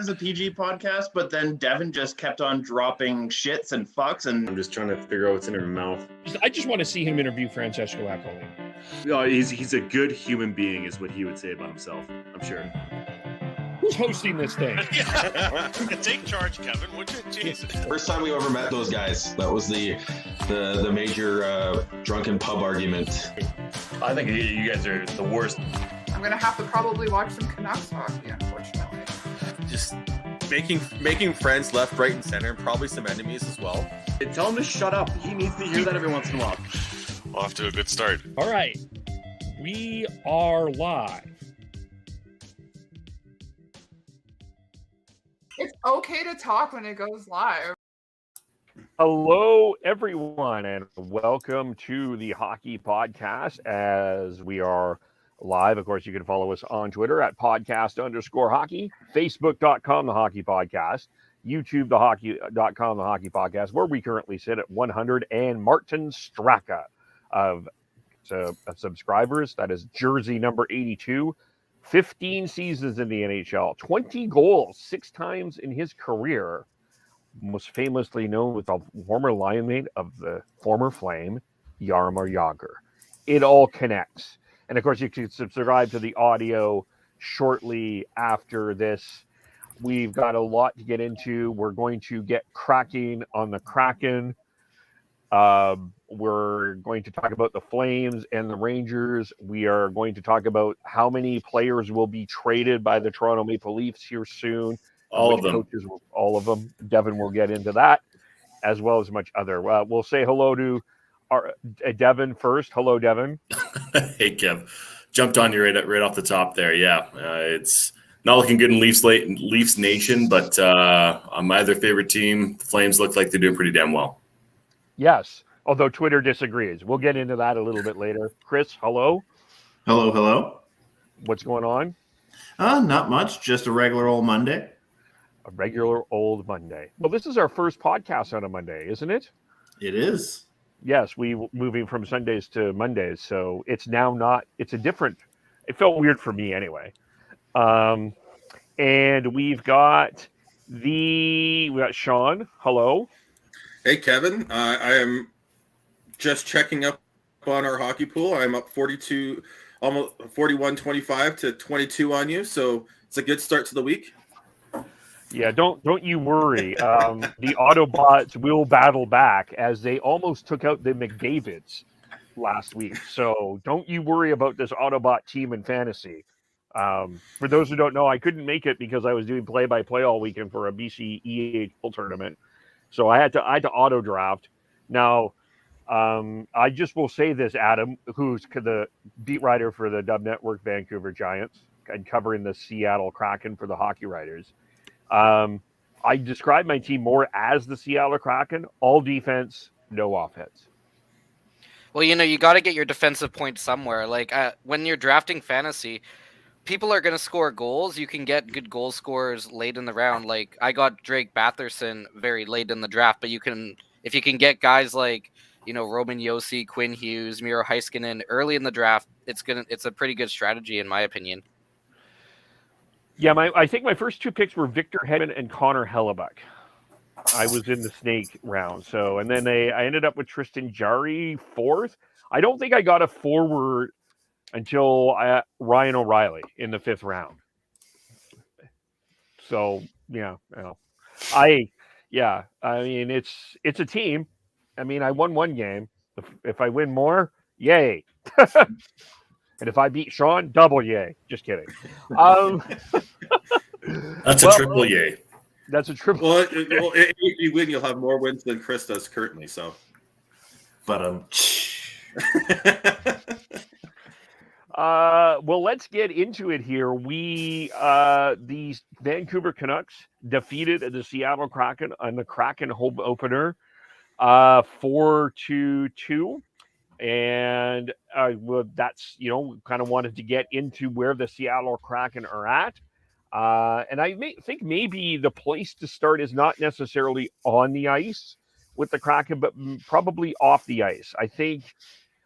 as a PG podcast, but then Devin just kept on dropping shits and fucks, and I'm just trying to figure out what's in her mouth. I just want to see him interview Francesco Aquilini. Oh, he's a good human being, is what he would say about himself, I'm sure. Who's hosting this thing? Take charge, Kevin, would you? Jesus. First time we ever met those guys. That was the major drunken pub argument. I think you guys are the worst. I'm gonna have to probably watch some Canucks hockey, unfortunately. Just making friends left, right, and center, and probably some enemies as well. Tell him to shut up. He needs to hear that every once in a while. Off to a good start. All right. We are live. It's okay to talk when it goes live. Hello, everyone, and welcome to the Hockey Podcast. As we are live, of course, you can follow us on Twitter at podcast_hockey, Facebook.com, the Hockey Podcast, YouTube, thehockey.com, the Hockey Podcast, where we currently sit at 100, and Martin Straka of subscribers. That is jersey number 82. 15 seasons in the NHL, 20 goals, 6 times in his career. Most famously known with a former line mate of the former Flame, Jaromir Jagr. It all connects. And of course, you can subscribe to the audio shortly after this. We've got a lot to get into. We're going to get cracking on the Kraken. We're going to talk about the Flames and the Rangers. We are going to talk about how many players will be traded by the Toronto Maple Leafs here soon. All of them. All of them. Devin will get into that, as well as much other. We'll say hello to our Devin first. Hello, Devin. Hey, Kev. Jumped on you right off the top there. Yeah, it's not looking good in Leafs Nation, but on my other favorite team, the Flames look like they're doing pretty damn well. Yes, although Twitter disagrees. We'll get into that a little bit later. Chris, hello. Hello. What's going on? Not much. Just a regular old Monday. A regular old Monday. Well, this is our first podcast on a Monday, isn't it? It is. Yes, we moving from Sundays to Mondays, so it's now not. It's a different. It felt weird for me anyway. And we've got Sean. Hello. Hey, Kevin. I am just checking up on our hockey pool. I'm up 42, almost 41-25 to 22 on you, so it's a good start to the week. Yeah, don't you worry. The Autobots will battle back, as they almost took out the McDavids last week. So don't you worry about this Autobot team in fantasy. For those who don't know, I couldn't make it because I was doing play-by-play all weekend for a BC EHL tournament. So I had to auto draft. Now, I just will say this, Adam, who's the beat writer for the Dub Network Vancouver Giants and covering the Seattle Kraken for the Hockey Writers. I describe my team more as the Seattle Kraken, all defense, no offense. Well, you got to get your defensive points somewhere. Like when you're drafting fantasy, people are going to score goals. You can get good goal scorers late in the round. Like I got Drake Batherson very late in the draft, but if you can get guys like, Roman Josi, Quinn Hughes, Miro Heiskanen early in the draft, it's a pretty good strategy in my opinion. Yeah, I think my first 2 picks were Victor Hedman and Connor Hellebuck. I was in the snake round. So, and then I ended up with Tristan Jarry 4th. I don't think I got a forward until Ryan O'Reilly in the 5th round. So, yeah. I mean, it's a team. I mean, I won 1 game. If I win more, yay. And if I beat Sean, double yay. Just kidding. That's a triple yay. That's a triple. Well, if you win, you'll have more wins than Chris does currently. So, But well, let's get into it here. The Vancouver Canucks defeated the Seattle Kraken on the Kraken home opener, 4-2. And well, that's, kind of wanted to get into where the Seattle Kraken are at. And I think maybe the place to start is not necessarily on the ice with the Kraken, but probably off the ice. I think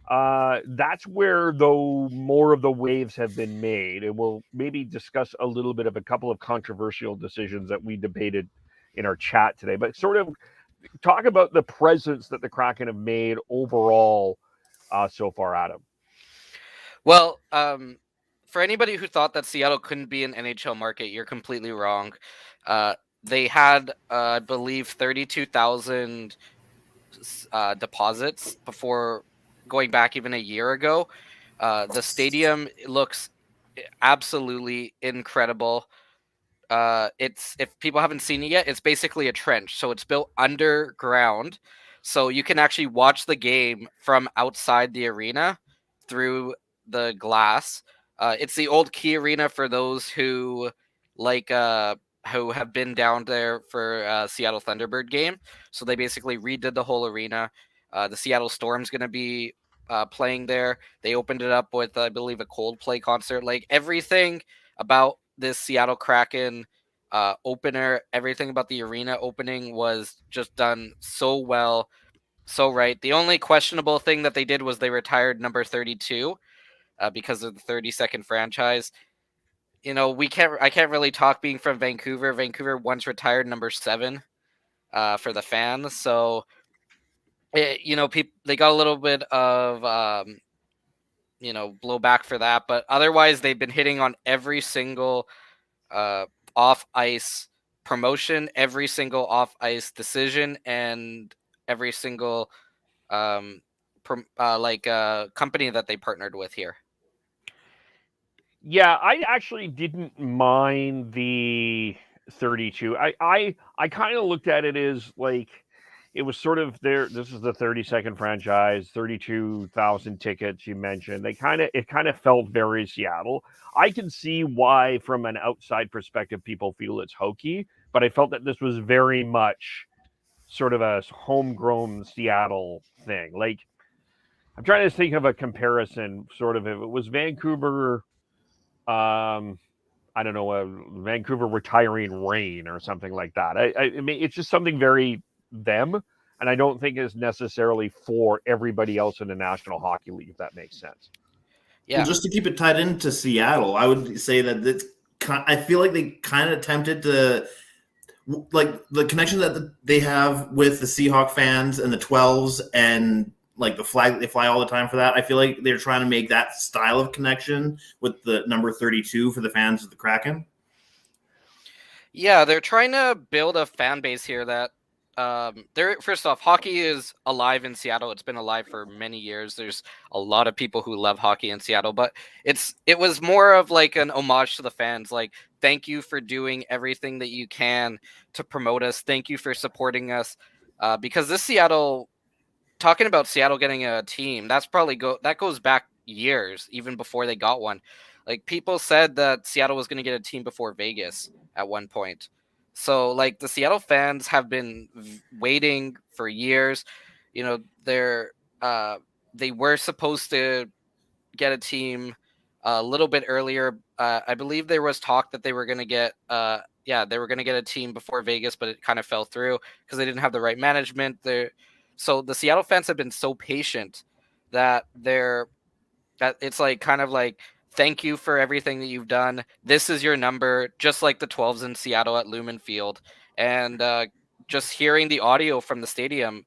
That's where, though, more of the waves have been made, and we'll maybe discuss a little bit of a couple of controversial decisions that we debated in our chat today. But sort of talk about the presence that the Kraken have made overall so far, Adam. Well, for anybody who thought that Seattle couldn't be an NHL market, you're completely wrong. They had, I believe, 32,000 deposits before going back even a year ago. The stadium looks absolutely incredible. It's, if people haven't seen it yet, it's basically a trench. So it's built underground. So you can actually watch the game from outside the arena through the glass. It's the old Key Arena for those who like who have been down there for Seattle Thunderbird game. So they basically redid the whole arena. The Seattle Storm's going to be playing there. They opened it up with, I believe, a Coldplay concert. Like everything about this Seattle Kraken opener, everything about the arena opening was just done so well, so right. The only questionable thing that they did was they retired number 32 because of the 30-second franchise. You know, I can't really talk being from Vancouver. Vancouver once retired number 7 for the fans. So, they got a little bit of, blowback for that. But otherwise, they've been hitting on every single off-ice promotion, every single off-ice decision, and every single company that they partnered with here. Yeah, I actually didn't mind the 32. I kind of looked at it as like it was sort of there. This is the 30-second franchise, 32,000 tickets you mentioned. It kind of felt very Seattle. I can see why, from an outside perspective, people feel it's hokey, but I felt that this was very much sort of a homegrown Seattle thing. Like, I'm trying to think of a comparison, sort of, if it was Vancouver, I don't know, Vancouver retiring Reign or something like that. I mean, it's just something very them, and I don't think is necessarily for everybody else in the National Hockey League, if that makes sense. Yeah. Well, just to keep it tied into Seattle, I would say that I feel like they kind of attempted to, like, the connection that they have with the Seahawk fans and the 12s and like the flag that they fly all the time for that. I feel like they're trying to make that style of connection with the number 32 for the fans of the Kraken. Yeah, they're trying to build a fan base here that first off, hockey is alive in Seattle. It's been alive for many years. There's a lot of people who love hockey in Seattle, but it was more of like an homage to the fans. Like, thank you for doing everything that you can to promote us. Thank you for supporting us. Because this Seattle, talking about Seattle getting a team, that goes back years, even before they got one. Like, people said that Seattle was going to get a team before Vegas at one point. So, like, the Seattle fans have been waiting for years. You know, they were supposed to get a team a little bit earlier. I believe there was talk that they were going to get a team before Vegas, but it kind of fell through because they didn't have the right management. So the Seattle fans have been so patient that it's like kind of like, thank you for everything that you've done. This is your number, just like the 12s in Seattle at Lumen Field. And just hearing the audio from the stadium,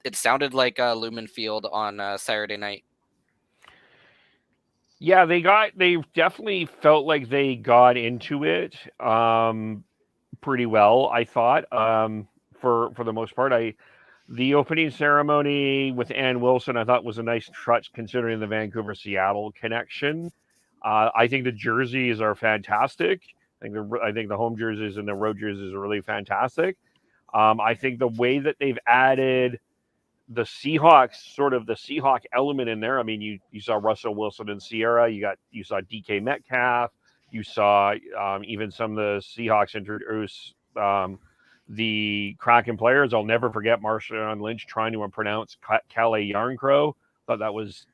it sounded like Lumen Field on Saturday night. Yeah, they definitely felt like they got into it pretty well, I thought, for the most part. The opening ceremony with Ann Wilson, I thought, was a nice touch considering the Vancouver-Seattle connection. I think the jerseys are fantastic. I think the home jerseys and the road jerseys are really fantastic. I think the way that they've added the Seahawks, sort of the Seahawk element in there. I mean, you saw Russell Wilson and Sierra. You saw DK Metcalf. You saw even some of the Seahawks introduce the Kraken players. I'll never forget Marshawn Lynch trying to pronounce Calais Yarncrow. Thought that was,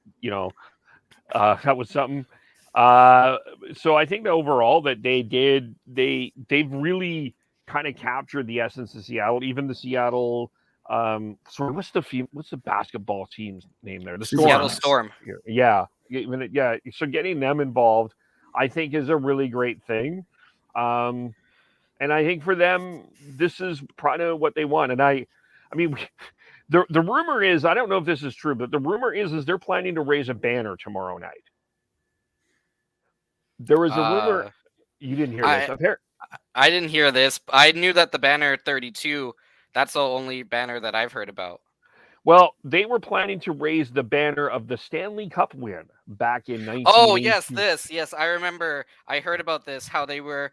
that was something. So I think that overall that they've really kind of captured the essence of Seattle. Even the Seattle Sorry, what's the basketball team's name there? The Seattle Storm. Yeah. So getting them involved, I think, is a really great thing. And I think for them, this is probably what they want. And I mean, the rumor is, I don't know if this is true, but the rumor is they're planning to raise a banner tomorrow night. There was a rumor. You didn't hear this. I didn't hear this. I knew that the banner 32, that's the only banner that I've heard about. Well, they were planning to raise the banner of the Stanley Cup win back in 19. Oh, yes, Yes, I remember. I heard about this, how they were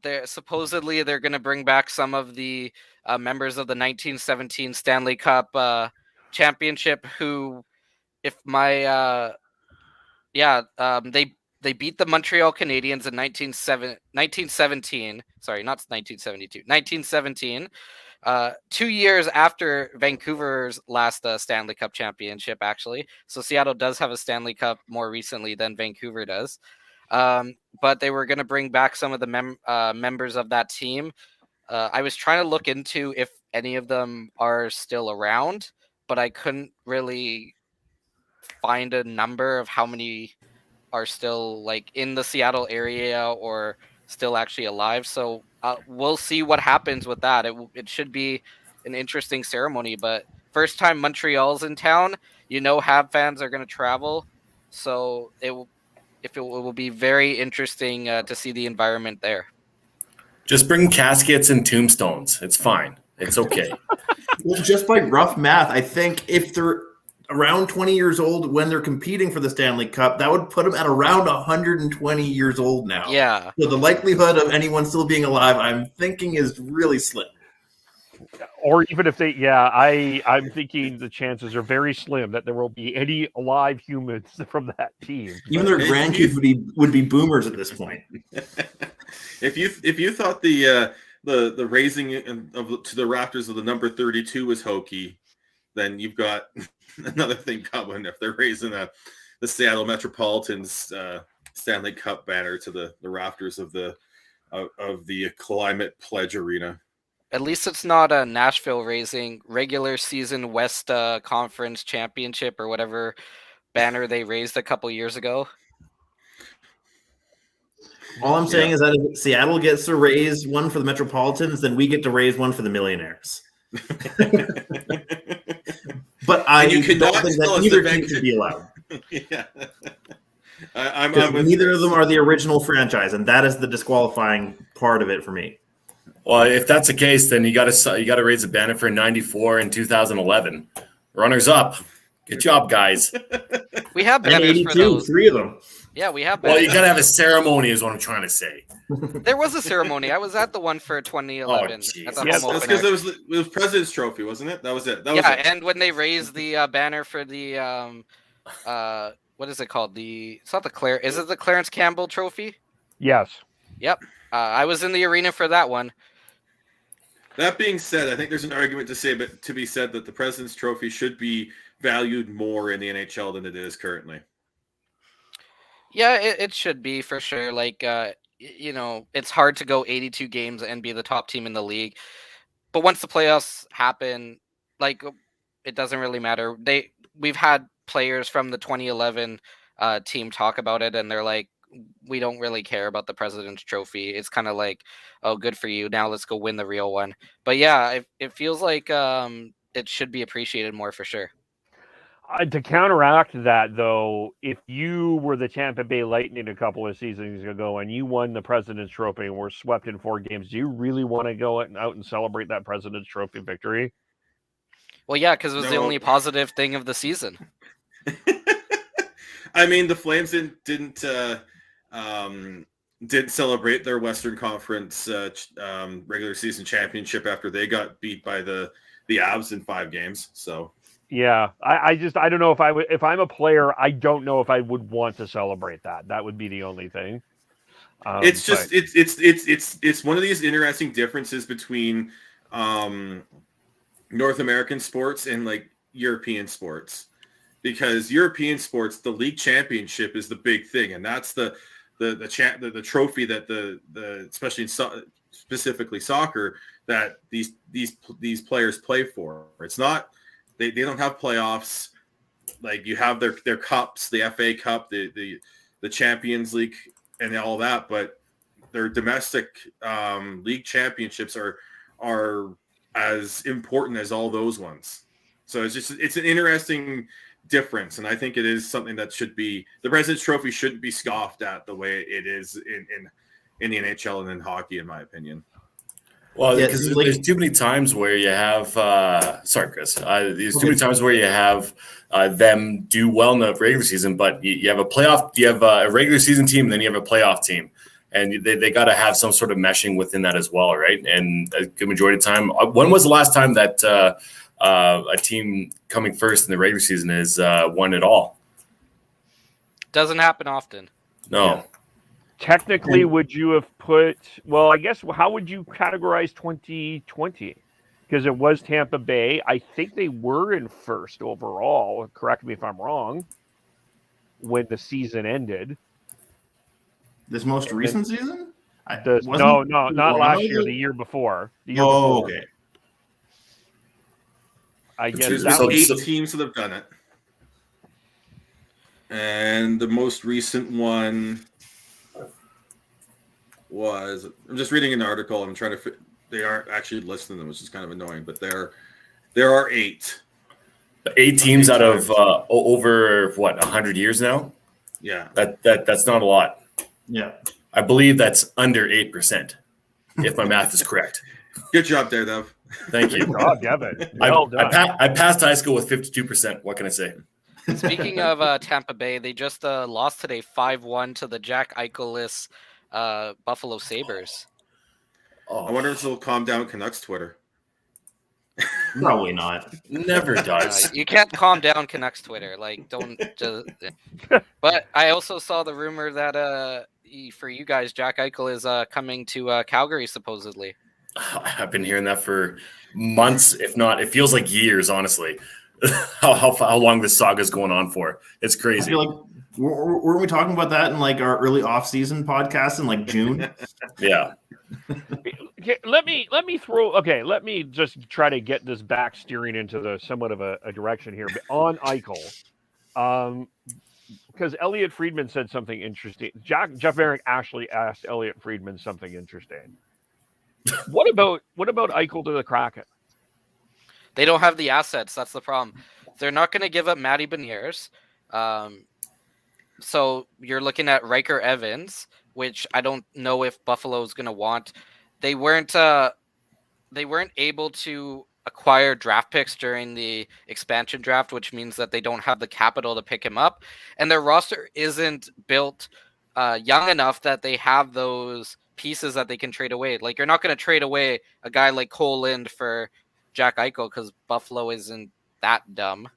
they're going to bring back some of the members of the 1917 Stanley Cup championship who, if my they beat the Montreal Canadiens in 1917. Sorry, not 1972. 1917. 2 years after Vancouver's last Stanley Cup championship, actually. So Seattle does have a Stanley Cup more recently than Vancouver does. But they were going to bring back some of the members of that team. I was trying to look into if any of them are still around, but I couldn't really find a number of how many are still like in the Seattle area or still actually alive. So we'll see what happens with that. It should be an interesting ceremony, but first time Montreal's in town, Hab fans are going to travel. So it will be very interesting to see the environment there. Just bring caskets and tombstones. It's fine. It's okay. Well, just by rough math, I think if they're around 20 years old when they're competing for the Stanley Cup, that would put them at around 120 years old now. Yeah. So the likelihood of anyone still being alive, I'm thinking, is really slim. Or even if they, I'm thinking the chances are very slim that there will be any alive humans from that team. Even their grandkids would be boomers at this point. If you thought the raising to the rafters of the number 32 was hokey, then you've got another thing coming. If they're raising the Seattle Metropolitans Stanley Cup banner to the rafters of the Climate Pledge Arena. At least it's not a Nashville raising regular season West Conference Championship or whatever banner they raised a couple years ago. All I'm saying is that if Seattle gets to raise one for the Metropolitans, then we get to raise one for the Millionaires. But I don't think that either team should be allowed. Yeah. Neither of them are the original franchise, and that is the disqualifying part of it for me. Well, if that's the case, then you got to raise a banner for 94 and 2011. Runners up. Good job, guys. We have banners for those. 3 of them. Yeah, we have banners. Well, you got to have a ceremony is what I'm trying to say. There was a ceremony. I was at the one for 2011. That's because it was President's Trophy, wasn't it? That was it. And when they raised the banner for the what is it called? Is it the Clarence Campbell Trophy? Yes. Yep. I was in the arena for that one. That being said, I think there's an argument to be said that the President's Trophy should be valued more in the NHL than it is currently. Yeah, it should be for sure. Like, it's hard to go 82 games and be the top team in the league. But once the playoffs happen, like, it doesn't really matter. We've had players from the 2011 team talk about it, and they're like, we don't really care about the President's Trophy. It's kind of like, oh, good for you. Now let's go win the real one. But yeah, it feels like it should be appreciated more for sure. To counteract that, though, if you were the Tampa Bay Lightning a couple of seasons ago and you won the President's Trophy and were swept in 4 games, do you really want to go out and celebrate that President's Trophy victory? Well, yeah, because it was the only positive thing of the season. I mean, the Flames didn't celebrate their Western Conference regular season championship after they got beat by the Avs in 5 games. So yeah, I don't know if I'm a player, I don't know if I would want to celebrate that. That would be the only thing. It's just it's one of these interesting differences between North American sports and like European sports. Because European sports, the league championship is the big thing, and that's the trophy that the especially specifically soccer, that these players play for. It's not they don't have playoffs. Like you have their cups, the FA Cup, the Champions League, and all that, but their domestic league championships are as important as all those ones. So it's an interesting difference, and I think it is something that should be the President's Trophy shouldn't be scoffed at the way it is in the NHL and in hockey, in my opinion. Well, because there's too many times where you have sorry, Chris. There's too many times where you have them do well in the regular season, but you have a playoff, you have a regular season team, and then you have a playoff team, and they got to have some sort of meshing within that as well, right? And a good majority of the time, when was the last time that a team coming first in the regular season is won it all? Doesn't happen often. No. Yeah. Technically, would you have put? Well, I guess how would you categorize 2020? Because it was Tampa Bay. I think they were in first overall. Correct me if I'm wrong. When the season ended, this most recent season? No, not last year. The year before. Okay. I guess that was 8 teams that have done it, and the most recent one was. I'm just reading an article. I'm trying to. They aren't actually listing them, which is kind of annoying. But there are 8. 8 teams out of over 100 years now. Yeah, that's not a lot. Yeah, I believe that's under 8%, if my math is correct. Good job there, Dev. Thank you. Good job, Devin. Well done. I passed high school with 52%. What can I say? Speaking of Tampa Bay, they just lost today 5-1 to the Jack Eichel-less Buffalo Sabres. Oh. I wonder if it'll calm down Canucks Twitter. Probably not. Never does. You can't calm down Canucks Twitter. Like, don't just. But I also saw the rumor that for you guys, Jack Eichel is coming to Calgary supposedly. I've been hearing that for months, if not, it feels like years. Honestly, how long this saga is going on for? It's crazy. I feel like weren't we talking about that in like our early off-season podcast in like June? Yeah. Let me just try to get this back steering into the somewhat of a direction here. But on Eichel, because Elliot Friedman said something interesting. Jeff Merrick actually asked Elliot Friedman something interesting. What about Eichel to the Kraken? They don't have the assets. That's the problem. They're not going to give up Matty Beniers. So you're looking at Riker Evans, which I don't know if Buffalo is going to want. They weren't able to acquire draft picks during the expansion draft, which means that they don't have the capital to pick him up, and their roster isn't built young enough that they have those pieces that they can trade away. Like, you're not going to trade away a guy like Coleman for Jack Eichel because Buffalo isn't that dumb.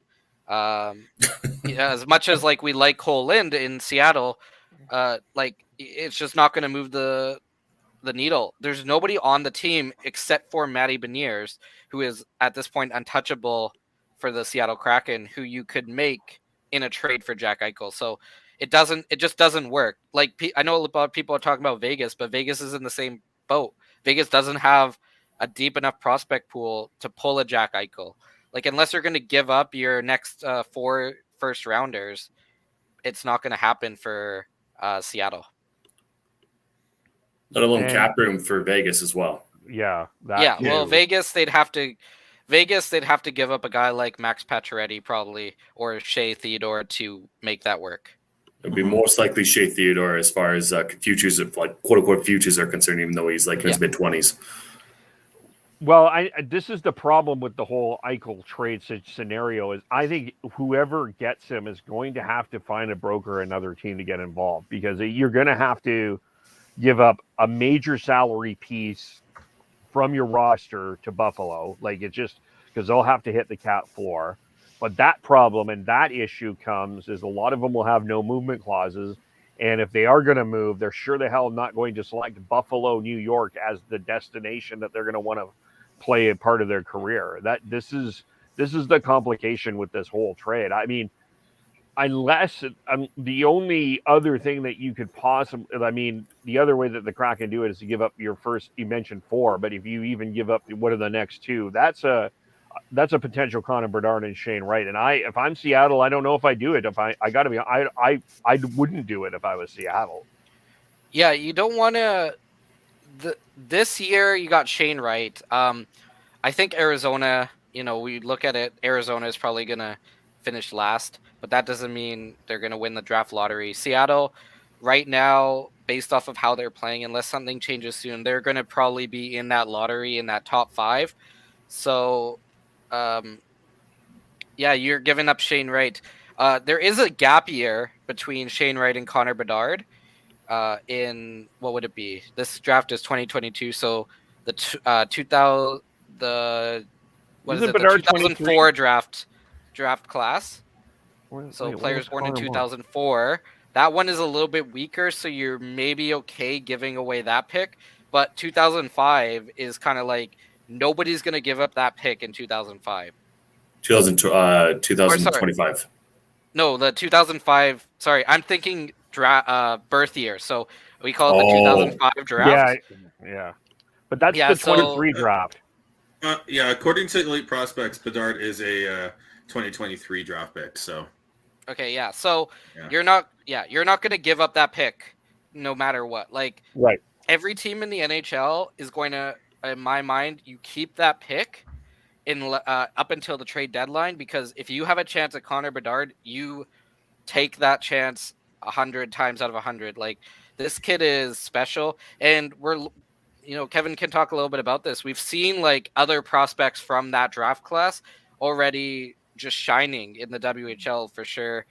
As much as like we like Coleman in Seattle, like it's just not going to move the needle. There's nobody on the team except for Matty Beniers, who is at this point untouchable for the Seattle Kraken, who you could make in a trade for Jack Eichel. So it just doesn't work. Like, I know a lot of people are talking about Vegas, but Vegas is in the same boat. Vegas doesn't have a deep enough prospect pool to pull a Jack Eichel. Like, unless you're going to give up your next 4 first rounders, it's not going to happen for Seattle. Let alone cap room for Vegas as well. Yeah. Well, Vegas, they'd have to give up a guy like Max Pacioretty probably, or Shea Theodore to make that work. It'd be most likely Shea Theodore as far as futures, like quote unquote futures are concerned, even though he's like in his mid-20s. Well, this is the problem with the whole Eichel trade scenario is I think whoever gets him is going to have to find a broker or another team to get involved, because you're going to have to give up a major salary piece from your roster to Buffalo. Like, it's just because they'll have to hit the cap floor. But that problem and that issue comes is a lot of them will have no movement clauses. And if they are going to move, they're sure the hell not going to select Buffalo, New York as the destination that they're going to want to play a part of their career. This is the complication with this whole trade. I mean, unless the only other thing that you could possibly, I mean, the other way that the Kraken do it is to give up your first. You mentioned 4, but if you even give up what are the next 2, that's a potential Connor Bedard and Shane Wright. And if I'm Seattle, I don't know if I do it. If I got to be, I wouldn't do it if I was Seattle. Yeah, you don't want to. This year you got Shane Wright. I think Arizona. We look at it. Arizona is probably gonna finish last, but that doesn't mean they're gonna win the draft lottery. Seattle, right now, based off of how they're playing, unless something changes soon, they're gonna probably be in that lottery in that top 5. So, yeah, you're giving up Shane Wright. There is a gap year between Shane Wright and Connor Bedard. In what would it be? This draft is 2022, so the 2004 draft class. So players born in 2004. That one is a little bit weaker, so you're maybe okay giving away that pick. But 2005 is kind of like nobody's going to give up that pick in 2005. 2025. No, the 2005. Sorry, I'm thinking birth year. So we call it the 2005 draft. Yeah. But that's the 23 draft. According to Elite Prospects, Bedard is a 2023 draft pick. So. Okay, yeah. So you're not going to give up that pick, no matter what. Like, right. Every team in the NHL is going to, in my mind, you keep that pick up until the trade deadline, because if you have a chance at Connor Bedard, you take that chance 100 times out of 100. Like, this kid is special, and Kevin can talk a little bit about this. We've seen like other prospects from that draft class already just shining in the WHL for sure,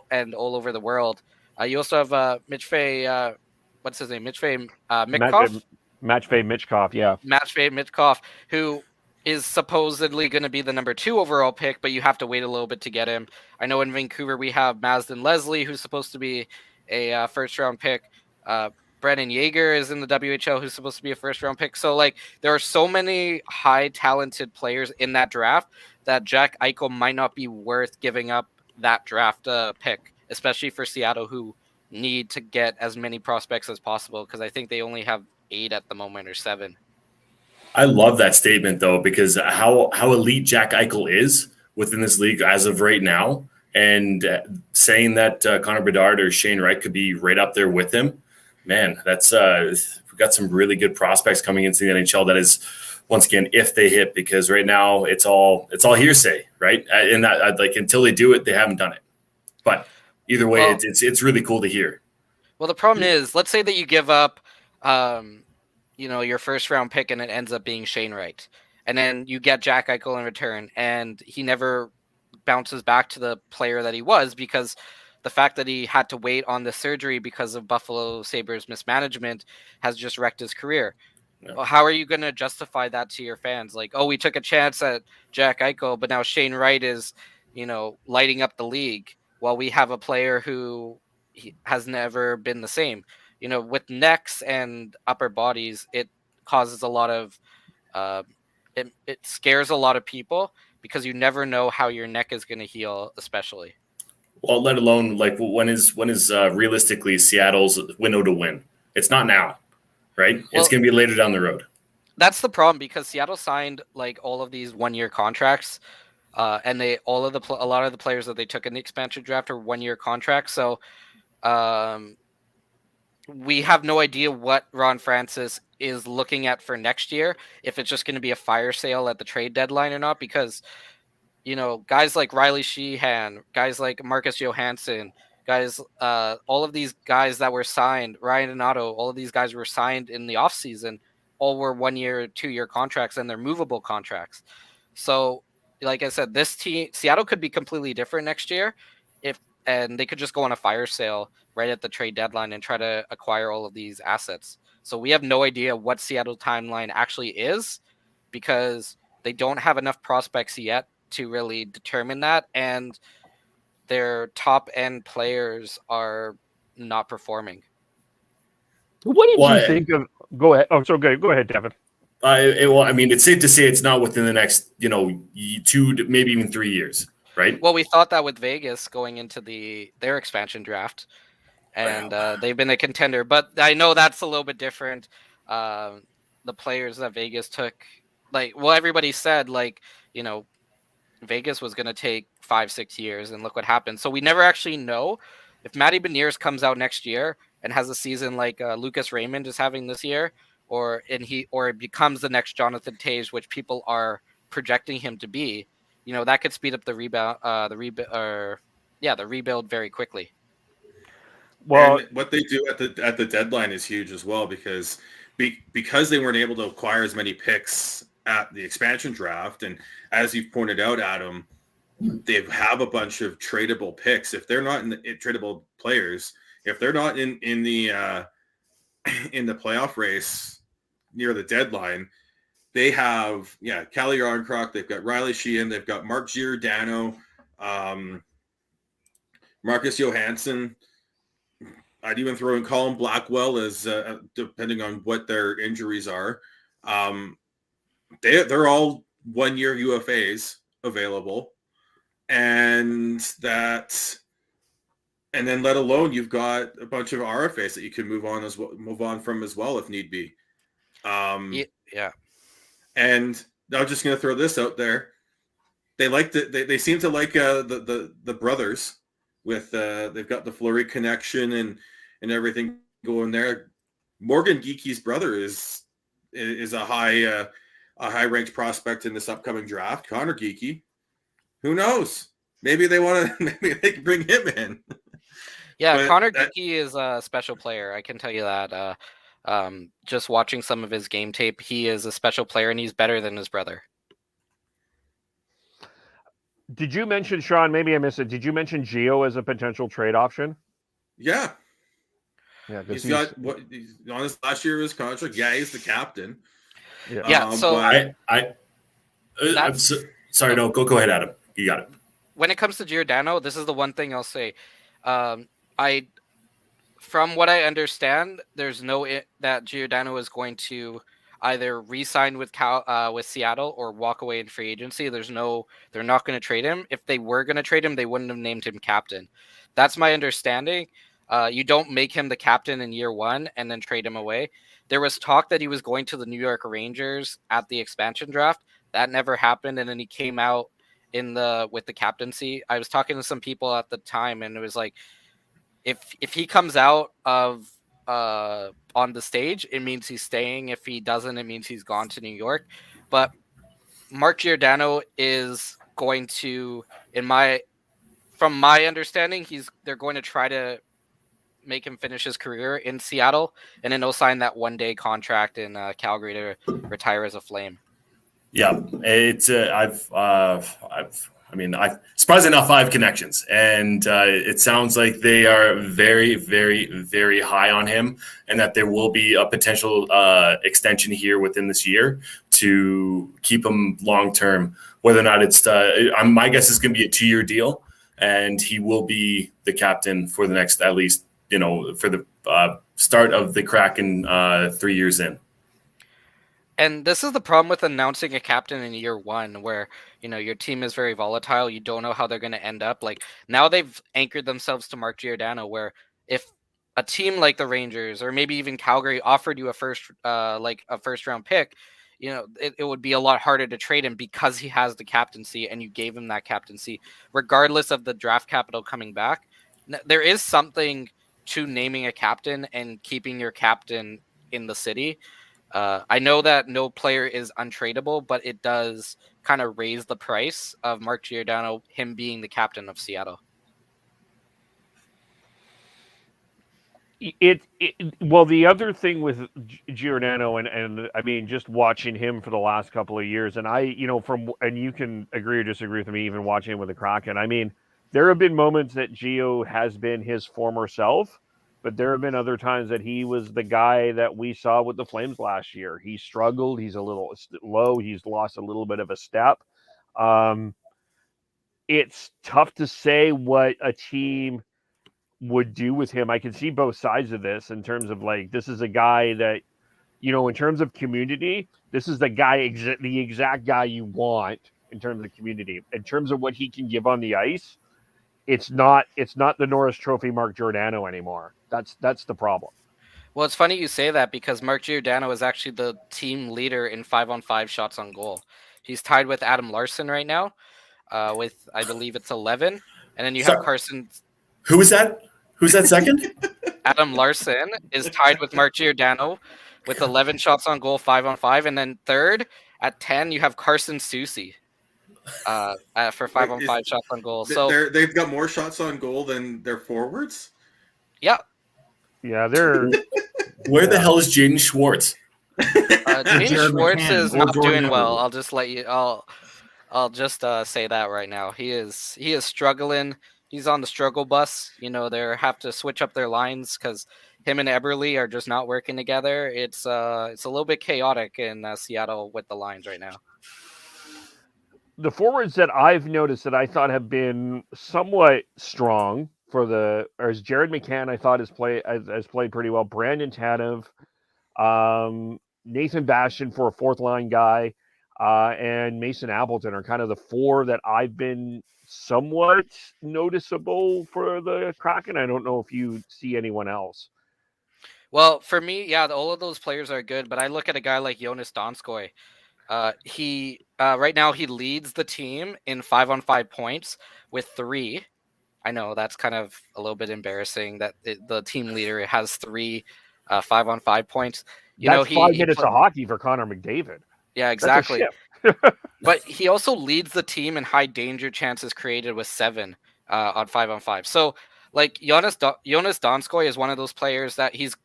and all over the world. You also have Mitchfei, what's his name? Mitchfei Mitkov? Matchfei Michkov, yeah. Matchfei Mitkov, who is supposedly going to be the number 2 overall pick, but you have to wait a little bit to get him. I know in Vancouver we have Mazden Leslie, who's supposed to be a first-round pick. Brennan Yeager is in the WHL, who's supposed to be a first-round pick. So, like, there are so many high-talented players in that draft that Jack Eichel might not be worth giving up that draft pick, especially for Seattle, who need to get as many prospects as possible, because I think they only have 8 at the moment, or 7. I love that statement, though, because how elite Jack Eichel is within this league as of right now, and saying that Connor Bedard or Shane Wright could be right up there with him, man, that's we've got some really good prospects coming into the NHL. That is, once again, if they hit, because right now it's all hearsay, right? And that, like, until they do it, they haven't done it. But either way, it's really cool to hear. Well, the problem is, let's say that you give up, your first round pick, and it ends up being Shane Wright, and then you get Jack Eichel in return, and he never bounces back to the player that he was, because the fact that he had to wait on the surgery because of Buffalo Sabres mismanagement has just wrecked his career. Yeah. Well, how are you going to justify that to your fans? Like, we took a chance at Jack Eichel, but now Shane Wright is, lighting up the league, while we have a player who has never been the same. With necks and upper bodies, it causes a lot of, it scares a lot of people, because you never know how your neck is going to heal, especially. Well, let alone, like, when is realistically Seattle's window to win? It's not now, right? Well, it's going to be later down the road. That's the problem, because Seattle signed like all of these 1-year contracts, and a lot of the players that they took in the expansion draft are 1-year contracts. So, we have no idea what Ron Francis is looking at for next year, if it's just going to be a fire sale at the trade deadline or not, because, guys like Riley Sheehan, guys like Marcus Johansson, guys, all of these guys that were signed, Ryan Donato, all of these guys were signed in the offseason, all were 1-year, 2-year contracts, and they're movable contracts. So, like I said, this team, Seattle could be completely different next year, and they could just go on a fire sale right at the trade deadline and try to acquire all of these assets. So we have no idea what Seattle timeline actually is, because they don't have enough prospects yet to really determine that, and their top end players are not performing. What did you think of? Go ahead. Oh, so good. Go ahead, Devin. It's safe to say it's not within the next, 2 to maybe even 3 years. right? Well, we thought that with Vegas going into their expansion draft, and they've been a contender. But I know that's a little bit different. The players that Vegas took, everybody said, Vegas was going to take 5-6 years, and look what happened. So we never actually know if Matty Beniers comes out next year and has a season like Lucas Raymond is having this year, or it becomes the next Jonathan Toews, which people are projecting him to be. That could speed up the rebuild very quickly. Well, and what they do at the deadline is huge as well, because they weren't able to acquire as many picks at the expansion draft, and as you've pointed out, Adam, they have a bunch of tradable picks. If they're not tradable players, if they're not in the playoff race near the deadline, they have Calle Yarncroc, they've got Riley Sheehan, they've got Mark Giordano, Marcus Johansson. I'd even throw in Colin Blackwell as depending on what their injuries are. They're all 1-year UFAs available, and then let alone you've got a bunch of RFAs that you can move on from as well if need be. Yeah. And I'm just going to throw this out there. They seem to like the brothers with they've got the Fleury connection and everything going there. Morgan Geeky's brother is a high ranked prospect in this upcoming draft. Connor Geeky, who knows? Maybe they can bring him in. Yeah, but Connor Geeky is a special player. I can tell you that. Just watching some of his game tape, he is a special player, and he's better than his brother. Did you mention, Sean, maybe I missed it, did you mention Gio as a potential trade option? Yeah. Yeah, he's on his last year of his contract. Yeah, he's the captain. So sorry, no, go ahead, Adam. You got it. When it comes to Giordano, this is the one thing I'll say. From what I understand, there's that Giordano is going to either re-sign with Seattle or walk away in free agency. They're not going to trade him. If they were going to trade him, they wouldn't have named him captain. That's my understanding. You don't make him the captain in year one and then trade him away. There was talk that he was going to the New York Rangers at the expansion draft. That never happened, and then he came out with the captaincy. I was talking to some people at the time, and it was like, if he comes out of on the stage, it means he's staying. If he doesn't, it means he's gone to New York. But Mark Giordano is going to, from my understanding, they're going to try to make him finish his career in Seattle, and then he'll sign that 1-day contract in Calgary to retire as a Flame. Yeah, it's surprisingly enough, I have connections, and it sounds like they are very, very, very high on him, and that there will be a potential extension here within this year to keep him long term. Whether or not it's my guess is going to be a 2-year deal, and he will be the captain for the next, at least, for the start of the Kraken 3 years in. And this is the problem with announcing a captain in year one, where, your team is very volatile. You don't know how they're going to end up. Like, now they've anchored themselves to Mark Giordano, where if a team like the Rangers or maybe even Calgary offered you a first round pick, it would be a lot harder to trade him because he has the captaincy and you gave him that captaincy, regardless of the draft capital coming back. There is something to naming a captain and keeping your captain in the city. I know that no player is untradeable, but it does kind of raise the price of Mark Giordano, him being the captain of Seattle. Well, the other thing with Giordano, and I mean, just watching him for the last couple of years, and and you can agree or disagree with me, even watching him with the Kraken. I mean, there have been moments that Gio has been his former self, but there have been other times that he was the guy that we saw with the Flames last year. He struggled. He's a little low. He's lost a little bit of a step. It's tough to say what a team would do with him. I can see both sides of this in terms of, like, this is a guy that, in terms of community, this is the guy, the exact guy you want in terms of community. In terms of what he can give on the ice, it's not the Norris Trophy Mark Giordano anymore. That's the problem. Well, it's funny you say that because Mark Giordano is actually the team leader in 5-on-5 shots on goal. He's tied with Adam Larson right now, with I believe it's 11, and then you have Carson. Who is that? Who's that second? Adam Larson is tied with Mark Giordano with 11 shots on goal, 5-on-5, and then third at 10 you have Carson Soucy for 5-on-5 shots on goal. So they've got more shots on goal than their forwards. Yeah. Yeah, they're. Where the hell is Jaden Schwartz? Jaden Schwartz is not doing well. I'll just let you. I'll just say that right now. He is struggling. He's on the struggle bus. You know, they have to switch up their lines because him and Eberle are just not working together. It's a little bit chaotic in Seattle with the lines right now. The forwards that I've noticed that I thought have been somewhat strong as Jared McCann, I thought has played pretty well. Brandon Tanev, Nathan Bastian for a fourth line guy, and Mason Appleton are kind of the four that I've been somewhat noticeable for the Kraken. I don't know if you see anyone else. Well, for me, yeah, all of those players are good, but I look at a guy like Jonas Donskoy. He right now he leads the team in 5-on-5 points with 3. I know that's kind of a little bit embarrassing that the team leader has 3 5-on-5 points. That's 5 minutes of hockey for Connor McDavid. Yeah, exactly. But he also leads the team in high danger chances created with 7 on 5-on-5. So, like Jonas Donskoy is one of those players that he's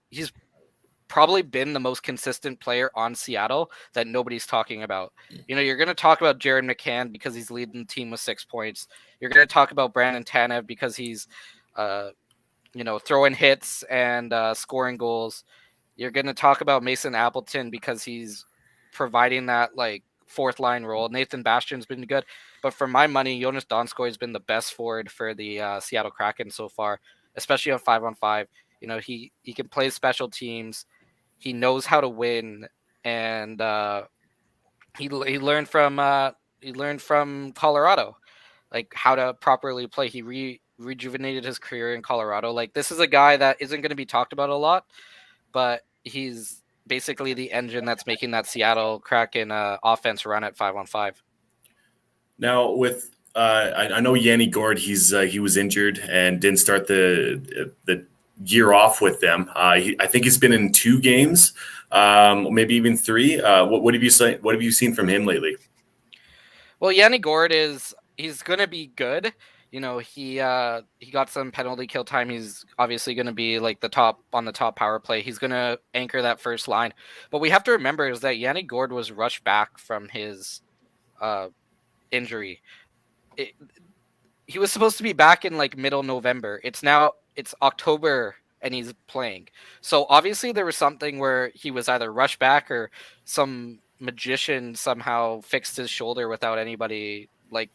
probably been the most consistent player on Seattle that nobody's talking about. You know, you're going to talk about Jared McCann because he's leading the team with 6 points. You're going to talk about Brandon Tanev because he's, throwing hits and scoring goals. You're going to talk about Mason Appleton because he's providing that like fourth line role. Nathan Bastian's been good, but for my money, Jonas Donskoy has been the best forward for the Seattle Kraken so far, especially on 5-on-5. You know, he can play special teams. He knows how to win, and he learned from Colorado, like how to properly play. He rejuvenated his career in Colorado. Like, this is a guy that isn't going to be talked about a lot, but he's basically the engine that's making that Seattle Kraken offense run at 5-on-5. Now, with I know Yanni Gord, he was injured and didn't start the year off with them. I think he's been in 2 games, maybe even 3. What have you seen from him lately? Well, Yanni Gord he's going to be good. You know, he got some penalty kill time. He's obviously going to be like on the top power play. He's going to anchor that first line. But we have to remember is that Yanni Gord was rushed back from his injury. He was supposed to be back in like middle November. It's October and he's playing. So obviously there was something where he was either rushed back or some magician somehow fixed his shoulder without anybody. Like,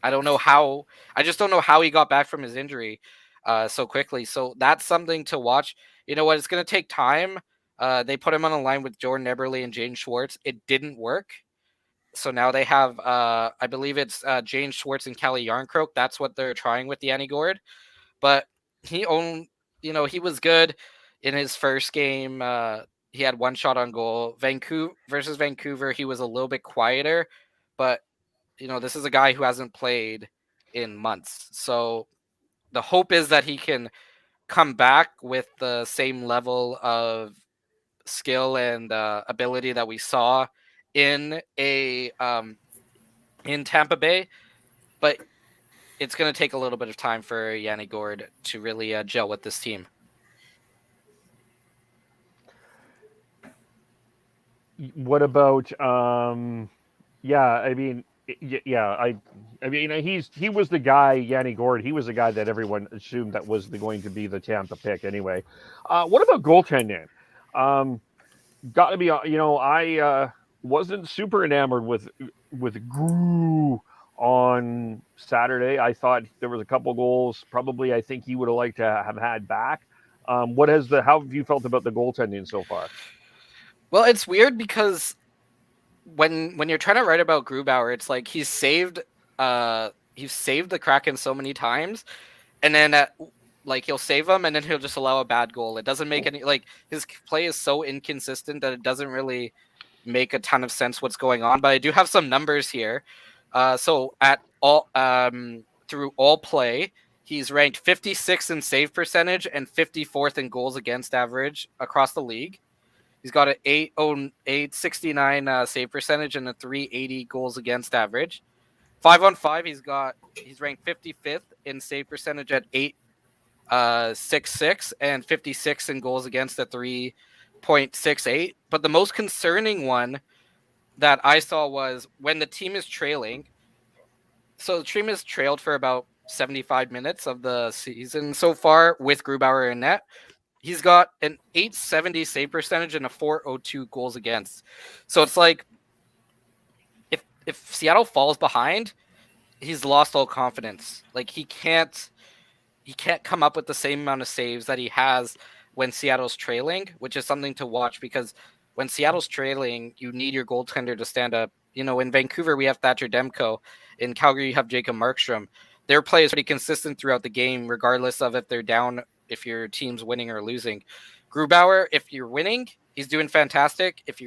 I just don't know how he got back from his injury so quickly. So that's something to watch. You know what? It's going to take time. They put him on a line with Jordan Eberle and Jaden Schwartz. It didn't work. So now they have, I believe it's Jaden Schwartz and Calle Yarncroke. That's what they're trying with Yanni Gord. But he was good in his first game. He had 1 shot on goal. Versus Vancouver, he was a little bit quieter. But, you know, this is a guy who hasn't played in months. So the hope is that he can come back with the same level of skill and ability that we saw in Tampa Bay. But it's going to take a little bit of time for Yanni Gord to really gel with this team. What about he was the guy, Yanni Gord. He was the guy that everyone assumed that was going to be the Tampa pick anyway. What about goaltending? Got to be, I wasn't super enamored with Gru on Saturday. I thought there was a couple goals. Probably, I think he would have liked to have had back. How have you felt about the goaltending so far? Well, it's weird because when you're trying to write about Grubauer, it's like he's saved the Kraken so many times, and then like he'll save them and then he'll just allow a bad goal. It doesn't make any, like, his play is so inconsistent that it doesn't really make a ton of sense what's going on. But I do have some numbers here. So at all through all play, he's ranked 56th in save percentage and 54th in goals against average across the league. He's got an 869 save percentage and a 380 goals against average. 5-on-5, he's ranked 55th in save percentage at 8.66 and 56 in goals against at 3.68. But the most concerning one that I saw was when the team is trailing. So the team has trailed for about 75 minutes of the season so far with Grubauer in net. He's got an 870 save percentage and a 402 goals against. So it's like if Seattle falls behind, he's lost all confidence. Like he can't come up with the same amount of saves that he has when Seattle's trailing, which is something to watch because when Seattle's trailing, you need your goaltender to stand up. You know, in Vancouver, we have Thatcher Demko. In Calgary, you have Jacob Markstrom. Their play is pretty consistent throughout the game, regardless of if they're down, if your team's winning or losing. Grubauer, if you're winning, he's doing fantastic. If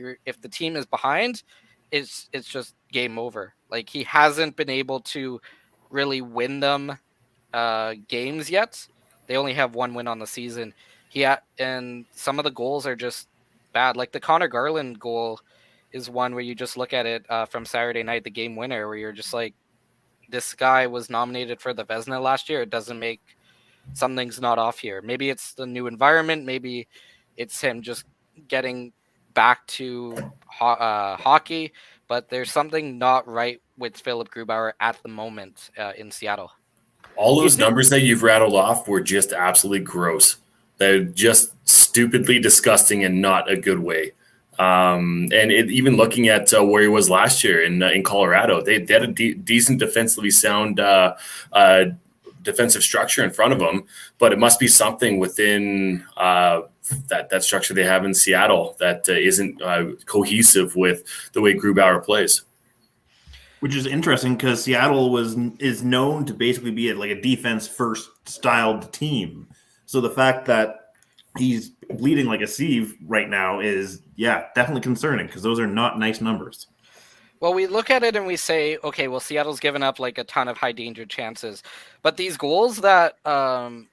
the team is behind, it's just game over. Like he hasn't been able to really win them games yet. They only have one win on the season. And some of the goals are just bad. Like the Connor Garland goal is one where you just look at it from Saturday night, the game winner, where you're just like, this guy was nominated for the Vezina last year. It doesn't make something's not off here. Maybe it's the new environment. Maybe it's him just getting back to hockey. But there's something not right with Philip Grubauer at the moment in Seattle. All those numbers that you've rattled off were just absolutely gross. They're just stupidly disgusting and not a good way. Even looking at where he was last year in Colorado, they had a decent defensively sound defensive structure in front of them, but it must be something within that structure they have in Seattle that isn't cohesive with the way Grubauer plays. Which is interesting because Seattle is known to basically be like a defense first styled team. So the fact that he's bleeding like a sieve right now is, definitely concerning because those are not nice numbers. Well, we look at it and we say, okay, well, Seattle's given up like a ton of high danger chances, but these goals that Grubauer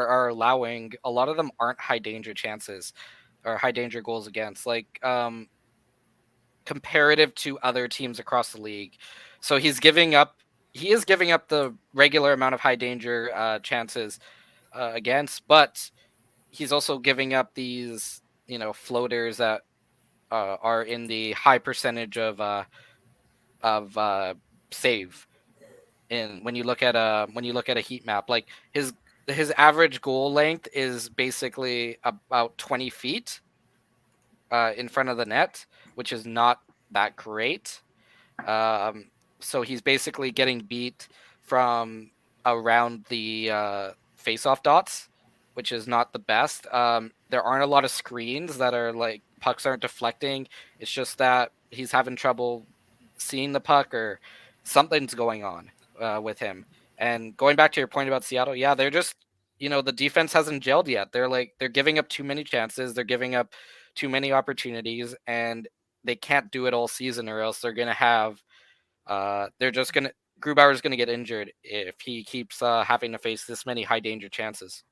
are allowing, a lot of them aren't high danger chances or high danger goals against, like comparative to other teams across the league. So he is giving up the regular amount of high danger chances against, but he's also giving up these, floaters that are in the high percentage of save. And when you look at a heat map, like his average goal length is basically about 20 feet in front of the net, which is not that great. So he's basically getting beat from around the face-off dots, which is not the best. There aren't a lot of screens that are like pucks aren't deflecting. It's just that he's having trouble seeing the puck or something's going on with him. And going back to your point about Seattle, they're just, the defense hasn't gelled yet. They're giving up too many chances. They're giving up too many opportunities, and they can't do it all season, or else they're going to have, Grubauer's going to get injured if he keeps having to face this many high danger chances.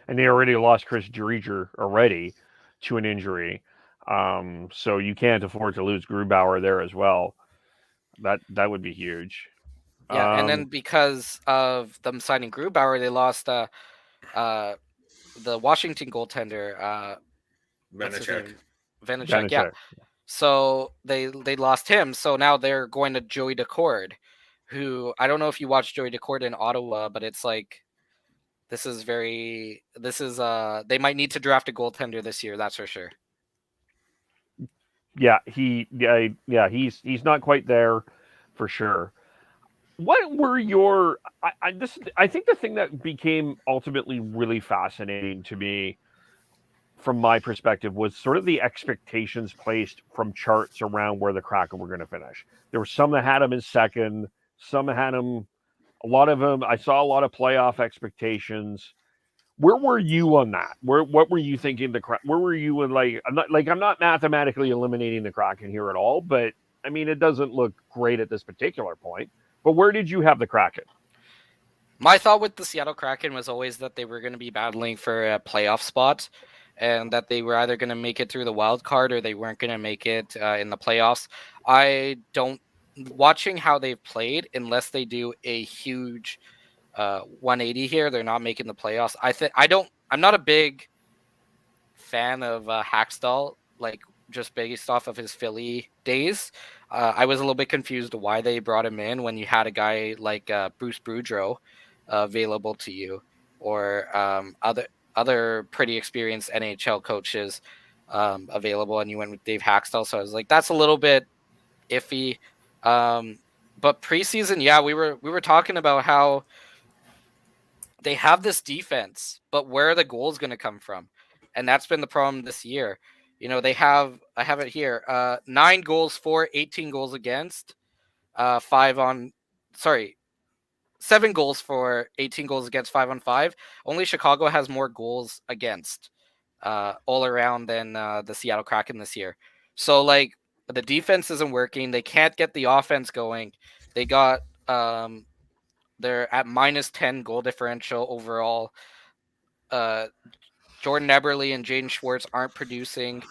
And they already lost Chris Driedger already to an injury. So you can't afford to lose Grubauer there as well. That would be huge. Yeah, and then because of them signing Grubauer, they lost the Washington goaltender, Vanacek. Yeah. So they lost him. So now they're going to Joey Decord, who I don't know if you watched Joey Decord in Ottawa, but it's like they might need to draft a goaltender this year. That's for sure. Yeah, he's not quite there for sure. What were your? I think the thing that became ultimately really fascinating to me from my perspective, was sort of the expectations placed from charts around where the Kraken were going to finish. There were some that had them in second, some had them, a lot of them, I saw a lot of playoff expectations. Where were you on that? What were you thinking? Where were you in, I'm not mathematically eliminating the Kraken here at all, but I mean, it doesn't look great at this particular point. But where did you have the Kraken? My thought with the Seattle Kraken was always that they were going to be battling for a playoff spot, and that they were either going to make it through the wild card or they weren't going to make it in the playoffs. Watching how they've played, unless they do a huge 180 here, they're not making the playoffs. I'm not a big fan of Hackstall, like just based off of his Philly days. I was a little bit confused why they brought him in when you had a guy like Bruce Boudreau available to you, or other pretty experienced NHL coaches available, and you went with Dave Hackstall. So I was like, that's a little bit iffy. But preseason, yeah, we were talking about how they have this defense, but where are the goals going to come from? And that's been the problem this year. You know, I have it here, 9 goals for, 18 goals against, 7 goals for, 18 goals against, 5 on 5. Only Chicago has more goals against all around than the Seattle Kraken this year. So, like, the defense isn't working. They can't get the offense going. They got they're at -10 goal differential overall. Jordan Eberle and Jaden Schwartz aren't producing.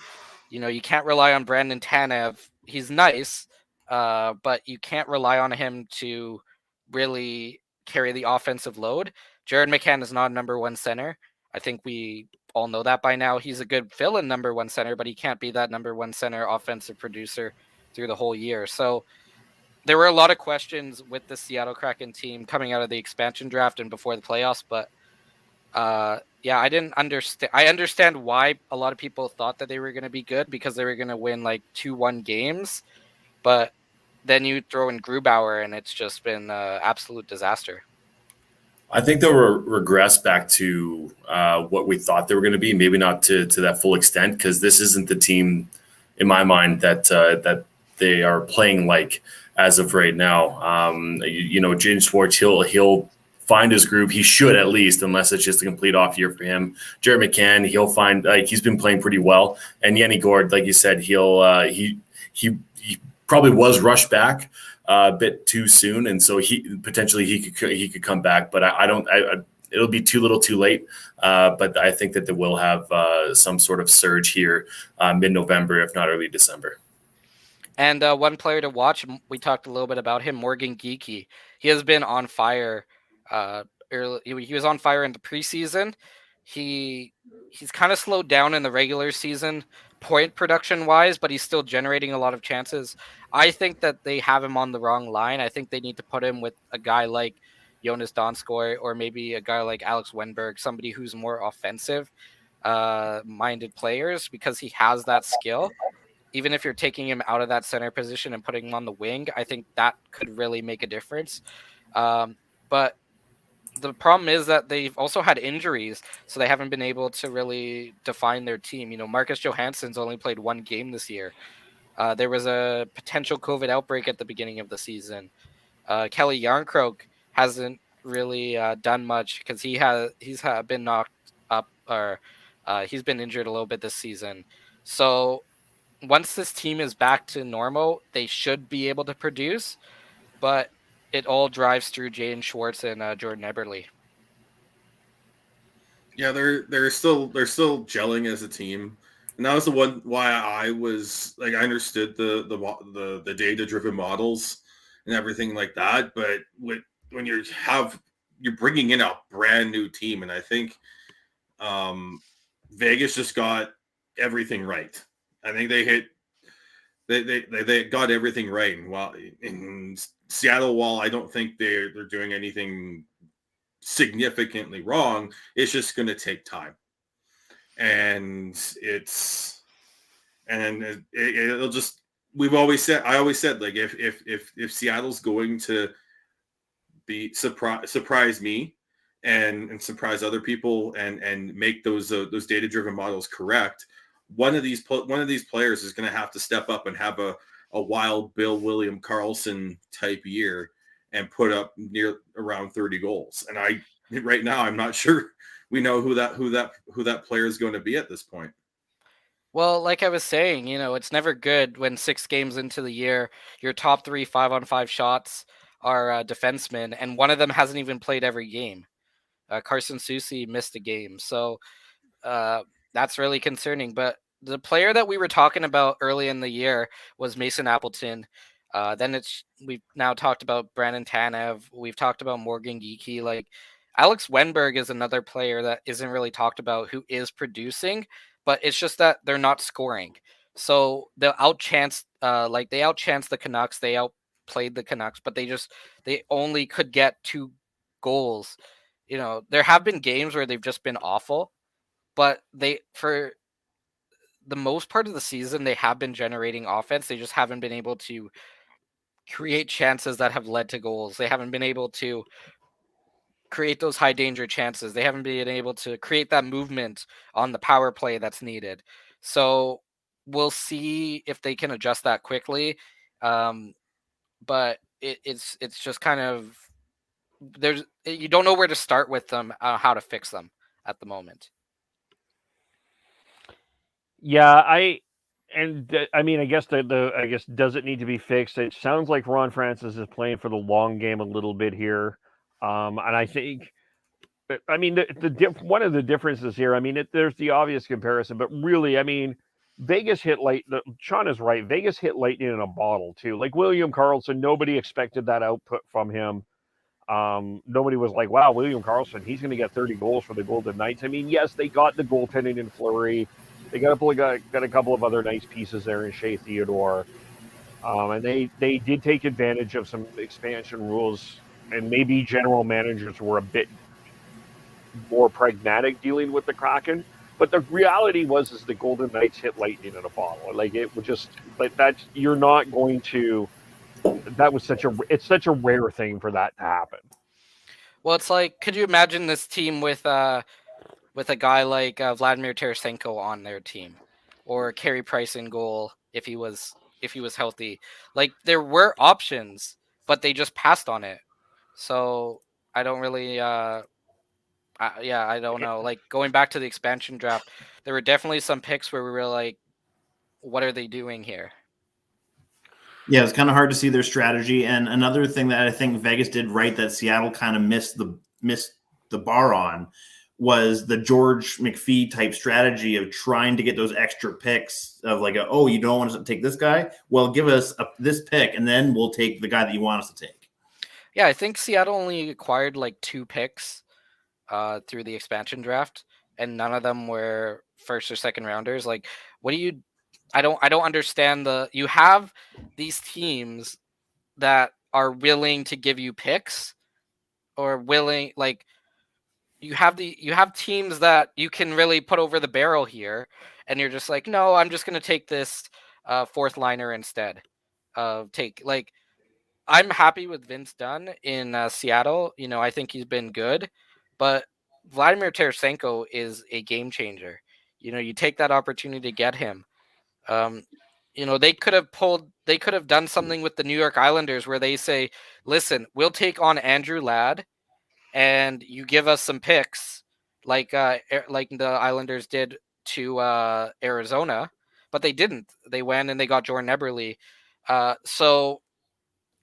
You know, you can't rely on Brandon Tanev. He's nice, but you can't rely on him to really carry the offensive load. Jared McCann is not a number 1 center. I think we all know that by now. He's a good fill-in number 1 center, but he can't be that number 1 center offensive producer through the whole year. So there were a lot of questions with the Seattle Kraken team coming out of the expansion draft and before the playoffs, but yeah, I didn't understand. I understand why a lot of people thought that they were going to be good, because they were going to win like 2-1 games, but then you throw in Grubauer and it's just been an absolute disaster. I think they'll regress back to what we thought they were going to be, maybe not to that full extent, because this isn't the team, in my mind, that they are playing like as of right now. You know, Jaden Schwartz, he'll find his groove. He should, at least, unless it's just a complete off year for him. Jared McCann, he'll find, like, he's been playing pretty well. And Yanni Gourde, like you said, he probably was rushed back a bit too soon, and so he could come back. But it'll be too little, too late. But I think that they will have some sort of surge here mid-November, if not early December. And one player to watch, we talked a little bit about him, Morgan Geekie. He has been on fire. He was on fire in the preseason. He's kind of slowed down in the regular season, point production wise, but he's still generating a lot of chances. I think that they have him on the wrong line. I think they need to put him with a guy like Jonas Donskoy, or maybe a guy like Alex Wenberg, somebody who's more offensive minded players, because he has that skill. Even if you're taking him out of that center position and putting him on the wing, I think that could really make a difference. But the problem is that they've also had injuries, so they haven't been able to really define their team. You know, Marcus Johansson's only played 1 game this year. There was a potential COVID outbreak at the beginning of the season. Kelly Yarncroke hasn't really done much because he's been knocked up, or he's been injured a little bit this season. So once this team is back to normal, they should be able to produce, but it all drives through Jaden Schwartz and Jordan Eberle. Yeah, they're still gelling as a team, and that was the one why I was like, I understood the data driven models and everything like that, but when you're bringing in a brand new team, and I think Vegas just got everything right. I think they got everything right. And while in Seattle, while I don't think they're doing anything significantly wrong, it's just going to take time. And it'll just, I always said, like, if Seattle's going to be surprise me, and surprise other people and make those data-driven models correct, one of these players is going to have to step up and have a wild Bill William Karlsson type year and put up around 30 goals. And right now I'm not sure we know who that player is going to be at this point. Well, like I was saying, it's never good when 6 games into the year, your top 3 5-on-5 shots are defensemen, and one of them hasn't even played every game. Carson Soucy missed a game, so that's really concerning. But the player that we were talking about early in the year was Mason Appleton. Then we've now talked about Brandon Tanev. We've talked about Morgan Geekie. Like Alex Wenberg is another player that isn't really talked about who is producing, but it's just that they're not scoring. So they'll outchance, they outchanced the Canucks. They outplayed the Canucks, but they only could get 2 goals. There have been games where they've just been awful, but for the most part of the season, they have been generating offense. They just haven't been able to create chances that have led to goals. They haven't been able to create those high danger chances. They haven't been able to create that movement on the power play that's needed. So we'll see if they can adjust that quickly. But it's just kind of you don't know where to start with them, how to fix them at the moment. Yeah, I guess does it need to be fixed? It sounds like Ron Francis is playing for the long game a little bit here, and I think, one of the differences here. There's the obvious comparison, but really, Vegas hit Sean is right. Vegas hit lightning in a bottle too. Like William Karlsson, nobody expected that output from him. Nobody was like, wow, William Karlsson, he's going to get 30 goals for the Golden Knights. Yes, they got the goaltending in Fleury. They got a couple of other nice pieces there in Shea Theodore. And they did take advantage of some expansion rules, and maybe general managers were a bit more pragmatic dealing with the Kraken. But the reality was the Golden Knights hit lightning in a bottle. Like it was just like that. You're not going to. That was it's such a rare thing for that to happen. Well, it's like, could you imagine this team with a guy like Vladimir Tarasenko on their team, or Carey Price in goal if he was healthy? Like there were options, but they just passed on it. So I don't really, I don't know. Like going back to the expansion draft, there were definitely some picks where we were like, what are they doing here? Yeah, it's kind of hard to see their strategy. And another thing that I think Vegas did right that Seattle kind of missed the bar on was the George McPhee type strategy of trying to get those extra picks of like, you don't want us to take this guy? Well, give us this pick, and then we'll take the guy that you want us to take. Yeah, I think Seattle only acquired like 2 picks through the expansion draft, and none of them were first or second rounders. Like, what do you? I don't understand you have these teams that are willing to give you picks, or willing, like you have teams that you can really put over the barrel here, and you're just like, no, I'm just going to take this 4th liner instead. I'm happy with Vince Dunn in Seattle. I think he's been good, but Vladimir Tarasenko is a game changer. You take that opportunity to get him. They could have done something with the New York Islanders where they say, listen, we'll take on Andrew Ladd and you give us some picks like the Islanders did to Arizona, but they didn't. They went and they got Jordan Eberle. So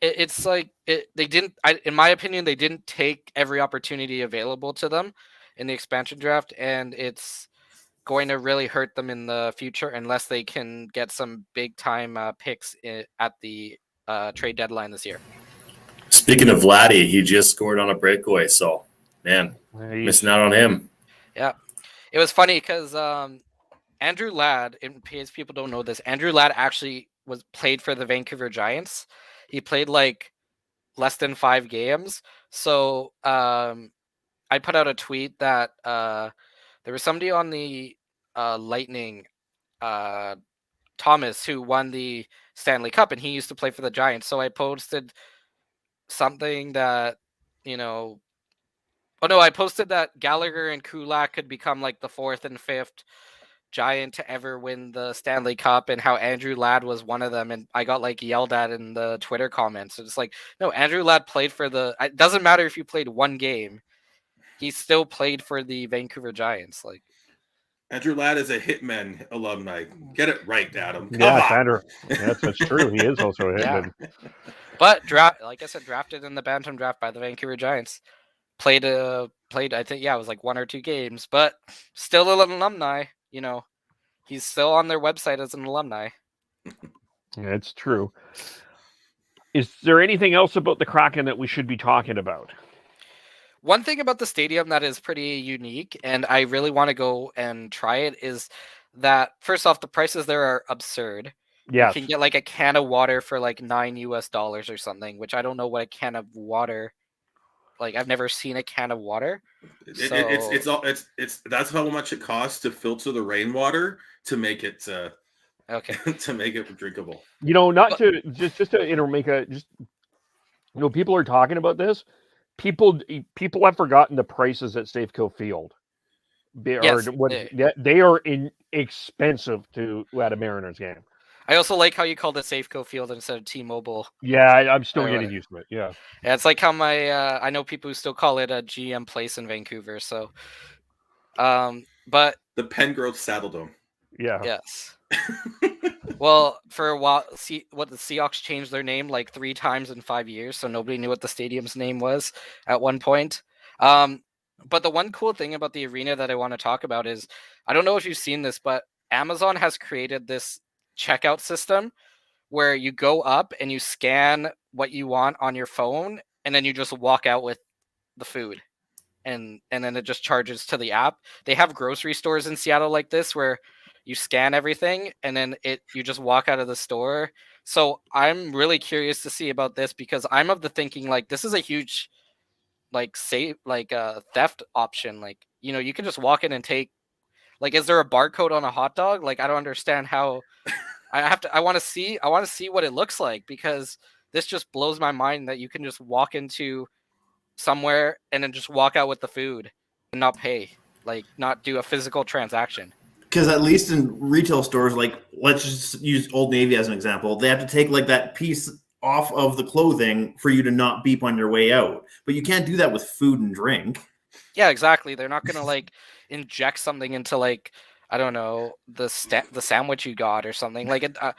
it's like they didn't, in my opinion, they didn't take every opportunity available to them in the expansion draft, and it's going to really hurt them in the future unless they can get some big time picks at the trade deadline this year. Speaking of Vladdy, he just scored on a breakaway, so man, missing out on him. Yeah, it was funny because Andrew Ladd, in case people don't know this, Andrew Ladd actually played for the Vancouver Giants. He played like less than 5 games. So I put out a tweet that there was somebody on the Lightning, Thomas, who won the Stanley Cup, and he used to play for the Giants. So I posted something that, Oh no, I posted that Gallagher and Kulak could become like the 4th and 5th Giant to ever win the Stanley Cup, and how Andrew Ladd was one of them, and I got like yelled at in the Twitter comments. It's like, no, Andrew Ladd played for it doesn't matter if you played one game, he still played for the Vancouver Giants. Like, Andrew Ladd is a Hitman alumni. Get it right, Adam. Yeah, Andrew. That's true. He is also a Hitman. Yeah. But like I said, drafted in the Bantam draft by the Vancouver Giants. Played I think it was like 1 or 2 games, but still an alumni. You know, he's still on their website as an alumni. Yeah, it's true. Is there anything else about the Kraken that we should be talking about? One thing about the stadium that is pretty unique, and I really want to go and try it, is that first off, the prices there are absurd. Yes. You can get like a can of water for like $9 or something, which I don't know what a can of water. Like, I've never seen a can of water. It's that's how much it costs to filter the rainwater to make it okay to make it drinkable. You know, not to just to make a just. You know, people are talking about this. People have forgotten the prices at Safeco Field. They are expensive at a Mariners game. I also like how you called it Safeco Field instead of T-Mobile. Yeah, I'm still getting used to it. Yeah, it's like how I know people who still call it a GM Place in Vancouver. So, but the Pengrove Saddledome. Yeah. Yes. Well, for a while, the Seahawks changed their name like 3 times in 5 years, so nobody knew what the stadium's name was at one point. But the one cool thing about the arena that I want to talk about is, I don't know if you've seen this, but Amazon has created this checkout system where you go up and you scan what you want on your phone, and then you just walk out with the food, and then it just charges to the app. They have grocery stores in Seattle like this where you scan everything and then you just walk out of the store. So I'm really curious to see about this, because I'm of the thinking like this is a huge theft option. Like, you know, you can just walk in and take, like, is there a barcode on a hot dog? Like, I don't understand how. I want to see what it looks like, because this just blows my mind that you can just walk into somewhere and then just walk out with the food and not pay, like not do a physical transaction. Because at least in retail stores, like, let's just use Old Navy as an example, they have to take like that piece off of the clothing for you to not beep on your way out. But you can't do that with food and drink. Yeah, exactly. They're not going to like inject something into, like, I don't know, the sandwich you got or something. Like I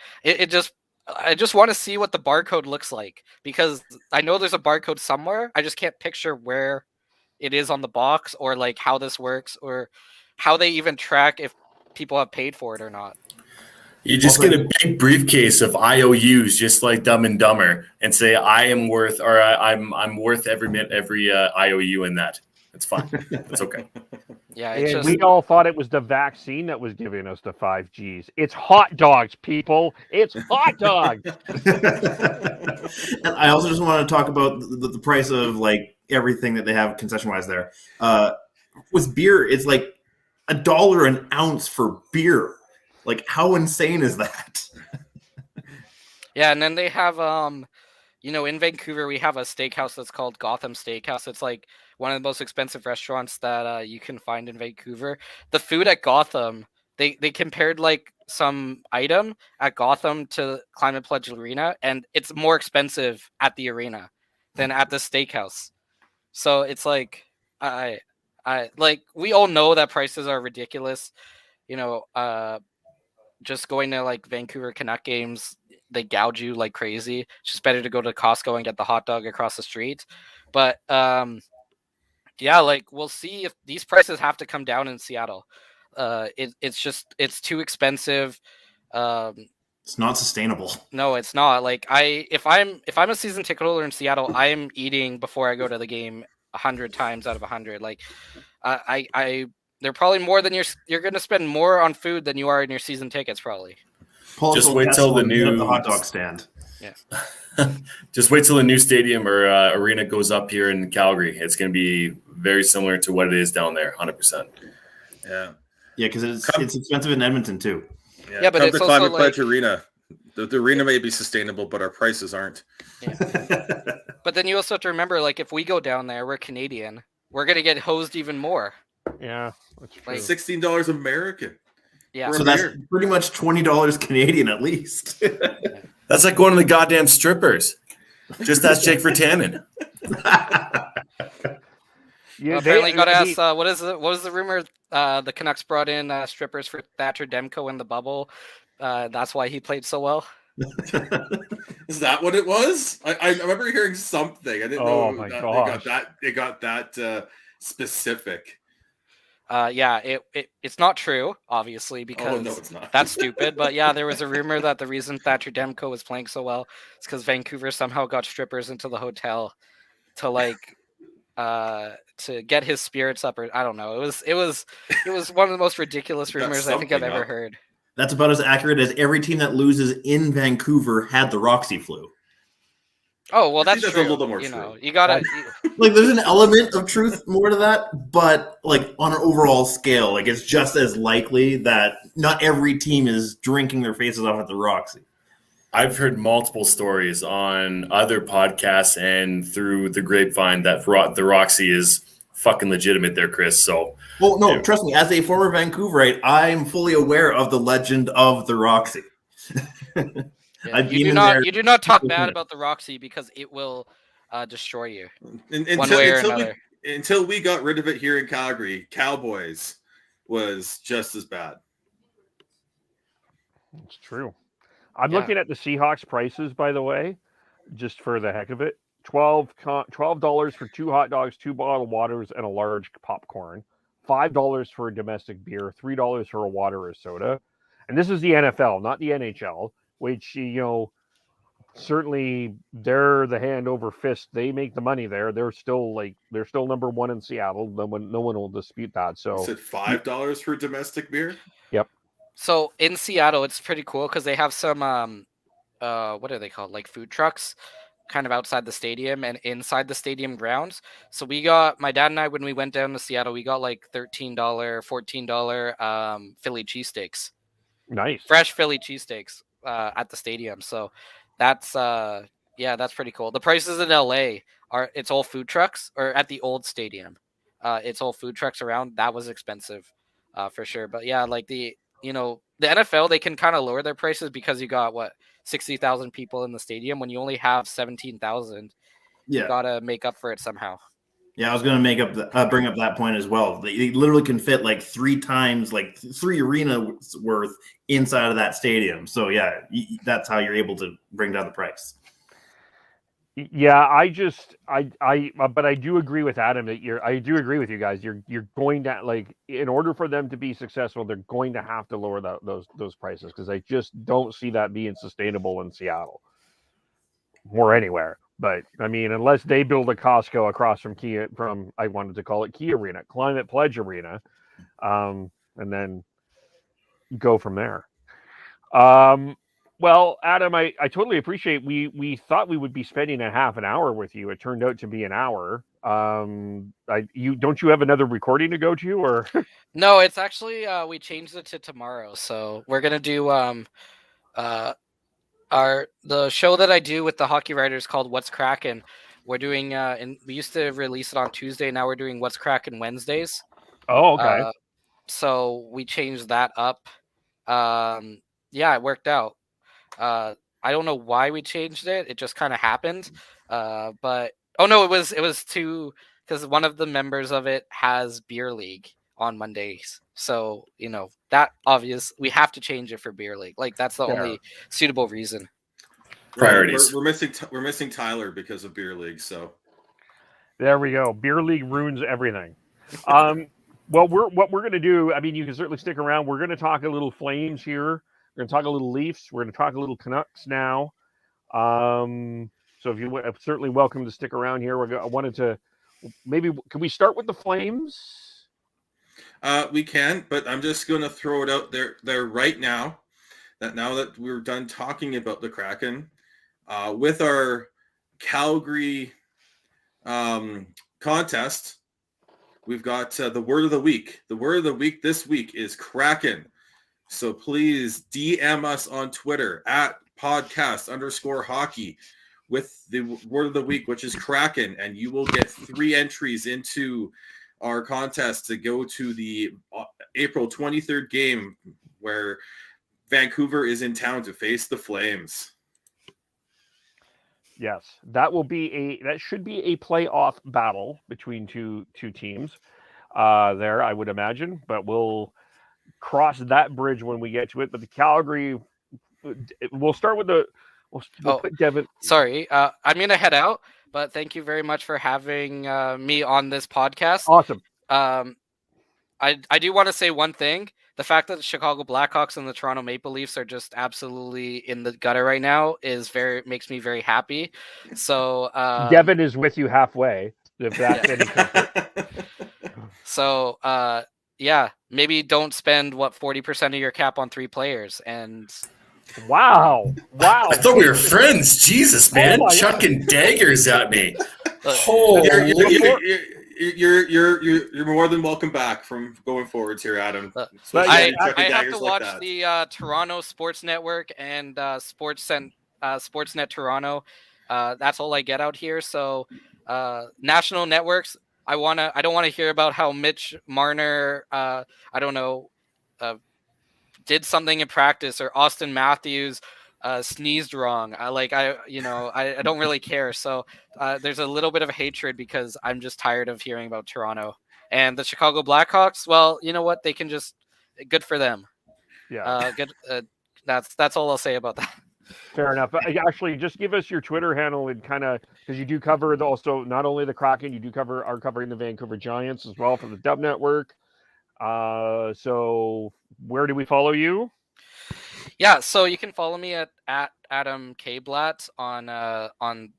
just want to see what the barcode looks like, because I know there's a barcode somewhere. I just can't picture where it is on the box, or like how this works, or how they even track if people have paid for it or not. You just get a big briefcase of IOUs, just like Dumb and Dumber, and say I'm worth every IOU in that. It's fine. It's okay. Yeah, we all thought it was the vaccine that was giving us the 5Gs. It's hot dogs, people. It's hot dogs. And I also just want to talk about the price of like everything that they have concession-wise there. With beer, it's like $1 an ounce for beer. Like, how insane is that? Yeah, and then they have in Vancouver we have a steakhouse that's called Gotham Steakhouse. It's like one of the most expensive restaurants that you can find in Vancouver. The food at Gotham, they compared like some item at Gotham to Climate Pledge Arena, and it's more expensive at the arena than at the steakhouse. So it's like I like, we all know that prices are ridiculous. You know, just going to like Vancouver Canuck games, they gouge you like crazy. It's just better to go to Costco and get the hot dog across the street. But yeah, like, we'll see if these prices have to come down in Seattle. It's too expensive. It's not sustainable. No, it's not. Like, if I'm a season ticket holder in Seattle, I'm eating before I go to the game 100 times out of 100. Like, they're probably more than you're going to spend more on food than you are in your season tickets, probably. Just wait till the new hot dog stand. Yeah. Just wait till the new stadium or arena goes up here in Calgary. It's going to be very similar to what it is down there, 100%. Yeah. Yeah, because it's expensive in Edmonton too. Yeah, but come it's to also Climate like, Pledge Arena. The arena may be sustainable, but our prices aren't. Yeah. But then you also have to remember, like, if we go down there, we're Canadian. we're gonna get hosed even more. Yeah, that's true. Like, $16 American. Yeah. So that's pretty much $20 Canadian at least. That's like going to the goddamn strippers. Just ask Jake Virtanen. Well, apparently, got to ask. What was the rumor? The Canucks brought in strippers for Thatcher Demko in the bubble. That's why he played so well. Is that what it was? I remember hearing something. I didn't know it got that specific. Yeah, it's not true, obviously, because no, it's not. That's stupid. But yeah, there was a rumor that the reason Thatcher Demko was playing so well is because Vancouver somehow got strippers into the hotel to to get his spirits up, or I don't know. It was one of the most ridiculous rumors I think I've ever heard. That's about as accurate as every team that loses in Vancouver had the Roxy flu. Oh, well, that's true. A little bit more true. You gotta there's an element of truth more to that, but on an overall scale, it's just as likely that not every team is drinking their faces off at the Roxy. I've heard multiple stories on other podcasts and through the grapevine that the Roxy is fucking legitimate there, Chris. So, well, no, trust me. As a former Vancouverite, I'm fully aware of the legend of the Roxy. Yeah, you do not talk bad about the Roxy because it will destroy you one way or another. Until we got rid of it here in Calgary, Cowboys was just as bad. It's true. I'm looking at the Seahawks prices, by the way, just for the heck of it. $12 for 2 hot dogs, 2 bottled waters, and a large popcorn. $5 for a domestic beer. $3 for a water or soda. And this is the NFL, not the NHL, which, certainly they're the hand over fist. They make the money there. They're still number one in Seattle. No one will dispute that. So is it $5 for domestic beer? Yep. So in Seattle, it's pretty cool because they have some what are they called? Like food trucks, kind of outside the stadium and inside the stadium grounds. So we got, my dad and I, when we went down to Seattle, we got like $13, $14 Philly cheesesteaks. Nice. Fresh Philly cheesesteaks at the stadium. So that's that's pretty cool. The prices in LA it's all food trucks, or at the old stadium. It's all food trucks around. That was expensive for sure. But yeah, the NFL, they can kind of lower their prices because you got 60,000 people in the stadium. When you only have 17,000, you gotta make up for it somehow. Yeah, I was going to bring up that point as well. They literally can fit 3 times, 3 arenas worth inside of that stadium. So yeah, that's how you're able to bring down the price. Yeah, but I do agree with Adam that I do agree with you guys. You're going to in order for them to be successful, they're going to have to lower those prices because I just don't see that being sustainable in Seattle or anywhere. But I mean, unless they build a Costco across from I wanted to call it Key Arena, Climate Pledge Arena, and then go from there. Well, Adam, I totally appreciate. We thought we would be spending a half an hour with you. It turned out to be an hour. Don't you have another recording to go to, or? No, it's actually we changed it to tomorrow. So we're gonna do the show that I do with the hockey writers called What's Kraken. We're doing and we used to release it on Tuesday. Now we're doing What's Kraken Wednesdays. Oh, okay. So we changed that up. It worked out. I don't know why we changed it. It just kind of happened. But it was because one of the members of it has beer league on Mondays. So, that obvious, we have to change it for beer league. That's the only suitable reason. Priorities. We're missing Tyler because of beer league. So there we go. Beer league ruins everything. Well, what we're going to do, I mean, you can certainly stick around. We're going to talk a little Flames here. We're going to talk a little Leafs. We're going to talk a little Canucks now. So if you certainly welcome to stick around here. I wanted to can we start with the Flames? We can, but I'm just going to throw it out there right now. Now that we're done talking about the Kraken, with our Calgary contest, we've got the word of the week. The word of the week this week is Kraken. So please DM us on Twitter at @podcast_hockey with the word of the week, which is Kraken, and you will get 3 entries into our contest to go to the April 23rd game where Vancouver is in town to face the Flames. Yes, that should be a playoff battle between two teams there, I would imagine, but we'll cross that bridge when we get to it. But the Calgary, we'll start with we'll put Devin. Sorry, I'm gonna head out, but thank you very much for having me on this podcast. Awesome. I do want to say one thing. The fact that the Chicago Blackhawks and the Toronto Maple Leafs are just absolutely in the gutter right now makes me very happy. So Devin is with you halfway, if that's any comfort. So yeah, maybe don't spend 40% of your cap on 3 players. And wow. I thought we were friends. Jesus, man, chucking daggers at me. You're more than welcome back from going forwards here, Adam. I have to watch the Toronto Sports Network and Sportsnet Toronto. That's all I get out here. So national networks, I don't want to hear about how Mitch Marner did something in practice, or Austin Matthews sneezed wrong. I don't really care. So there's a little bit of hatred because I'm just tired of hearing about Toronto and the Chicago Blackhawks. Well, you know what? They can good for them. Yeah. Good. That's all I'll say about that. Fair enough. Actually, just give us your Twitter handle and kind of, because you do cover also not only the Kraken, you are covering the Vancouver Giants as well for the Dub Network. So where do we follow you? Yeah, so you can follow me at Adam Kierszenblat on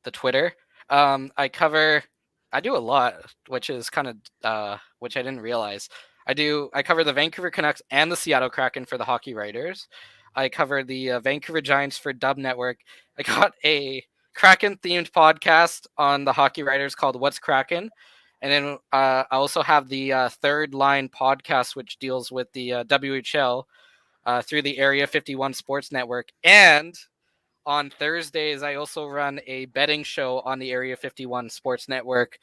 the Twitter. I do a lot, which is kind of which I didn't realize. I cover the Vancouver Canucks and the Seattle Kraken for the Hockey Writers. I cover the Vancouver Giants for Dub Network. I got a Kraken-themed podcast on the Hockey Writers called What's Kraken? And then I also have the Third Line podcast, which deals with the WHL through the Area 51 Sports Network. And on Thursdays, I also run a betting show on the Area 51 Sports Network.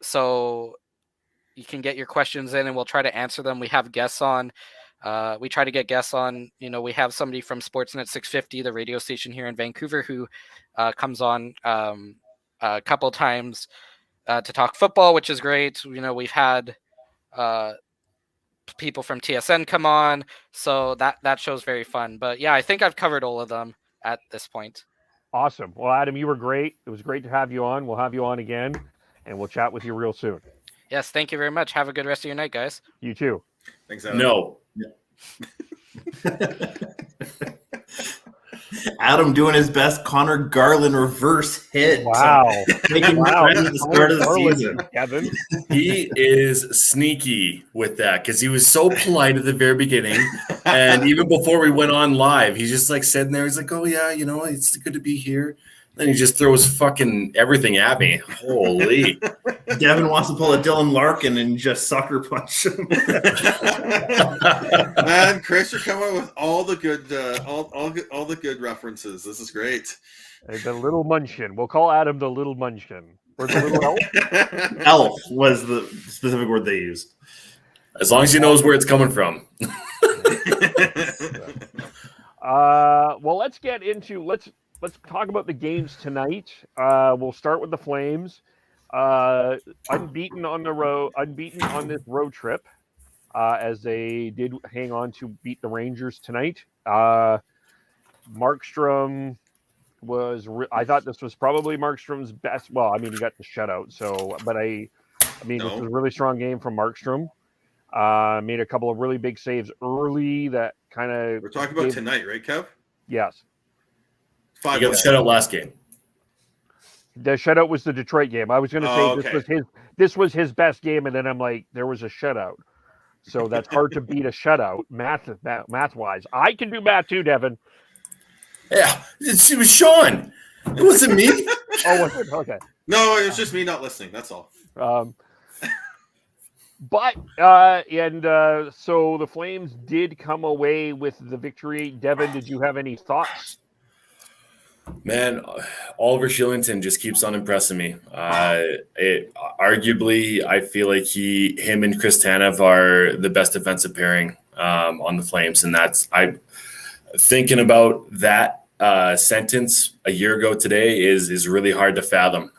So you can get your questions in and we'll try to answer them. We have guests on. We try to get guests on. We have somebody from Sportsnet 650, the radio station here in Vancouver, who comes on a couple times to talk football, which is great. We've had people from TSN come on, so that show's very fun. But yeah, I think I've covered all of them at this point. Awesome. Well, Adam, you were great. It was great to have you on. We'll have you on again, and we'll chat with you real soon. Yes, thank you very much. Have a good rest of your night, guys. You too. Thanks, Adam. No. Adam doing his best Connor Garland reverse hit. Wow. Making friends at the start of the season. Kevin. He is sneaky with that because he was so polite at the very beginning. And even before we went on live, he's just like sitting there. He's like, oh, yeah, it's good to be here. Then he just throws fucking everything at me. Holy. Devin wants to pull a Dylan Larkin and just sucker punch him. Man, Chris, you're coming with all the good, all the good references. This is great. The little munchkin. We'll call Adam the little munchkin. Or the little elf. Elf was the specific word they used. As long as he knows where it's coming from. Well, let's get into let's talk about the games tonight. We'll start with the Flames. Unbeaten on this road trip, as they did hang on to beat the Rangers tonight. Markstrom I thought this was probably Markstrom's best. Well, I mean, he got the shutout. This was a really strong game from Markstrom. Made a couple of really big saves early that kind of. We're talking about tonight, right, Kev? Yes. He got the shutout last game. The shutout was the Detroit game. I was going to say this was his best game, and then I'm like, there was a shutout. So that's hard to beat a shutout math wise. I can do math too, Devin. Yeah, it was Sean. It wasn't me. Oh, was it? Okay. No, it was just me not listening. That's all. So the Flames did come away with the victory. Devin, did you have any thoughts? Man, Oliver Shillington just keeps on impressing me. Arguably, I feel like him and Chris Tanev are the best defensive pairing on the Flames, and I'm thinking about that sentence a year ago today is really hard to fathom.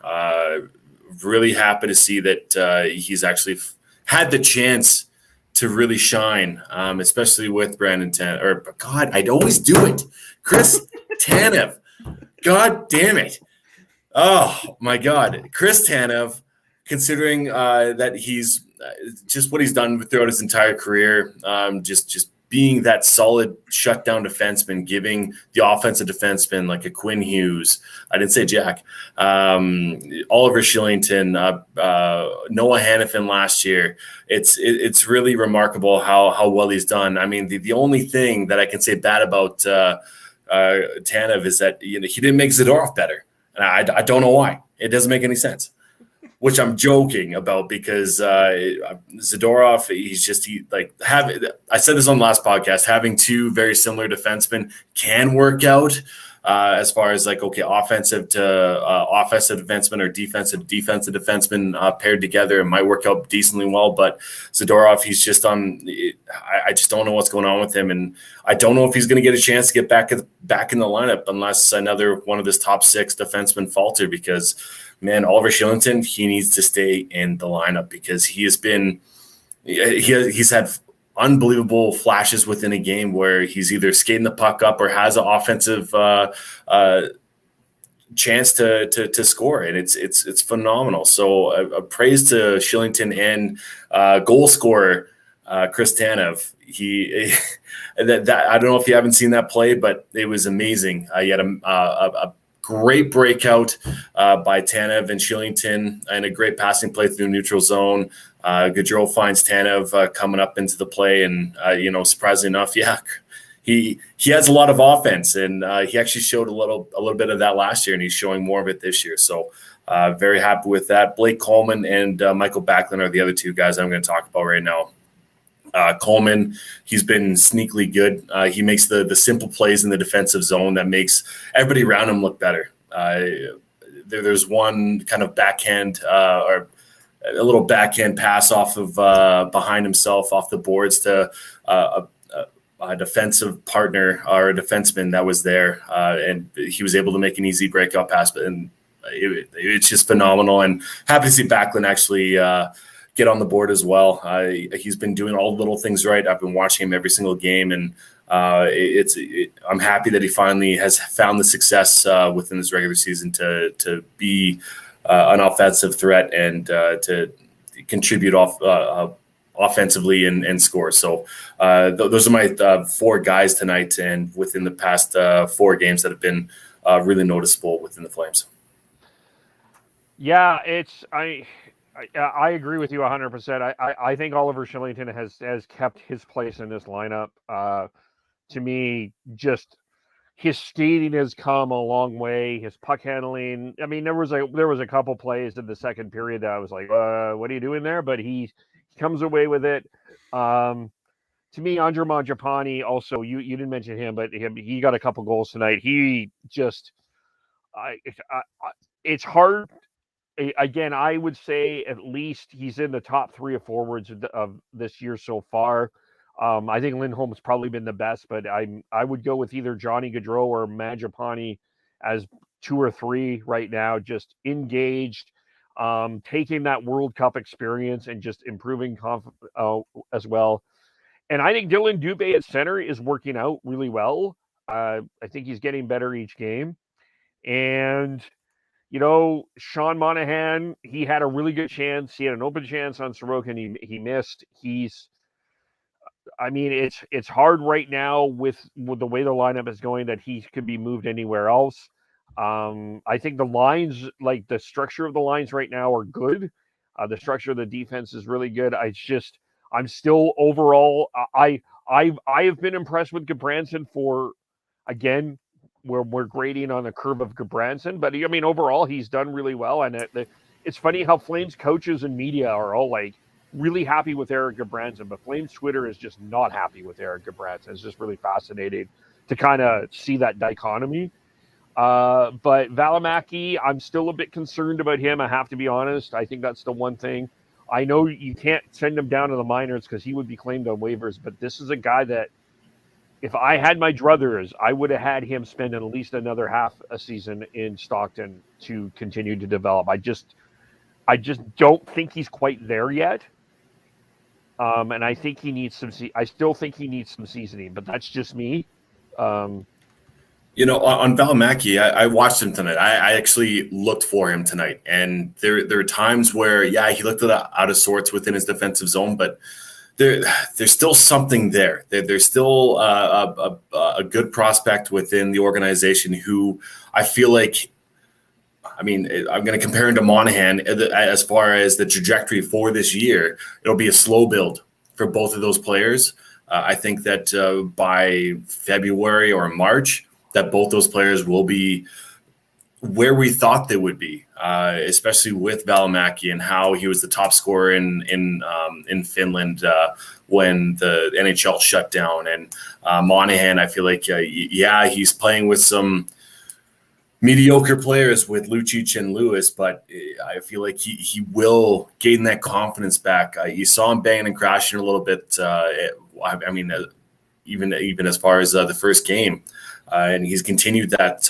Really happy to see that he's actually had the chance to really shine, especially with Brandon Tanev. Or God, I'd always do it, Chris Tanev. God damn it. Oh, my God. Chris Tanev, considering that he's just what he's done throughout his entire career, just being that solid shutdown defenseman, giving the offensive defenseman like a Quinn Hughes. I didn't say Jack. Oliver Shillington, Noah Hannafin last year. It's really remarkable how well he's done. I mean, the only thing that I can say bad about Tanev is that he didn't make Zadorov better, and I don't know why. It doesn't make any sense. Which I'm joking about because Zadorov, I said this on the last podcast, having two very similar defensemen can work out as far as offensive defenseman or defensive defenseman paired together. It might work out decently well, but Zadorov, he's just I just don't know what's going on with him, and I don't know if he's going to get a chance to get back in the lineup unless another one of his top six defensemen falter, because man, Oliver Shillington, he needs to stay in the lineup because he's had unbelievable flashes within a game where he's either skating the puck up or has an offensive chance to score, and it's phenomenal. So a praise to Shillington and goal scorer Chris Tanev. I don't know if you haven't seen that play, but it was amazing. He had a great breakout by Tanev and Shillington, and a great passing play through neutral zone. Gaudreau finds Tanev coming up into the play, and surprisingly enough, he has a lot of offense, and he actually showed a little bit of that last year, and he's showing more of it this year. So very happy with that. Blake Coleman and Michael Bachman are the other two guys I'm going to talk about right now. Coleman, he's been sneakily good. He makes the simple plays in the defensive zone that makes everybody around him look better. There's one kind of backhand or a little backhand pass off of behind himself off the boards to a defensive partner or a defenseman that was there, and he was able to make an easy breakout pass. And it's just phenomenal. And happy to see Backlund actually get on the board as well. He's been doing all the little things right. I've been watching him every single game, and I'm happy that he finally has found the success within this regular season to be an offensive threat and to contribute offensively and score. So those are my four guys tonight, and within the past 4 games that have been really noticeable within the Flames. Yeah, I agree with you 100%. I think Oliver Shillington has kept his place in this lineup. To me, just his skating has come a long way. His puck handling. I mean, there was a couple plays in the second period that I was like, "What are you doing there?" But he comes away with it. To me, Andre Mangiapane also. You didn't mention him, but he got a couple goals tonight. He just, it's hard. Again, I would say at least he's in the top 3 of forwards of this year so far. I think Lindholm's probably been the best, but I would go with either Johnny Gaudreau or Mangiapane as 2 or 3 right now, just engaged, taking that World Cup experience and just improving as well. And I think Dylan Dubé at center is working out really well. I think he's getting better each game. And Sean Monahan, he had a really good chance. He had an open chance on Sorokin, and he missed. It's hard right now with the way the lineup is going that he could be moved anywhere else. I think the lines, like the structure of the lines right now, are good. The structure of the defense is really good. I'm still overall, I have been impressed with Gudbranson for, again, we're grading on the curve of Gudbranson, but overall he's done really well. And it's funny how Flames coaches and media are all like really happy with Eric Gudbranson, but Flames Twitter is just not happy with Eric Gudbranson. It's just really fascinating to kind of see that dichotomy. But Valimaki, I'm still a bit concerned about him. I have to be honest. I think that's the one thing. I know you can't send him down to the minors because he would be claimed on waivers, but this is a guy that if I had my druthers, I would have had him spend at least another half a season in Stockton to continue to develop. I just don't think he's quite there yet. And I think he needs I still think he needs some seasoning, but that's just me. On Valimaki, I watched him tonight. I actually looked for him tonight, and there are times where, he looked out of sorts within his defensive zone, but there's still something there. There's still a good prospect within the organization who I feel like, I'm going to compare him to Monahan as far as the trajectory for this year. It'll be a slow build for both of those players. I think that by February or March, that both those players will be where we thought they would be, especially with Valimaki and how he was the top scorer in Finland when the NHL shut down. And Monahan, I feel like, he's playing with some mediocre players with Lucic and Lewis, but I feel like he will gain that confidence back. You saw him banging and crashing a little bit. Even as far as the first game. And he's continued that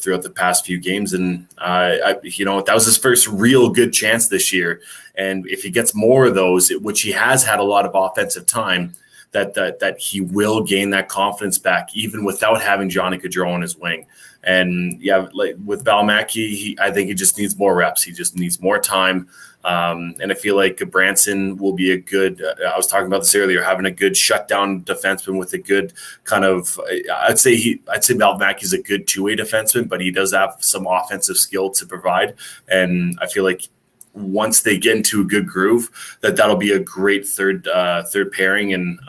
throughout the past few games. And, that was his first real good chance this year. And if he gets more of those, which he has had a lot of offensive time, that he will gain that confidence back, even without having Johnny Gaudreau on his wing. And, like with Valimaki, I think he just needs more reps. He just needs more time. And I feel like Branson will be a good, I was talking about this earlier, having a good shutdown defenseman with a good kind of, I'd say Valimaki a good two-way defenseman, but he does have some offensive skill to provide. And I feel like once they get into a good groove, that'll be a great third pairing. And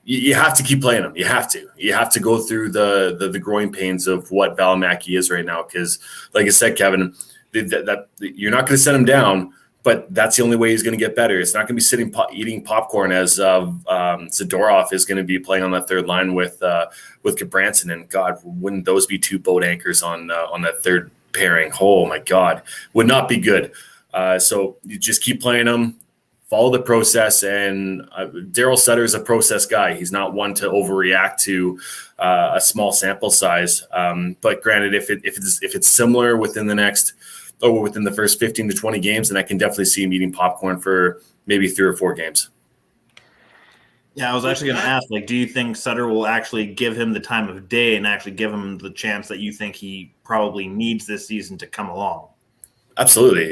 you have to keep playing him. You have to go through the growing pains of what Valimaki is right now. Because like I said, Kevin, that you're not going to send him down, but that's the only way he's going to get better. It's not going to be sitting eating popcorn as Zadorov is going to be playing on that third line with Branson. And God, wouldn't those be two boat anchors on that third pairing? Oh my God, would not be good. So you just keep playing him, follow the process. And Daryl Sutter is a process guy. He's not one to overreact to a small sample size. But granted, if it's similar within the first 15 to 20 games, then I can definitely see him eating popcorn for maybe 3 or 4 games. Yeah, I was actually going to ask, do you think Sutter will actually give him the time of day and actually give him the chance that you think he probably needs this season to come along? Absolutely.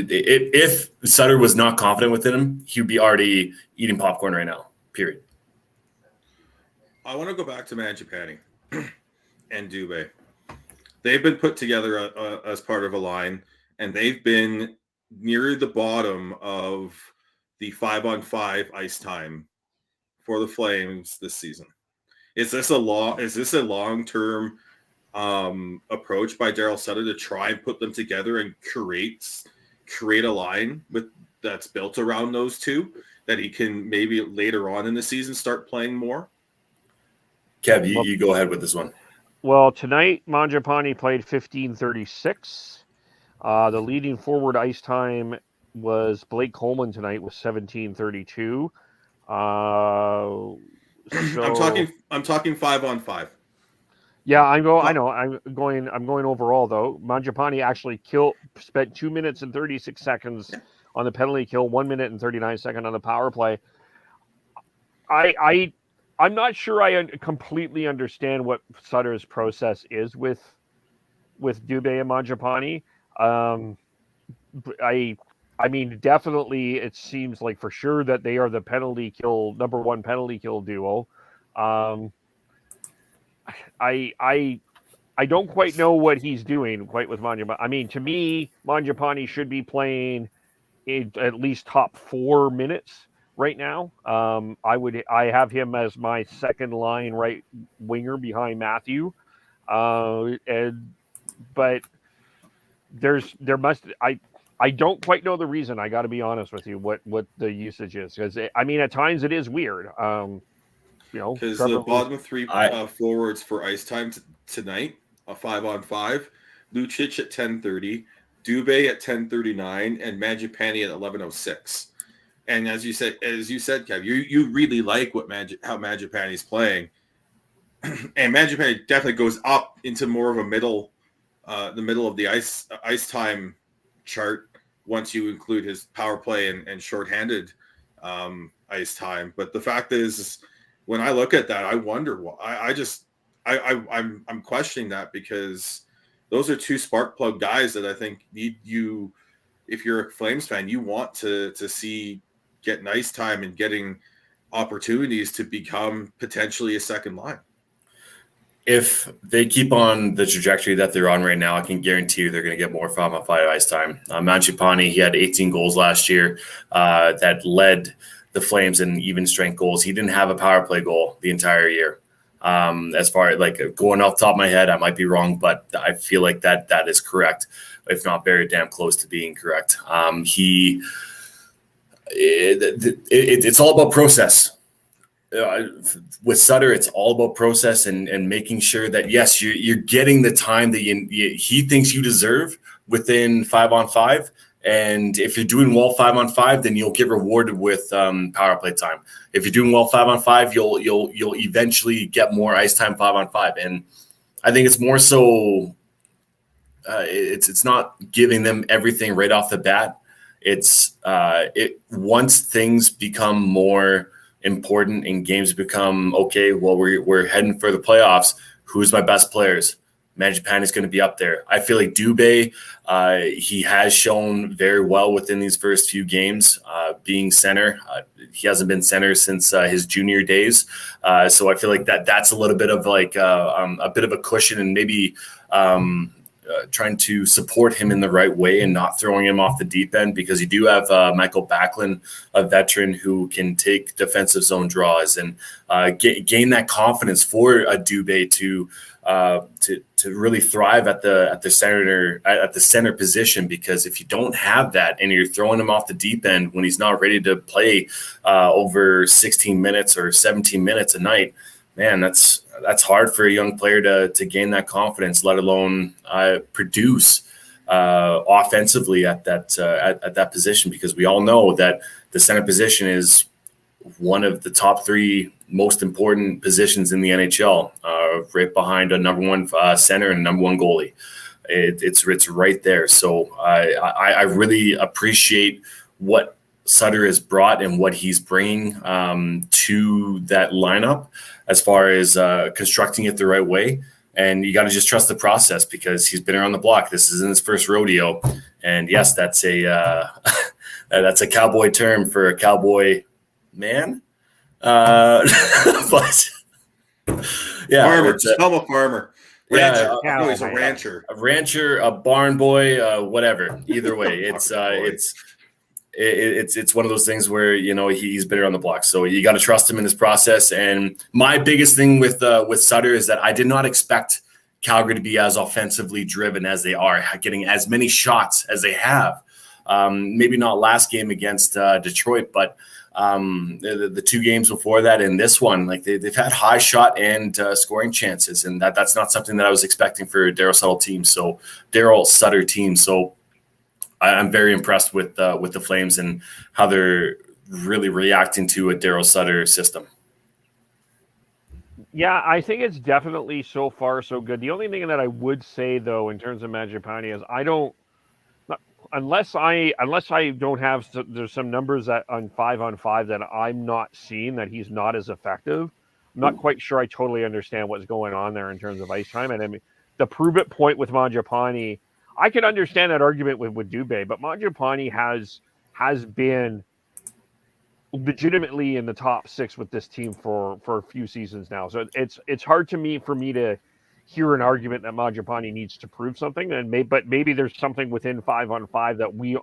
If Sutter was not confident within him, he'd be already eating popcorn right now, period. I want to go back to Mangiapane and Dubé. They've been put together as part of a line, and they've been near the bottom of the 5-on-5 ice time for the Flames this season. Is this a long-term approach by Daryl Sutter to try and put them together and create a line that's built around those two that he can maybe later on in the season start playing more? Kev, you go ahead with this one. Well, tonight, Mangiapane played 15:36. The leading forward ice time was Blake Coleman tonight with 17:32. I'm talking 5-on-5. Yeah, I know. I'm going overall though. Mangiapane actually spent 2 minutes and 36 seconds on the penalty kill, 1 minute and 39 seconds on the power play. I'm not sure I completely understand what Sutter's process is with Dubé and Mangiapane. I mean, definitely, it seems like for sure that they are the number one penalty kill duo. I don't quite know what he's doing quite with Mangiapane. I mean, to me, Mangiapane should be playing at least top 4 minutes right now. I have him as my second line right winger behind Matthew. But I don't quite know the reason. I got to be honest with you, what the usage is, because at times it is weird. Because the bottom 3 forwards for ice time tonight, a 5-on-5. Lucic at 10:30, Dubé at 10:39, and Mangiapane at 11:06. And as you said, Kev, you really like how Mangiapane is playing, and Mangiapane definitely goes up into more of a the middle of the ice time chart once you include his power play and shorthanded ice time. But the fact is when I look at that, I wonder why. I'm questioning that, because those are two spark plug guys that I think need you. If you're a Flames fan, you want to see getting ice time and getting opportunities to become potentially a second line. If they keep on the trajectory that they're on right now, I can guarantee you they're going to get more 5-on-5 ice time. Mangiapane, he had 18 goals last year that led the Flames in even strength goals. He didn't have a power play goal the entire year. As far as like going off the top of my head, I might be wrong, but I feel like that is correct, if not very damn close to being correct. It's all about process. With Sutter, it's all about process and making sure that, yes, you're getting the time that he thinks you deserve within 5-on-5. And if you're doing well 5-on-5, then you'll get rewarded with power play time. If you're doing well 5-on-5, you'll eventually get more ice time 5-on-5. And I think it's more so it's not giving them everything right off the bat. It's once things become more important and games become okay, well, we're heading for the playoffs. Who's my best players? Mangiapane is going to be up there. I feel like Dubé, he has shown very well within these first few games, being center. He hasn't been center since his junior days. So I feel like that's a little bit of like a bit of a cushion, and maybe trying to support him in the right way and not throwing him off the deep end, because you do have Michael Bachman, a veteran who can take defensive zone draws and gain that confidence for a Dubé to really thrive at the center position. Because if you don't have that and you're throwing him off the deep end when he's not ready to play over 16 minutes or 17 minutes a night, man, that's hard for a young player to gain that confidence, let alone produce offensively at that position. Because we all know that the center position is one of the top 3 most important positions in the NHL, right behind a number 1 center and a number 1 goalie. It's right there. So I really appreciate what Sutter has brought and what he's bringing to that lineup as far as constructing it the right way. And you got to just trust the process, because he's been around the block. This isn't his first rodeo. And yes, that's a cowboy term for a cowboy man. But yeah, farmer. I'm a farmer. Rancher. Yeah, no, he's a rancher. A rancher, a barn boy, whatever. Either way, it's one of those things where, you know, he's been around the block, so you got to trust him in this process. And my biggest thing with Sutter is that I did not expect Calgary to be as offensively driven as they are, getting as many shots as they have. Maybe not last game against Detroit, but the 2 games before that and this one, like they've had high shot and scoring chances, and that's not something that I was expecting for Daryl Sutter team. So I'm very impressed with the Flames and how they're really reacting to a Daryl Sutter system. Yeah, I think it's definitely so far so good. The only thing that I would say, though, in terms of Mangiapane is unless I don't have, there's some numbers that on 5-on-5 that I'm not seeing that he's not as effective. I'm not quite sure I totally understand what's going on there in terms of ice time. And I mean, the prove it point with Mangiapane, I can understand that argument with Dubé, but Mangiapane has been legitimately in the top 6 with this team for a few seasons now. So it's hard for me to hear an argument that Mangiapane needs to prove something, but maybe there's something within 5-on-5 that we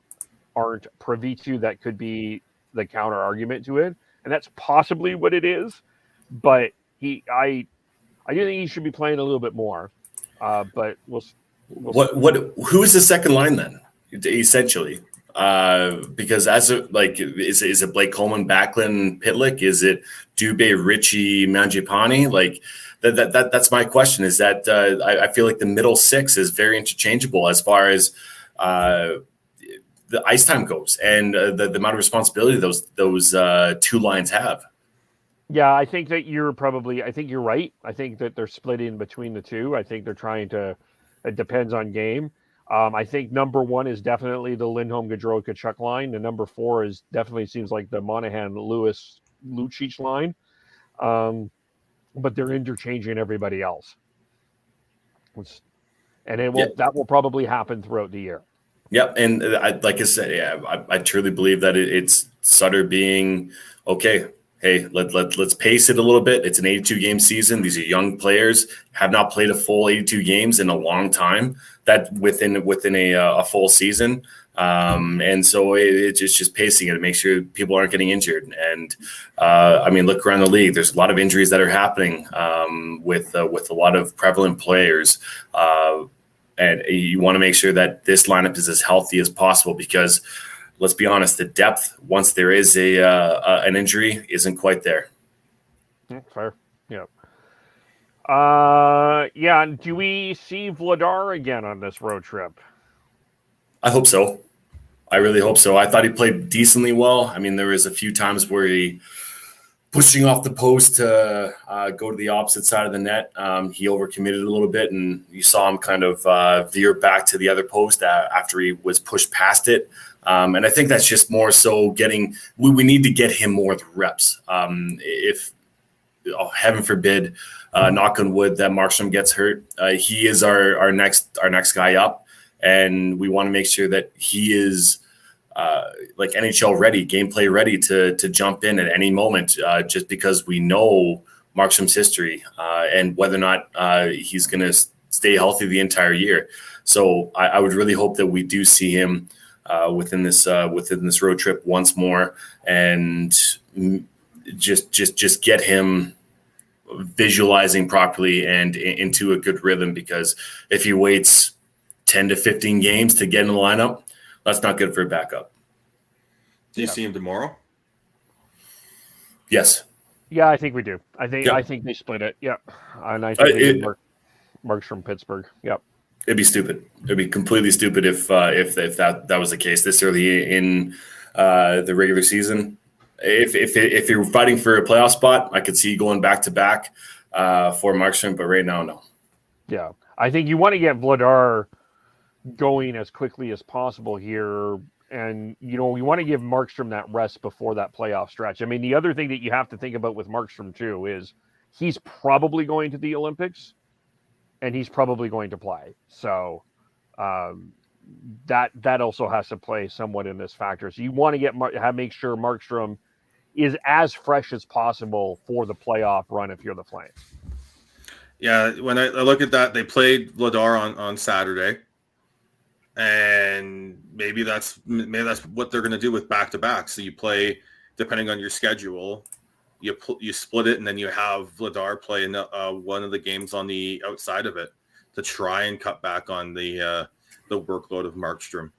aren't privy to that could be the counter argument to it, and that's possibly what it is. But I do think he should be playing a little bit more. But we'll who is the second line then? Essentially, because is it Blake Coleman, Backlund, Pitlick? Is it Dubé, Ritchie, Mangiapane? Like, that's my question. Is that I feel like the middle six is very interchangeable as far as the ice time goes, and the amount of responsibility those two lines have. Yeah, I think that you're right. I think that they're split in between the two. I think they're trying to. It depends on game. I think number one is definitely the Lindholm, Gaudreau, Tkachuk line. The number four is definitely seems like the Monahan, Lewis, Lucic line. But they're interchanging everybody else. And that will probably happen throughout the year. Yep, and like I said, I truly believe that it's Sutter being okay. Hey, let's pace it a little bit. It's an 82-game season. These are young players, have not played a full 82 games in a long time. That within a full season, and so it's just pacing it to make sure people aren't getting injured. And I mean, look around the league. There's a lot of injuries that are happening with a lot of prevalent players. And you want to make sure that this lineup is as healthy as possible because, let's be honest, the depth once there is an injury isn't quite there. Fair, yeah. Do we see Vladar again on this road trip? I hope so. I really hope so. I thought he played decently well. I mean, there was a few times where he pushing off the post to go to the opposite side of the net. He overcommitted a little bit, and you saw him kind of veer back to the other post after he was pushed past it. And I think that's just more so we need to get him more reps. If heaven forbid, knock on wood, that Markstrom gets hurt, he is our next guy up, and we want to make sure that he is like NHL ready, gameplay ready to jump in at any moment, just because we know Markstrom's history and whether or not he's going to stay healthy the entire year. So I would really hope that we do see him within this road trip once more, and just get him visualizing properly and into a good rhythm. Because if he waits 10 to 15 games to get in the lineup, that's not good for a backup. Do you see him tomorrow? Yes. Yeah, I think we do. I think they split it. Yeah, and I think Mark's from Pittsburgh. Yep. It'd be stupid. It'd be completely stupid if that was the case this early in the regular season. If you're fighting for a playoff spot, I could see going back to back for Markstrom, but right now, no. Yeah, I think you want to get Vladar going as quickly as possible here, and we want to give Markstrom that rest before that playoff stretch. I mean, the other thing that you have to think about with Markstrom too is he's probably going to the Olympics, and he's probably going to play. So that also has to play somewhat in this factor. So you want to make sure Markstrom is as fresh as possible for the playoff run if you're the Flames. Yeah, when I look at that, they played Vladar on Saturday, and maybe that's what they're going to do with back-to-back. So you play, depending on your schedule, you split it, and then you have Vladar play in one of the games on the outside of it to try and cut back on the workload of Markstrom.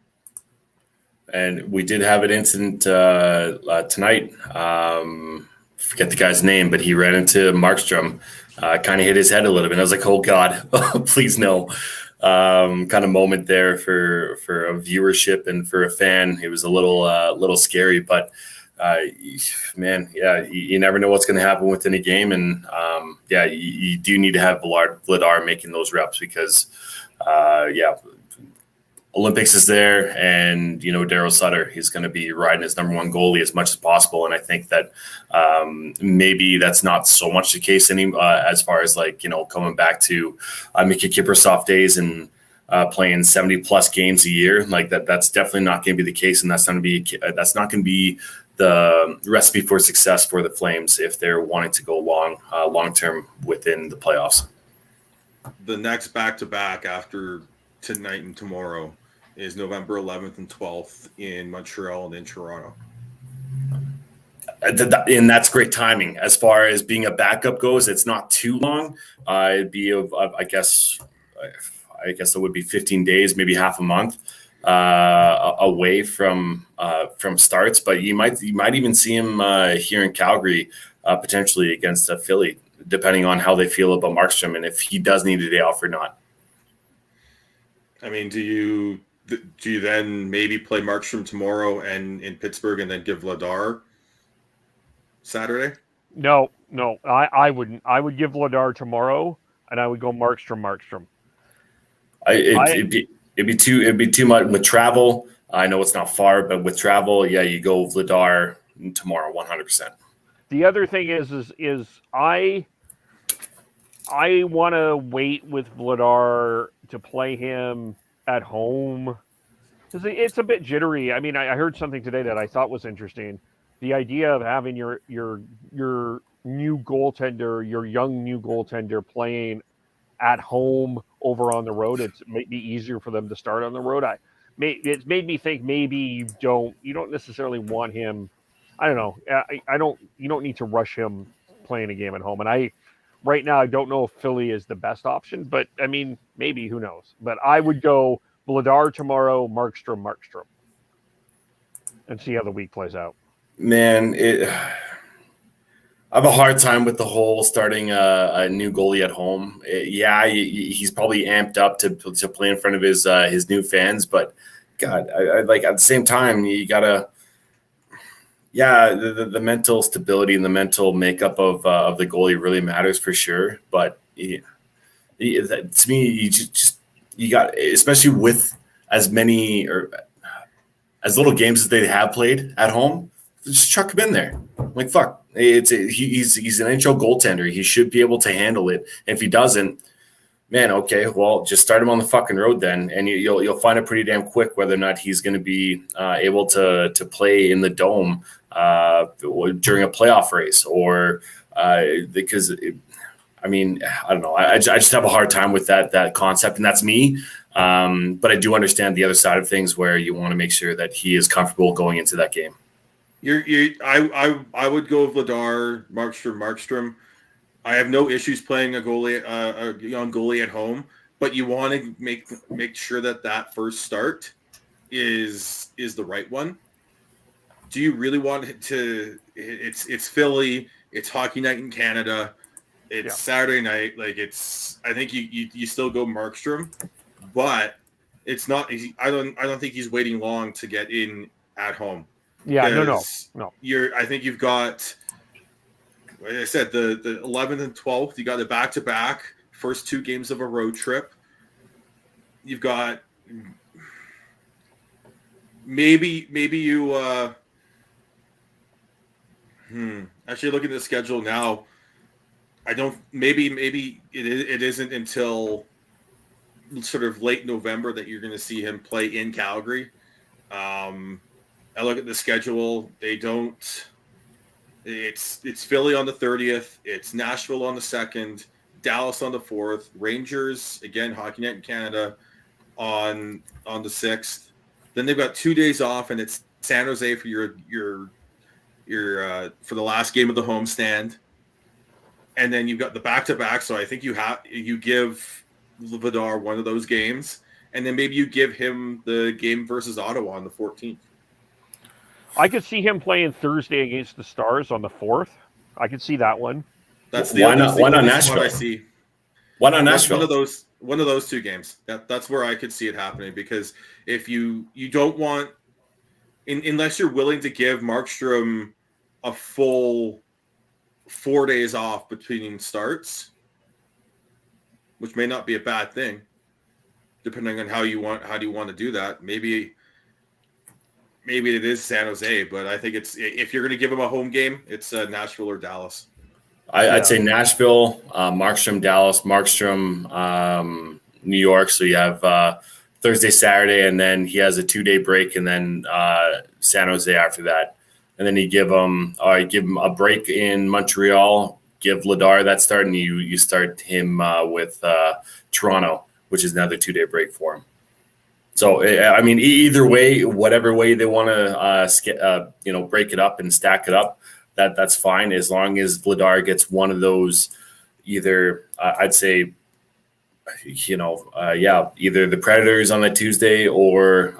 And we did have an incident tonight. Forget the guy's name, but he ran into Markstrom, kind of hit his head a little bit. I was like, oh God, please no. Kind of moment there for a viewership and for a fan. It was a little scary, but man, yeah, you never know what's going to happen within a game. And yeah, you do need to have Vladar making those reps because Olympics is there, and Daryl Sutter, he's going to be riding his number one goalie as much as possible. And I think that maybe that's not so much the case anymore as far as coming back to Mickey Kiprusoff days and playing 70 plus games a year. Like that's definitely not going to be the case, and that's not going to be the recipe for success for the Flames if they're wanting to go long term within the playoffs. The next back-to-back after tonight and tomorrow is November 11th and 12th in Montreal and in Toronto. And that's great timing. As far as being a backup goes, it's not too long. It'd be, I guess it would be 15 days, maybe half a month away from starts. But you might even see him here in Calgary potentially against Philly depending on how they feel about Markstrom and if he does need a day off or not. I mean, do you then maybe play Markstrom tomorrow and in Pittsburgh and then give Vladar Saturday? No, I wouldn't. I would give Vladar tomorrow, and I would go Markstrom. It'd be too much with travel. I know it's not far, but with travel, yeah, you go Vladar tomorrow, 100%. The other thing is I want to wait with Vladar to play him at home because it's a bit jittery. I mean, I heard something today that I thought was interesting. The idea of having your new goaltender, your young new goaltender playing at home over on the road, it may be easier for them to start on the road. It's made me think maybe you don't necessarily want him. I don't know. You don't need to rush him playing a game at home. And right now I don't know if Philly is the best option, but I mean, maybe, who knows? But I would go Vladar tomorrow, Markstrom, and see how the week plays out. Man, I have a hard time with the whole starting a new goalie at home. He's probably amped up to play in front of his new fans, but God, I like at the same time you gotta. Yeah, the mental stability and the mental makeup of the goalie really matters for sure. But to me, you got, especially with as many or as little games as they have played at home, just chuck him in there. Like fuck, he's an NHL goaltender. He should be able to handle it. And if he doesn't, man, okay, well, just start him on the fucking road then, and you'll find it pretty damn quick whether or not he's going to be able to play in the dome during a playoff race, or because I don't know. I just have a hard time with that concept, and that's me. But I do understand the other side of things where you want to make sure that he is comfortable going into that game. I would go Vladar, Markstrom. I have no issues playing a young goalie at home, but you want to make sure that first start is the right one. Do you really want it to? It's Philly. It's hockey night in Canada. It's Saturday night. Like I think you still go Markstrom, but it's not. I don't think he's waiting long to get in at home. Yeah, no. I think you've got. Like I said, the 11th and 12th, you got the back-to-back first two games of a road trip. You've got maybe you actually looking at the schedule now. I don't maybe it isn't until sort of late November that you're going to see him play in Calgary. I look at the schedule; they don't. It's Philly on the 30th. It's Nashville on the 2nd. Dallas on the 4th. Rangers, again, Hockey Night in Canada on the 6th. Then they've got 2 days off, and it's San Jose for your for the last game of the homestand. And then you've got the back-to-back, so I think you give Vladar one of those games, and then maybe you give him the game versus Ottawa on the 14th. I could see him playing Thursday against the Stars on the 4th. I could see that one. That's why not Nashville? What I see. Why not Nashville? One of those two games. That's where I could see it happening, because if you don't want, unless you're willing to give Markstrom a full 4 days off between starts, which may not be a bad thing, depending on how you want to do that. Maybe it is San Jose, but I think if you're going to give him a home game, it's Nashville or Dallas. I'd say Nashville, Markstrom, Dallas, Markstrom, New York. So you have Thursday, Saturday, and then he has a 2-day break, and then San Jose after that. And then you give him a break in Montreal, give Vladar that start, and you start him with Toronto, which is another 2-day break for him. So, I mean, either way, whatever way they want to, break it up and stack it up, that's fine, as long as Vladar gets one of those. Either I'd say, either the Predators on that Tuesday or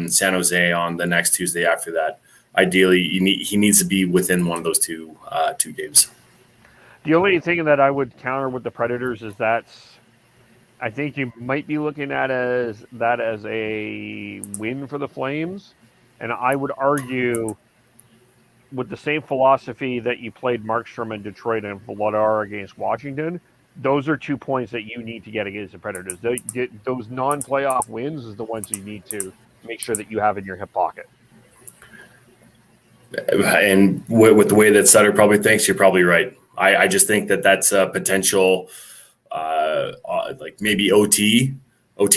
San Jose on the next Tuesday after that. Ideally, he needs to be within one of those two games. The only thing that I would counter with the Predators is I think you might be looking at as a win for the Flames, and I would argue with the same philosophy that you played Markstrom in Detroit and Vladar against Washington. Those are 2 points that you need to get against the Predators. Those non-playoff wins is the ones you need to make sure that you have in your hip pocket. And with the way that Sutter probably thinks, you're probably right. I just think that that's a potential, like maybe OT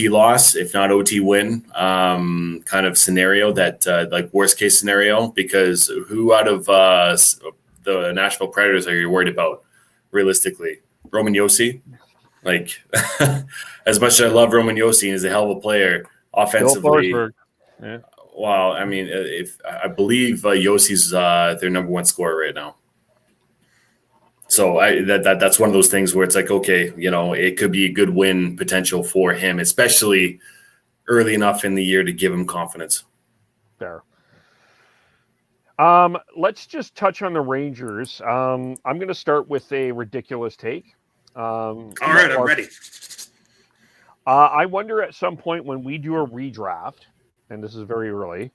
loss, if not OT win, kind of scenario that like worst case scenario, because who out of the Nashville Predators are you worried about realistically? Roman Josi? Like, as much as I love Roman Josi and he's a hell of a player offensively. Yeah. Wow, I mean, if I believe Yosi's their number one scorer right now. So that's one of those things where it's like, okay, it could be a good win potential for him, especially early enough in the year to give him confidence. Fair. Let's just touch on the Rangers. I'm going to start with a ridiculous take. All right, I'm ready. I wonder at some point when we do a redraft, and this is very early,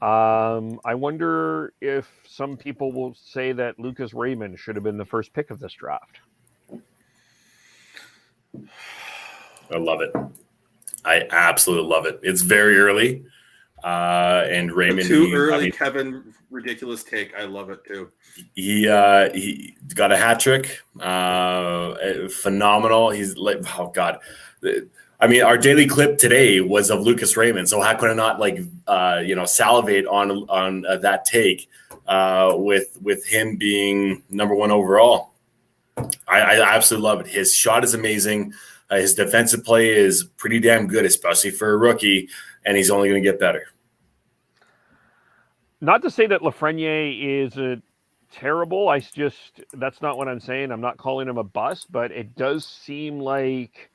I wonder if some people will say that Lucas Raymond should have been the first pick of this draft. I love it. I absolutely love it. It's very early. And Raymond, too early, Kevin, ridiculous take. I love it too. He got a hat trick. Phenomenal. He's like, oh God. I mean, our daily clip today was of Lucas Raymond. So how could I not salivate on that take with him being number one overall? I absolutely love it. His shot is amazing. His defensive play is pretty damn good, especially for a rookie, and he's only going to get better. Not to say that Lafreniere is terrible. That's not what I'm saying. I'm not calling him a bust, but it does seem like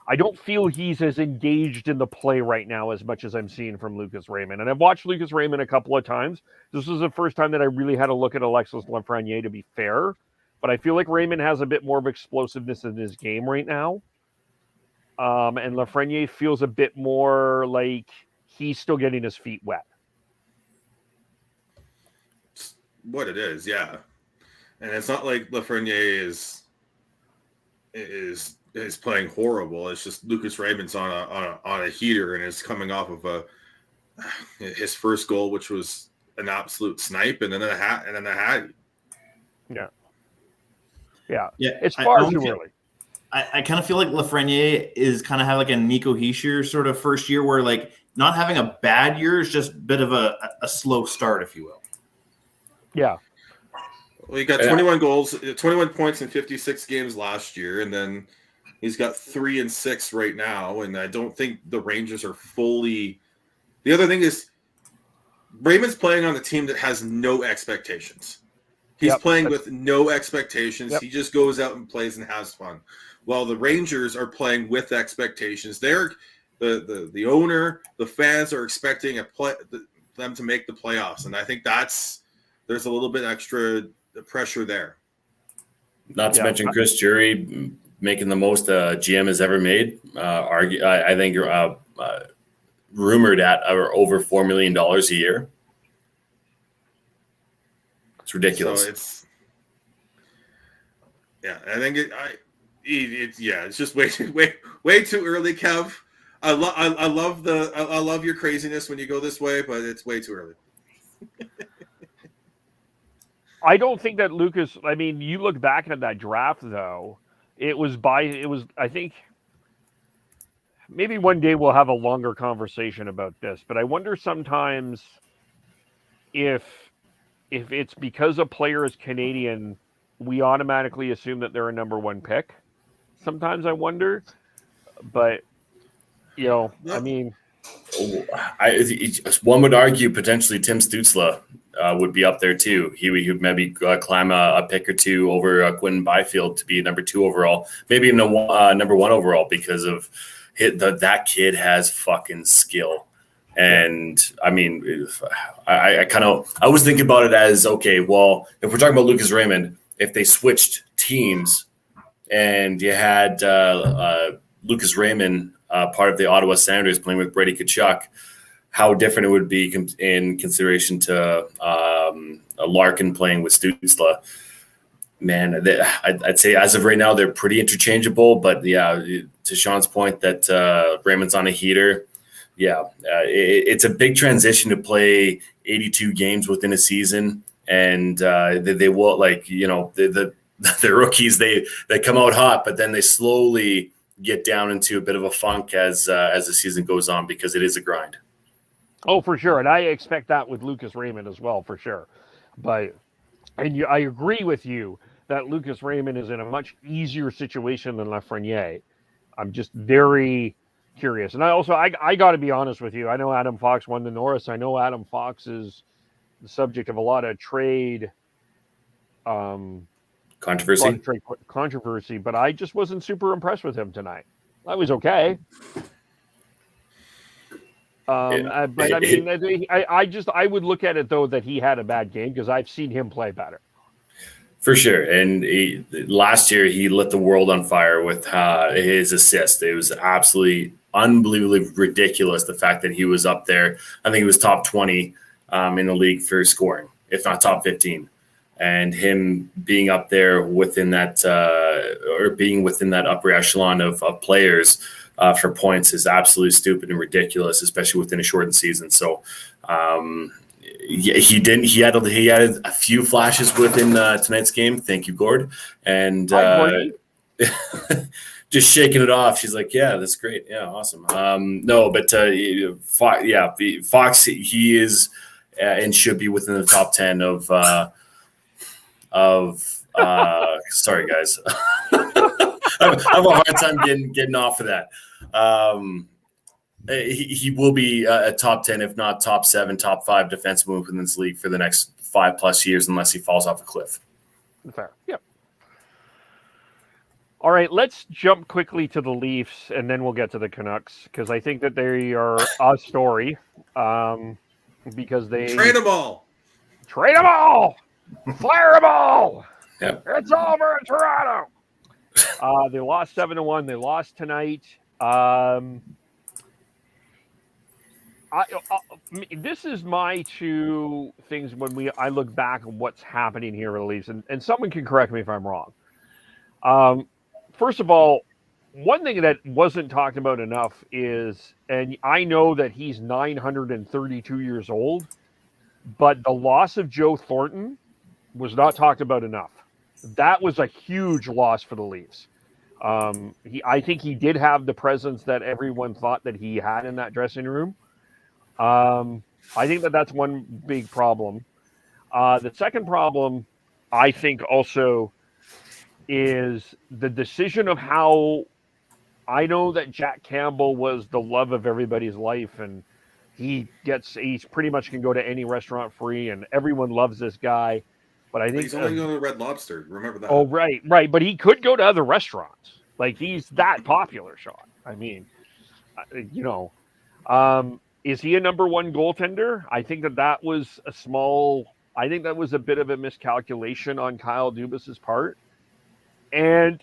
I don't feel he's as engaged in the play right now as much as I'm seeing from Lucas Raymond. And I've watched Lucas Raymond a couple of times. This was the first time that I really had to look at Alexis Lafreniere, to be fair. But I feel like Raymond has a bit more of explosiveness in his game right now. And Lafreniere feels a bit more like he's still getting his feet wet. What it is, yeah. And it's not like Lafreniere is playing horrible. It's just Lucas Raymond's on a heater and is coming off of his first goal, which was an absolute snipe, and then a hat. Yeah. It's far too early. I kind of feel like Lafreniere is kind of have like a Nico Hischier sort of first year where like not having a bad year is just a bit of a slow start, if you will. Yeah. Well, he got 21 goals, 21 points in 56 games last year, and then he's got 3 and 6 right now. And I don't think the Rangers are fully. The other thing is Raymond's playing on a team that has no expectations. He's playing with no expectations. He just goes out and plays and has fun. While the Rangers are playing with expectations. They're the owner, the fans are expecting them to make the playoffs, and I think there's a little bit extra pressure there. Not to mention Chris Jury making the most GM has ever made. I think rumored at over $4 million a year. It's ridiculous. So I think it's just way too early, Kev. I love your craziness when you go this way, but it's way too early. I don't think that Lucas. I mean, you look back at that draft though. It was. I think maybe one day we'll have a longer conversation about this, but I wonder sometimes if it's because a player is Canadian, we automatically assume that they're a number one pick. Sometimes I wonder, but I mean, one would argue potentially Tim Stützle would be up there too. He would maybe climb a pick or two over Quentin Byfield to be number 2 overall, maybe even number 1 overall because of that kid has fucking skill. And I mean, I was thinking about it as, okay, well, if we're talking about Lucas Raymond, if they switched teams and you had Lucas Raymond, part of the Ottawa Senators, playing with Brady Tkachuk, how different it would be in consideration to Larkin playing with Stützle. Man, I'd say as of right now, they're pretty interchangeable. But yeah, to Sean's point that Raymond's on a heater, it's a big transition to play 82 games within a season. And they will, the rookies, they come out hot, but then they slowly get down into a bit of a funk as the season goes on, because it is a grind. Oh, for sure. And I expect that with Lucas Raymond as well, for sure. I agree with you that Lucas Raymond is in a much easier situation than Lafreniere. I'm just very curious. And I got to be honest with you. I know Adam Fox won the Norris. I know Adam Fox is the subject of a lot of trade controversy, but I just wasn't super impressed with him tonight. I was okay. I would look at it though that he had a bad game, because I've seen him play better. For sure. And last year he lit the world on fire with his assist. It was absolutely unbelievably ridiculous, the fact that he was up there. I think he was top 20 in the league for scoring, if not top 15. And him being up there within that being within that upper echelon of players for points is absolutely stupid and ridiculous, especially within a shortened season. So he had a few flashes within tonight's game. Thank you, Gord. And just shaking it off. She's like, yeah, that's great. Yeah, awesome. Fox, he is and should be within the top 10 sorry guys. I have a hard time getting off of that. He will be a top 10, if not top 7, top 5 defenseman within this league for the next 5+ years, unless he falls off a cliff. Fair. Yep. All right, let's jump quickly to the Leafs, and then we'll get to the Canucks, because I think that they are a story. Because they trade them all. Fire them all. Yep. It's over in Toronto. They lost 7-1. They lost tonight. This is my two things when I look back at what's happening here with the Leafs, and someone can correct me if I'm wrong. First of all, one thing that wasn't talked about enough is, and I know that he's 932 years old, but the loss of Joe Thornton was not talked about enough. That was a huge loss for the Leafs. I think he did have the presence that everyone thought that he had in that dressing room. I think that's one big problem. The second problem, I think, also is the decision of how. I know that Jack Campbell was the love of everybody's life, and he's pretty much can go to any restaurant free, and everyone loves this guy. But I think he's only going to Red Lobster. Remember that? Oh, right. But he could go to other restaurants. Like, he's that popular, Sean. I mean, is he a number one goaltender? I think that was I think that was a bit of a miscalculation on Kyle Dubas's part. And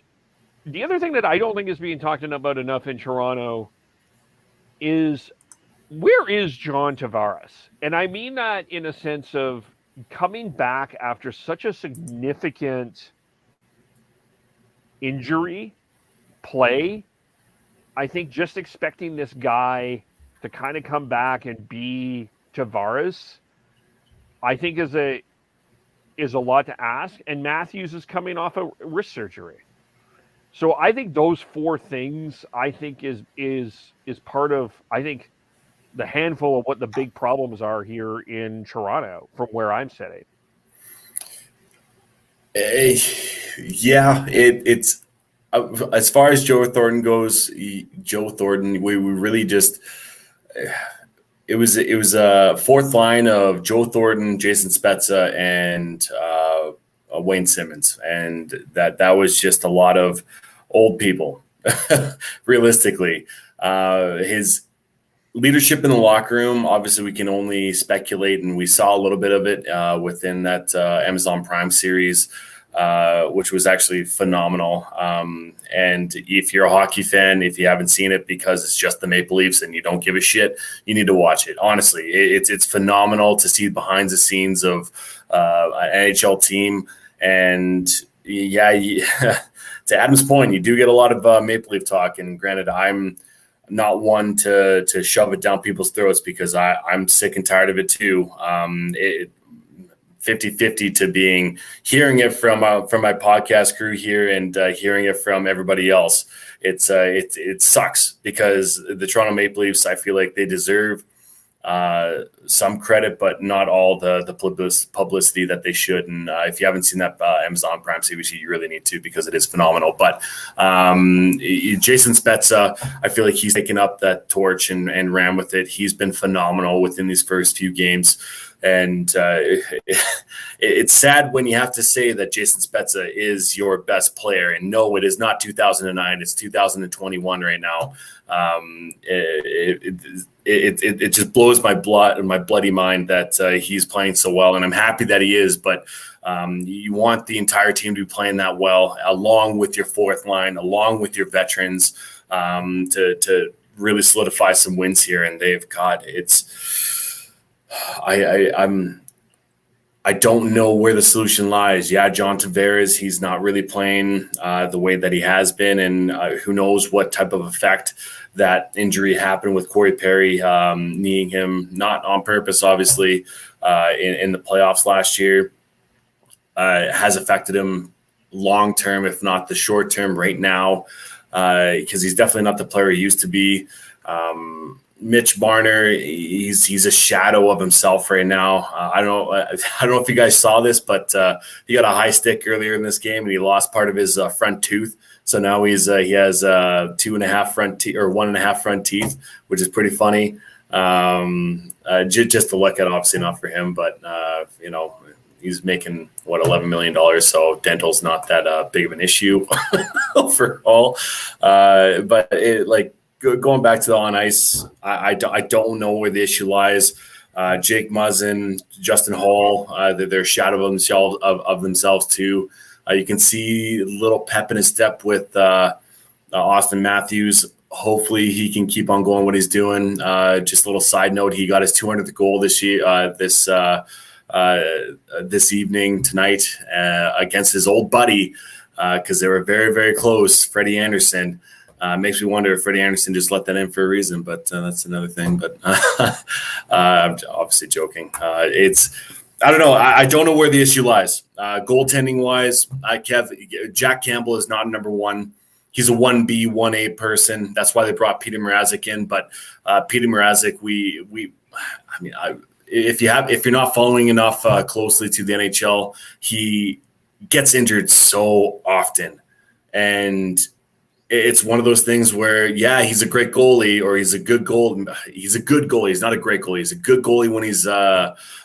the other thing that I don't think is being talked about enough in Toronto is, where is John Tavares? And I mean that in a sense of coming back after such a significant injury play. I think just expecting this guy to kind of come back and be Tavares, I think is a lot to ask. And Matthews is coming off a wrist surgery. So I think those four things, I think, is part of, I think, the handful of what the big problems are here in Toronto from where I'm sitting. It's as far as Joe Thornton goes. Joe Thornton, we really just it was a fourth line of Joe Thornton, Jason Spezza, and Wayne Simmons, and that was just a lot of old people. Realistically, his leadership in the locker room, obviously we can only speculate, and we saw a little bit of it within that Amazon Prime series which was actually phenomenal. And if you're a hockey fan, if you haven't seen it because it's just the Maple Leafs and you don't give a shit, you need to watch it. Honestly, it's phenomenal to see behind the scenes of an NHL team. And yeah, to Adam's point, you do get a lot of Maple Leaf talk. And granted, I'm not one to shove it down people's throats because I'm sick and tired of it too. 50-50 to hearing it from my podcast crew here and hearing it from everybody else. It sucks because the Toronto Maple Leafs, I feel like they deserve some credit, but not all the publicity that they should. And if you haven't seen that Amazon Prime series, you really need to because it is phenomenal. But Jason Spezza, I feel like he's taken up that torch and ran with it. He's been phenomenal within these first few games. And it's sad when you have to say that Jason Spezza is your best player. And no, it is not 2009. It's 2021 right now. It just blows my bloody mind that he's playing so well. And I'm happy that he is. But you want the entire team to be playing that well, along with your fourth line, along with your veterans, to really solidify some wins here. And I don't know where the solution lies. Yeah, John Tavares, he's not really playing the way that he has been, and who knows what type of effect that injury happened with Corey Perry kneeing him, not on purpose, obviously, in the playoffs last year. Has affected him long term, if not the short term right now, because he's definitely not the player he used to be. Mitch Marner, he's a shadow of himself right now. I don't know if you guys saw this, but he got a high stick earlier in this game and he lost part of his front tooth. So now he has 2.5 front teeth or 1.5 front teeth, which is pretty funny. Just to look at, obviously not for him, but he's making $11 million. So dental's not that big of an issue overall. But going back to the on ice, I don't know where the issue lies. Jake Muzzin, Justin Hall, they're a shadow of themselves too. You can see a little pep in his step with Austin Matthews. Hopefully he can keep on going what he's doing. Just a little side note, he got his 200th goal this year, this evening tonight against his old buddy because they were very, very close, Freddie Anderson. Makes me wonder if Freddie Anderson just let that in for a reason, but that's another thing. But I'm obviously joking. I don't know. I don't know where the issue lies. Goaltending wise, Jack Campbell is not number one. He's a 1B, 1A person. That's why they brought Peter Mrazek in. But Peter Mrazek, if you're not following enough closely to the NHL, he gets injured so often, and it's one of those things where, yeah, he's a great goalie or he's a good goal. He's a good goalie. He's not a great goalie. He's a good goalie when he's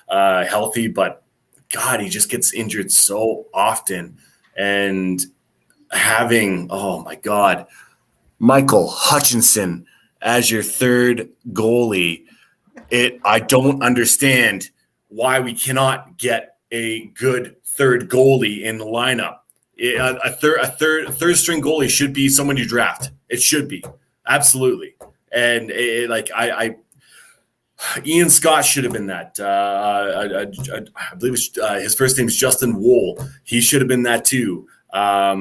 healthy, but God, he just gets injured so often. And having, oh my God, Michael Hutchinson as your third goalie, I don't understand why we cannot get a good third goalie in the lineup. A third string goalie should be someone you draft. It should be, absolutely. And Ian Scott should have been that. I believe his first name is Justin Wool. He should have been that too. But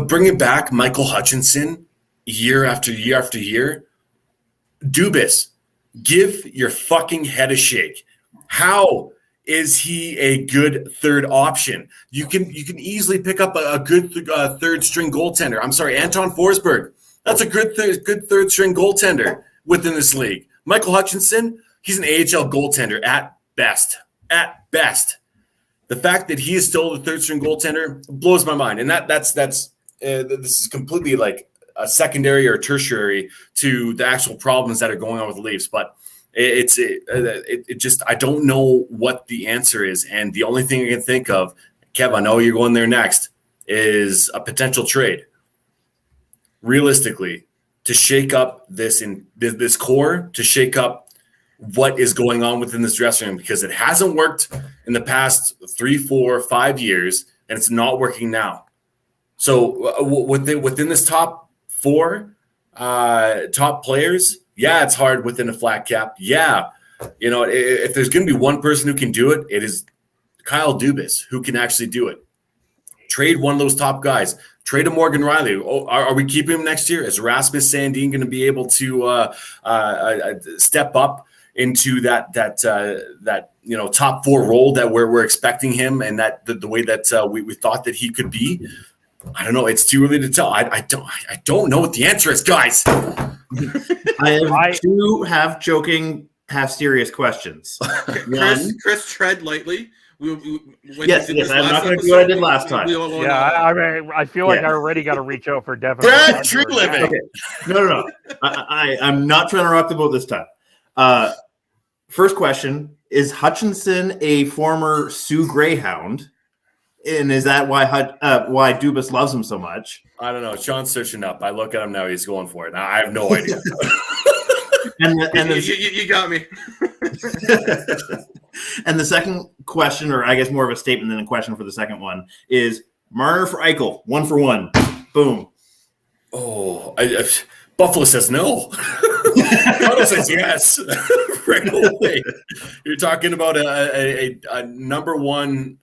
bringing back Michael Hutchinson year after year after year, Dubas, give your fucking head a shake. How is he a good third option? You can easily pick up a good third string goaltender. I'm sorry, Anton Forsberg. That's a good third string goaltender within this league. Michael Hutchinson, he's an AHL goaltender at best. At best. The fact that he is still the third string goaltender blows my mind. And this is completely like a secondary or tertiary to the actual problems that are going on with the Leafs. But it just, I don't know what the answer is. And the only thing I can think of, Kev, I know you're going there next, is a potential trade. Realistically, to shake up this core, to shake up what is going on within this dressing room, because it hasn't worked in the past 3, 4, 5 years, and it's not working now. So within this top 4 top players, yeah, it's hard within a flat cap. Yeah, if there's going to be one person who can do it, it is Kyle Dubas, who can actually do it. Trade one of those top guys. Trade a Morgan Riley. Oh, are we keeping him next year? Is Rasmus Sandin going to be able to step up into that top 4 role that we're expecting him, and that the way that we thought that he could be? I don't know. It's too early to tell. I don't know what the answer is, guys. I have 2 half joking, half serious questions. Chris, tread lightly. Yes, I'm not going to do what I did last time. I feel like I already got to reach out for Devin. Brad, tree living. Okay. No. I'm not trying to rock the boat this time. First question: is Hutchinson a former Sioux Greyhound? And is that why Dubas loves him so much? I don't know. Sean's searching up. I look at him now. He's going for it. I have no idea. You got me. And the second question, or I guess more of a statement than a question for the second one, is Marner for Eichel, 1 for 1. Boom. Oh, Buffalo says no. Buffalo says yes. Right away. You're talking about a number 1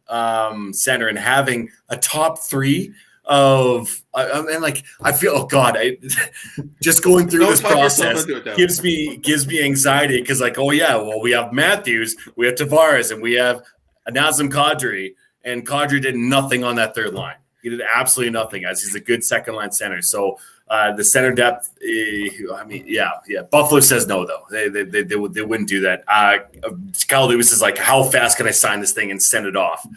center and having a top 3 of I feel, oh God, just going through this process gives me anxiety, because we have Matthews, we have Tavares, and we have Nazem Kadri, and Kadri did nothing on that third line. He did absolutely nothing, as he's a good second line center. So the center depth, Buffalo says no, though. They wouldn't do that. Kyle Dubas is like, how fast can I sign this thing and send it off?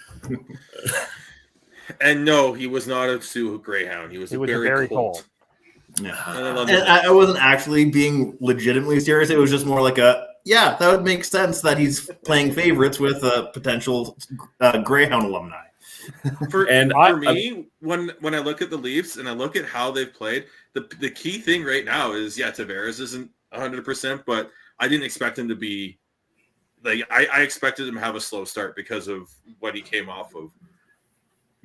And no, he was not a Sioux Greyhound. He was a very Colt. Yeah. I wasn't actually being legitimately serious. It was just more like that would make sense that he's playing favorites with a potential Greyhound alumni. For me, when I look at the Leafs and I look at how they've played, the key thing right now is, Tavares isn't 100%, but I didn't expect him to be like, I expected him to have a slow start because of what he came off of.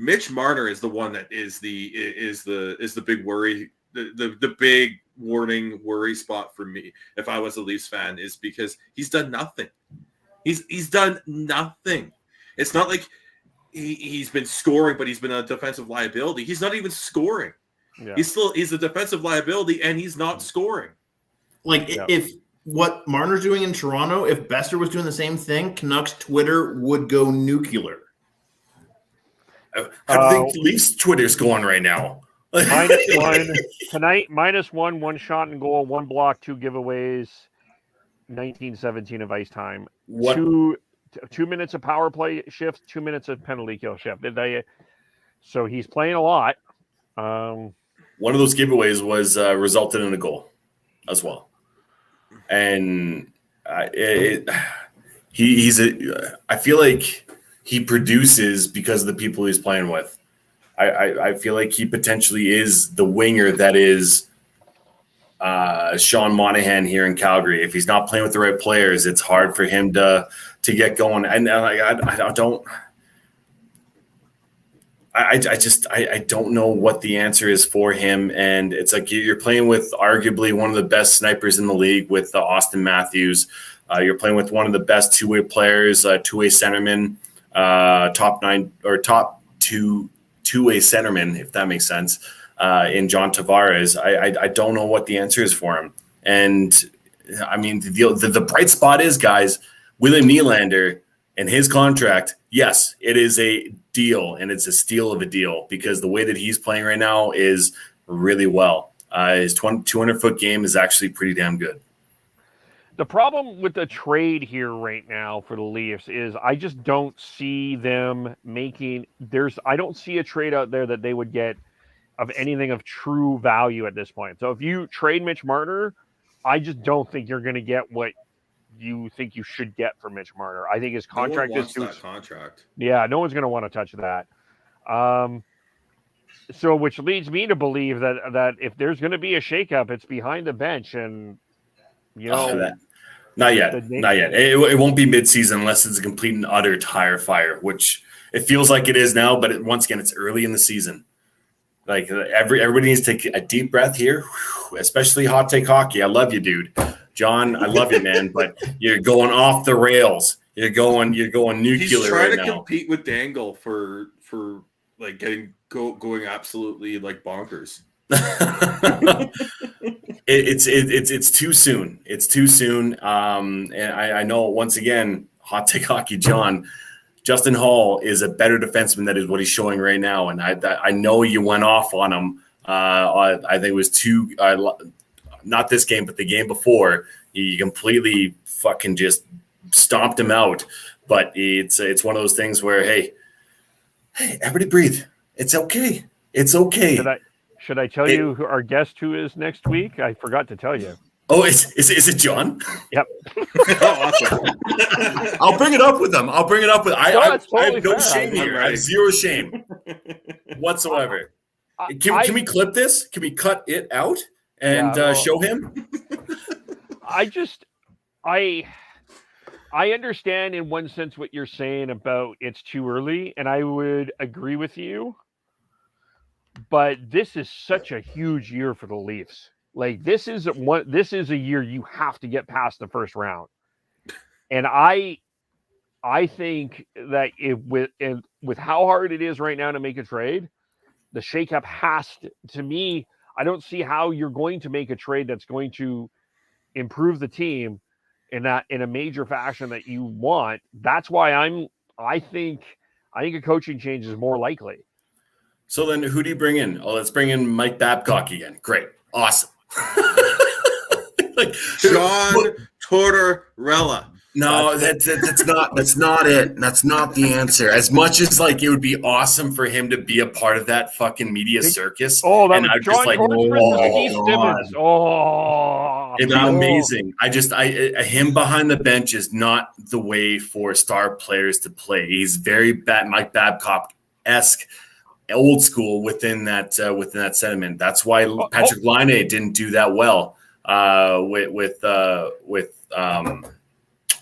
Mitch Marner is the one that is the big worry, the big warning worry spot for me. If I was a Leafs fan, is because he's done nothing. He's done nothing. It's not like he's been scoring, but he's been a defensive liability. He's not even scoring. Yeah. He's a defensive liability, and he's not scoring. If what Marner's doing in Toronto, if Bester was doing the same thing, Canucks Twitter would go nuclear. I think Leafs Twitter's going right now. -1 tonight. -1, 1 shot and goal, 1 block, 2 giveaways, 19-17 of ice time. 2 minutes of power play shift, 2 minutes of penalty kill shift. So he's playing a lot. One of those giveaways was resulted in a goal as well, and I feel like he produces because of the people he's playing with. I feel like he potentially is the winger that is Sean Monahan here in Calgary. If he's not playing with the right players, it's hard for him to get going. And I don't know what the answer is for him. And it's like you're playing with arguably one of the best snipers in the league with Austin Matthews. You're playing with one of the best two-way players, two-way centerman, top 9 or top 2 two-way centerman, if that makes sense, in John Tavares. I don't know what the answer is for him. And I mean, the bright spot is, guys, William Nylander and his contract. Yes, it is a deal, and it's a steal of a deal because the way that he's playing right now is really well. His 200-foot game is actually pretty damn good. The problem with the trade here right now for the Leafs is I just don't see them making I don't see a trade out there that they would get of anything of true value at this point. So if you trade Mitch Marner, I just don't think you're going to get what you think you should get for Mitch Marner. I think his contract is too contract. Yeah, no one's going to want to touch that. So which leads me to believe that if there's going to be a shakeup, it's behind the bench, and you know Not yet. Not yet. It won't be midseason unless it's a complete and utter tire fire, which it feels like it is now. But once again, it's early in the season. Like everybody needs to take a deep breath here, especially Hot Take Hockey. I love you, dude. John, I love you, man. But you're going off the rails. You're going nuclear. He's trying to compete with Dangle for like going absolutely like bonkers. It's too soon. It's too soon. And I know once again, Hot Take Hockey John, Justin Hall is a better defenseman than is what he's showing right now. And I know you went off on him. I think it was not this game, but the game before. You completely fucking just stomped him out. But it's one of those things where hey, everybody breathe. It's okay. It's okay. Should I tell you who our guest who is next week? I forgot to tell you. Oh, is it John? Yep. Awesome. I'll bring it up with them. I have no shame here. Right. I have zero shame whatsoever. Can we clip this? Can we cut it out and show him? I understand in one sense what you're saying about it's too early, and I would agree with you. But this is such a huge year for the Leafs. Like this is a year you have to get past the first round. And I think that with how hard it is right now to make a trade, the shakeup has to me, I don't see how you're going to make a trade that's going to improve the team in a major fashion that you want. That's why I think a coaching change is more likely. So then who do you bring in? Oh, let's bring in Mike Babcock again. Great. Awesome. Like John Tortorella. No, that's not it. That's not the answer. As much as like it would be awesome for him to be a part of that fucking media circus. Oh, that and was I'm John just like, Stevens. Oh, it'd be amazing. Him behind the bench is not the way for star players to play. He's very Mike Babcock-esque. Old school within that sentiment. That's why Patrick Laine didn't do that well with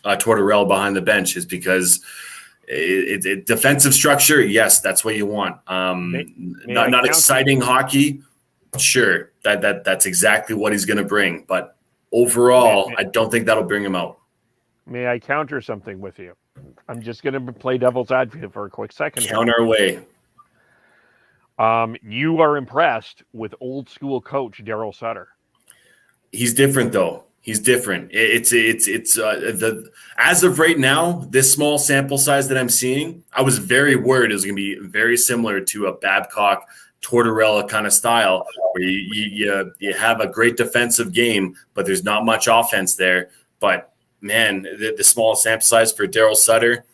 Tortorella behind the bench, is because it defensive structure. Yes, that's what you want. Not exciting hockey. Sure, that's exactly what he's going to bring. But overall, I don't think that'll bring him out. May I counter something with you? I'm just going to play devil's advocate for a quick second. Counter away. You are impressed with old school coach Daryl Sutter. He's different though. He's different. It's as of right now, this small sample size that I'm seeing, I was very worried it was going to be very similar to a Babcock Tortorella kind of style, where you have a great defensive game, but there's not much offense there. But man, the small sample size for Daryl Sutter,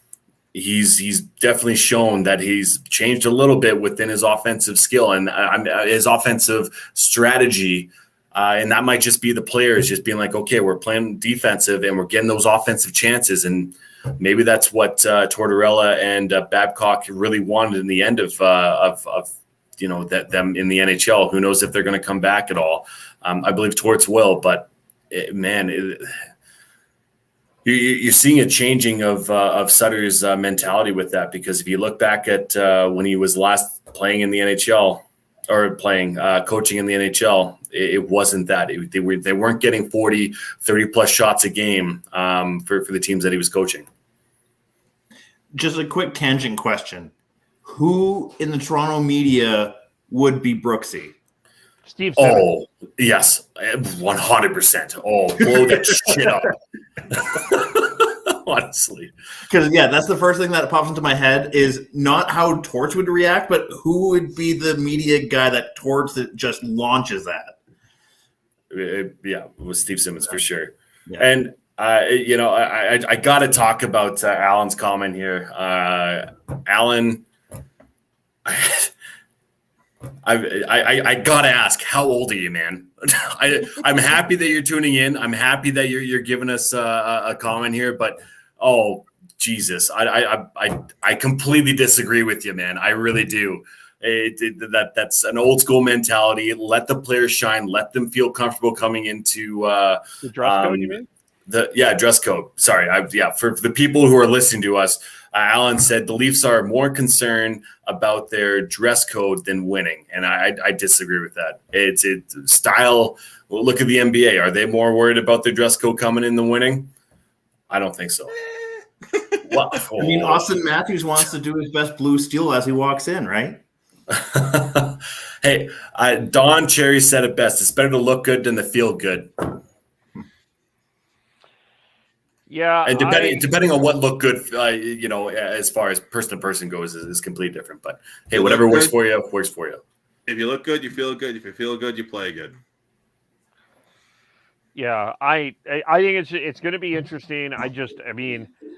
he's definitely shown that he's changed a little bit within his offensive skill and his offensive strategy. And that might just be the players just being like, okay, we're playing defensive and we're getting those offensive chances. And maybe that's what Tortorella and Babcock really wanted in the end of them in the NHL. Who knows if they're going to come back at all? I believe Torts will, but you're seeing a changing of Sutter's mentality with that, because if you look back at when he was last playing in the NHL or coaching in the NHL, it wasn't that. They weren't getting 40, 30 plus shots a game for the teams that he was coaching. Just a quick tangent question. Who in the Toronto media would be Brooksy? Steve Simmons. Oh, yes, 100%. Oh, blow that shit up. Honestly. Because, that's the first thing that pops into my head is not how Torts would react, but who would be the media guy that Torts that just launches that? It was Steve Simmons for sure. Yeah. And, I got to talk about Alan's comment here. Alan, I gotta ask, how old are you, man? I'm happy that you're tuning in. I'm happy that you're giving us a comment here, but oh Jesus, I completely disagree with you, man. I really do. That's an old school mentality. Let the players shine. Let them feel comfortable coming into the dress code, you mean? Dress code. Sorry, for the people who are listening to us, Alan said the Leafs are more concerned about their dress code than winning, and I disagree with that. It's style. Look at the NBA. Are they more worried about their dress code coming in than winning? I don't think so. Well, I mean, Austin Matthews wants to do his best blue steel as he walks in, right? Hey, Don Cherry said it best. It's better to look good than to feel good. Yeah, and depending on what look good, as far as person to person goes, is completely different. But hey, whatever works for you, works for you. If you look good, you feel good. If you feel good, you play good. Yeah, I think it's going to be interesting.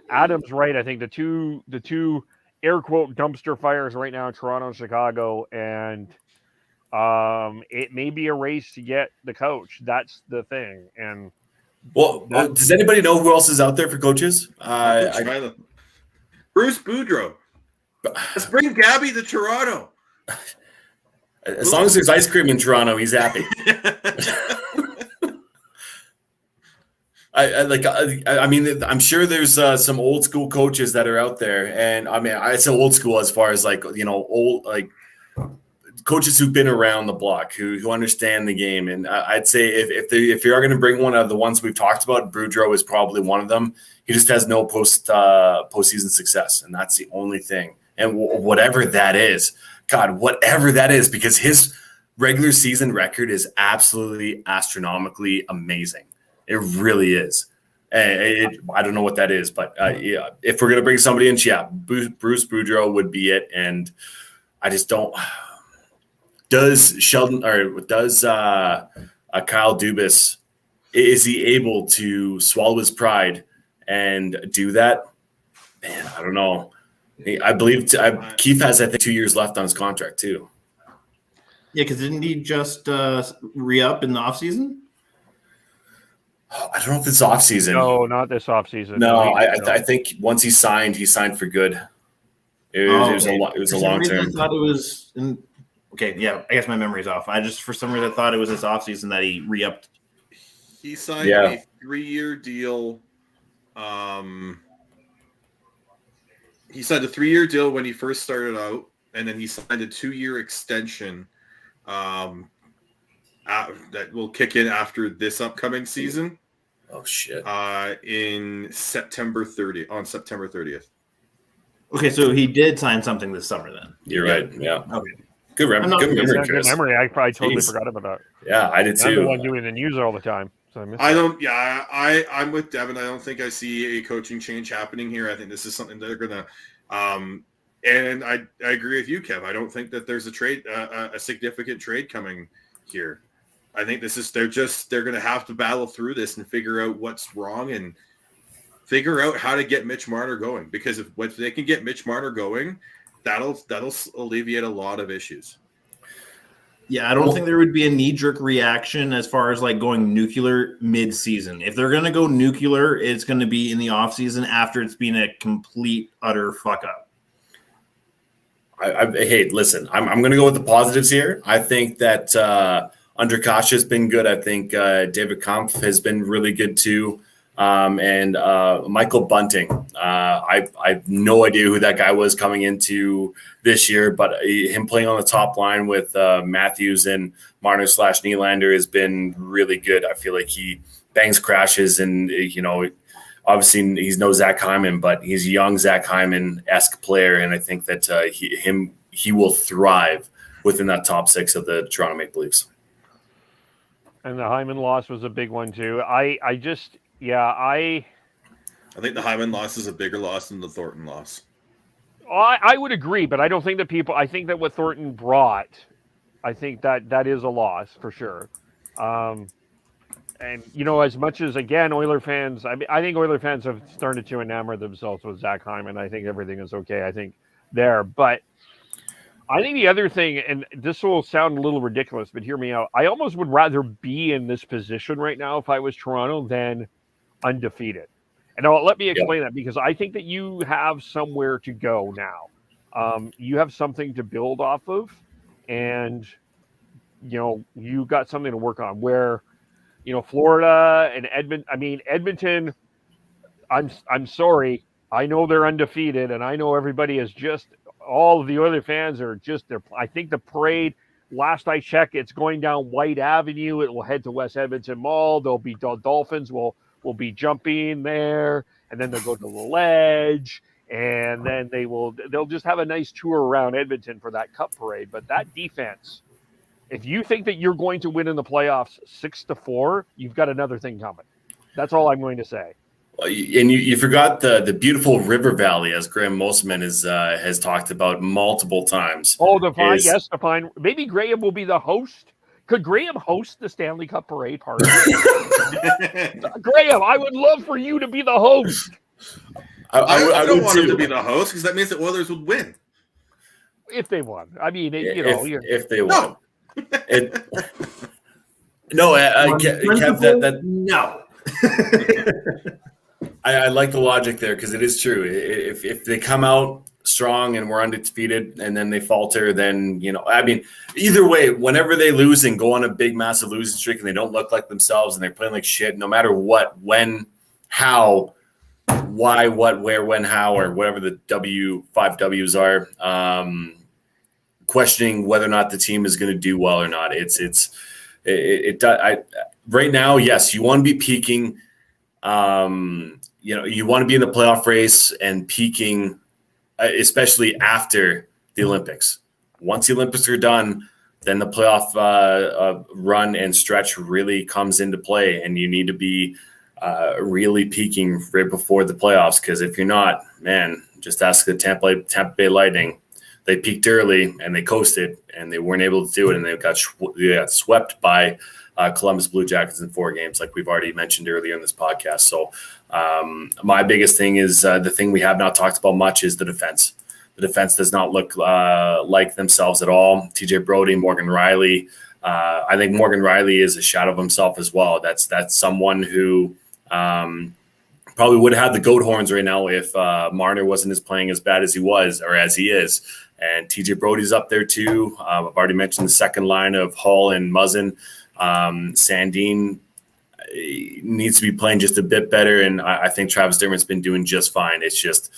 Adam's right. I think the two air quote dumpster fires right now, Toronto and Chicago, and it may be a race to get the coach. That's the thing. And does anybody know who else is out there for coaches? Bruce Boudreau. Let's bring Gabby to Toronto. As long as there's ice cream in Toronto, he's happy. I'm sure there's some old school coaches that are out there, and I say old school as far as old coaches who've been around the block, who understand the game. And I'd say if you are going to bring one of the ones we've talked about, Boudreau is probably one of them. He just has no postseason success, and that's the only thing. And whatever that is, because his regular season record is absolutely astronomically amazing. It really is. I don't know what that is, but if we're going to bring somebody in, Bruce Boudreau would be it. And I just don't. Does Kyle Dubas, is he able to swallow his pride and do that? Man, I don't know. I believe Keith has, I think, 2 years left on his contract too. Yeah, because didn't he just re-up in the offseason? I don't know if it's offseason. No, not this offseason. No, I think once he signed for good. It was a long term. I thought it was okay. Yeah, I guess my memory's off. I just for some reason thought it was this offseason that he re-upped. He signed a 3-year deal. He signed a 3-year deal when he first started out, and then he signed a 2-year extension that will kick in after this upcoming season. Oh shit! On September 30th. Okay, so he did sign something this summer then. You're right. Yeah. Okay. Good memory. I probably totally forgot about that. Yeah, I did too. I'm the one doing the news all the time. So I'm with Devin. I don't think I see a coaching change happening here. I think this is something that they're gonna and I agree with you, Kev. I don't think that there's a significant trade coming here. I think they're going to have to battle through this and figure out what's wrong and figure out how to get Mitch Marner going. Because if they can get Mitch Marner going, that'll alleviate a lot of issues. Yeah, I don't think there would be a knee-jerk reaction as far as going nuclear mid-season. If they're going to go nuclear, it's going to be in the offseason after it's been a complete, utter fuck-up. Hey, listen, I'm going to go with the positives here. I think that under Kasha has been good. I think David Kampf has been really good too. And Michael Bunting. I have no idea who that guy was coming into this year, but him playing on the top line with Matthews and Marner/Nylander has been really good. I feel like he bangs crashes, and obviously he's no Zach Hyman, but he's a young Zach Hyman-esque player, and I think that he will thrive within that top six of the Toronto Maple Leafs. And the Hyman loss was a big one too. I think the Hyman loss is a bigger loss than the Thornton loss. I would agree, but I don't think that I think that what Thornton brought, I think that is a loss for sure. And as much as, again, Oiler fans, I think Oiler fans have started to enamor themselves with Zach Hyman. I think everything is okay. I think there, but I think the other thing, and this will sound a little ridiculous, but hear me out. I almost would rather be in this position right now if I was Toronto than undefeated. And let me explain that, because I think that you have somewhere to go now. You have something to build off of, and you got something to work on. Where Florida and Edmonton. I mean, Edmonton. I'm sorry. I know they're undefeated, and I know everybody is just all of the other fans are just there. I think the parade. Last I checked, it's going down White Avenue. It will head to West Edmonton Mall. There'll be Dolphins will be jumping there, and then they'll go to the Ledge, and then they'll just have a nice tour around Edmonton for that Cup parade. But that defense, if you think that you're going to win in the playoffs 6-4, you've got another thing coming. That's all I'm going to say. And you forgot the beautiful river valley, as Graham Mosman has talked about multiple times. Oh, the fine. Maybe Graham will be the host. Could Graham host the Stanley Cup parade party? Graham, I would love for you to be the host. I don't want him to be the host because that means the Oilers would win. If they won. I mean, if they won. No, Kev, no. I like the logic there because it is true. If they come out strong and we're undefeated and then they falter, then, I mean, either way, whenever they lose and go on a big, massive losing streak and they don't look like themselves and they're playing like shit, no matter what, when, how, why, what, where, when, how, or whatever the five W's are, questioning whether or not the team is going to do well or not. Right now, yes, you want to be peaking. You want to be in the playoff race and peaking, especially after the Olympics. Once the Olympics are done, then the playoff run and stretch really comes into play, and you need to be really peaking right before the playoffs. Because if you're not, man, just ask the Tampa Bay Lightning. They peaked early and they coasted, and they weren't able to do it, and they got swept by Columbus Blue Jackets in 4 games, like we've already mentioned earlier in this podcast. So my biggest thing is the thing we have not talked about much is the defense. The defense does not look like themselves at all. TJ Brody, Morgan Riley. I think Morgan Riley is a shadow of himself as well. That's someone who probably would have had the goat horns right now if Marner wasn't playing as bad as he was or as he is. And TJ Brody's up there too. I've already mentioned the second line of Hull and Muzzin. Sandin needs to be playing just a bit better, and I think Travis Dermott's been doing just fine. It's just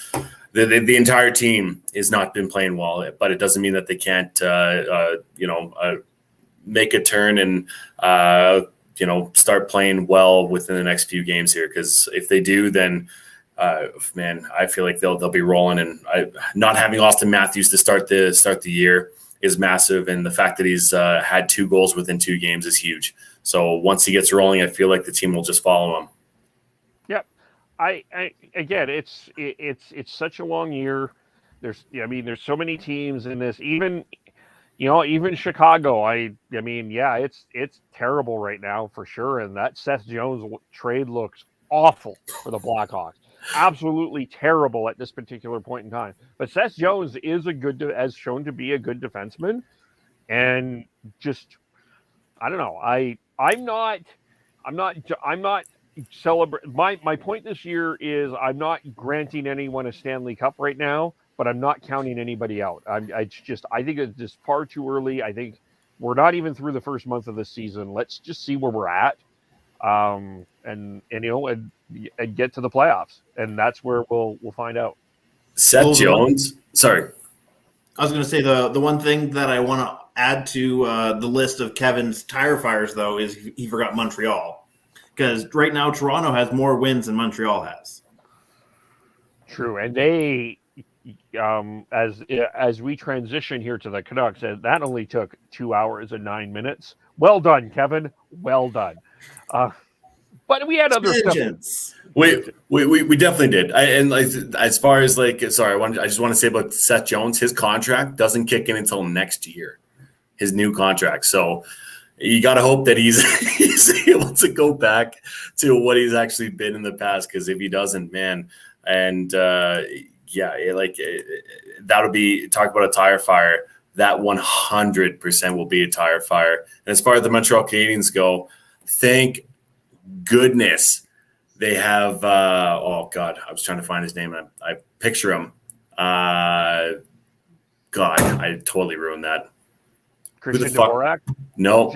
the entire team has not been playing well, but it doesn't mean that they can't make a turn and start playing well within the next few games here, because if they do, then man, I feel like they'll be rolling. And not having Austin Matthews to start the year is massive, and the fact that he's had 2 goals within 2 games is huge. So once he gets rolling, I feel like the team will just follow him. Yep. Again, it's such a long year. There's so many teams in this. Even Chicago. It's terrible right now for sure. And that Seth Jones trade looks awful for the Blackhawks. Absolutely terrible at this particular point in time. But Seth Jones is has shown to be a good defenseman, and just I don't know. I'm not celebrating. My point this year is I'm not granting anyone a Stanley Cup right now, but I'm not counting anybody out. I think it's just far too early. I think we're not even through the first month of the season. Let's just see where we're at. And get to the playoffs, and that's where we'll find out. Seth Jones. Sorry, I was going to say the one thing that I want to add to the list of Kevin's tire fires, though, is he forgot Montreal, because right now Toronto has more wins than Montreal has. True, and they, as we transition here to the Canucks, and that only took 2 hours and 9 minutes. Well done, Kevin. Well done. But we had other stuff. We definitely did. I just want to say about Seth Jones, his contract doesn't kick in until next year, his new contract. So you got to hope that he's able to go back to what he's actually been in the past. Because if he doesn't, man, and that'll be, talk about a tire fire. That 100% will be a tire fire. And as far as the Montreal Canadiens go, thank goodness they have I was trying to find his name and I picture him. God, I totally ruined that. Christian Dvorak? No.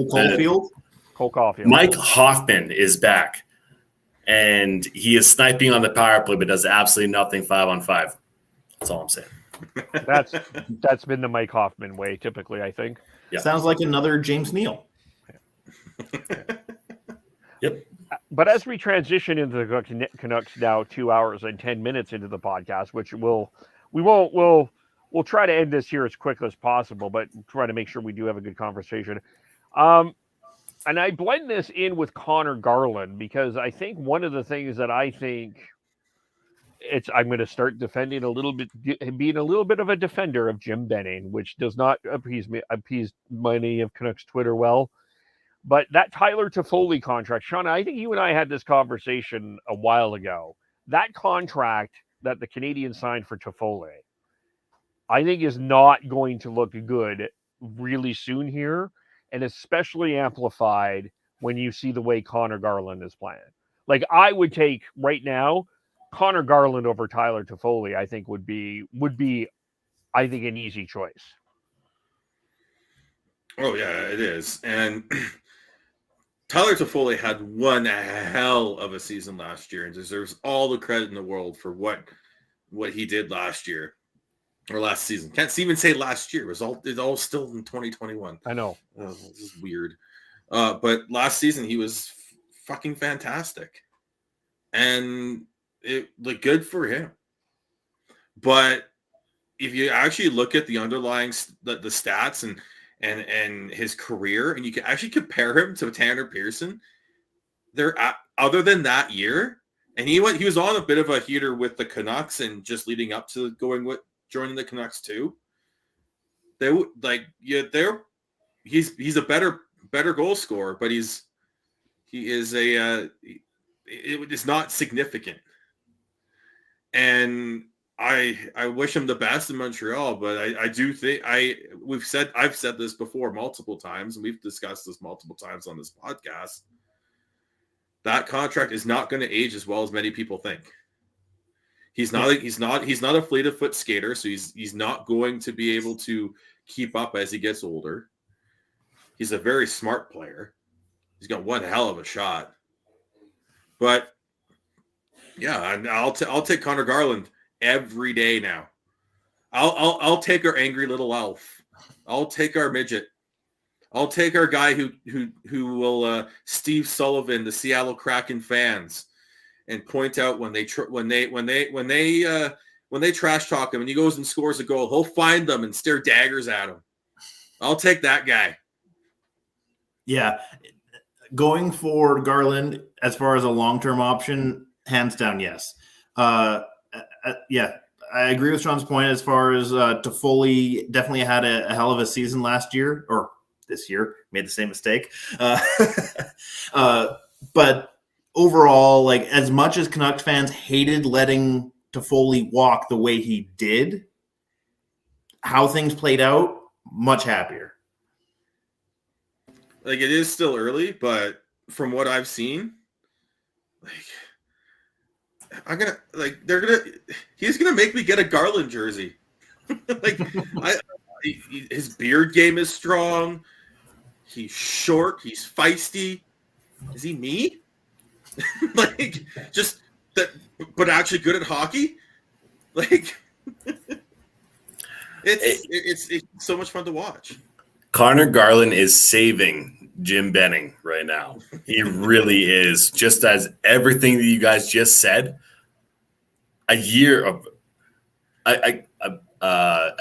Caulfield? Cole Caulfield. Mike Hoffman is back, and he is sniping on the power play, but does absolutely nothing 5-on-5. That's all I'm saying. That's been the Mike Hoffman way, typically, I think. Yeah. Sounds like another James Neal. Yep. But as we transition into the Canucks now, 2 hours and 10 minutes into the podcast, which we'll try to end this here as quick as possible, but try to make sure we do have a good conversation. And I blend this in with Connor Garland because I think one of the things that I think I'm going to start defending a little bit, being a little bit of a defender of Jim Benning, which does not appease many of Canucks Twitter well. But that Tyler Toffoli contract, Shauna, I think you and I had this conversation a while ago. That contract that the Canadians signed for Toffoli, I think is not going to look good really soon here, and especially amplified when you see the way Connor Garland is playing. Like, I would take right now Connor Garland over Tyler Toffoli. I think would be I think an easy choice. Oh yeah, it is. And Tyler Toffoli had one hell of a season last year and deserves all the credit in the world for what he did last year or last season. Can't even say last year. It's all still in 2021. I know. This is weird. But last season he was fucking fantastic. And it looked good for him. But if you actually look at the underlying the stats and his career, and you can actually compare him to Tanner Pearson, other than that year, and he was on a bit of a heater with the Canucks and just leading up to joining the Canucks too. He's a better goal scorer, but it's not significant. And I wish him the best in Montreal, but I do think I've said this before multiple times, and we've discussed this multiple times on this podcast. That contract is not going to age as well as many people think. He's not a fleet of foot skater, so he's not going to be able to keep up as he gets older. He's a very smart player. He's got one hell of a shot. But yeah, I'll take Connor Garland every day now. I'll take our angry little elf. I'll take our midget. I'll take our guy who will Steve Sullivan, the Seattle Kraken fans, and point out when they trash talk him and he goes and scores a goal, he'll find them and stare daggers at him. I'll take that guy. Yeah. Going for Garland as far as a long-term option, hands down, yes. Yeah, I agree with Sean's point as far as Toffoli definitely had a hell of a season last year, or this year, made the same mistake. But overall, like, as much as Canucks fans hated letting Toffoli walk the way he did, how things played out, much happier. Like, it is still early, but from what I've seen, he's gonna make me get a Garland jersey. His beard game is strong. He's short. He's feisty. Is he me? Just that, but actually good at hockey. It's so much fun to watch. Connor Garland is saving Jim Benning right now. He really is. Just as everything that you guys just said, a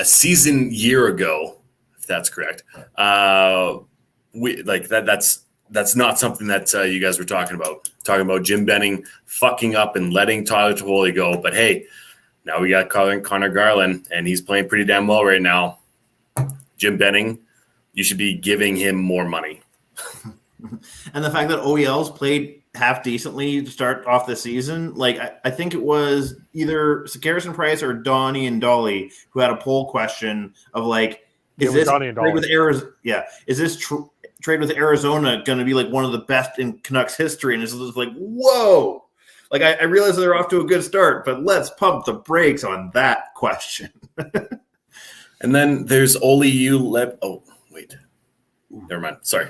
season year ago, if that's correct, that's not something that you guys were talking about Jim Benning fucking up and letting Tyler Toffoli go. But hey, now we got Connor Garland, and he's playing pretty damn well right now. Jim Benning, you should be giving him more money. And the fact that OEL's played half decently to start off the season, like I think it was either Carson Price or Donnie and Dolly who had a poll question of like, is this trade with Arizona? Yeah, is this trade with Arizona going to be like one of the best in Canucks history? And it's just like, whoa! Like I realize they're off to a good start, but let's pump the brakes on that question. And then there's Oli U. Oh wait, never mind. Sorry.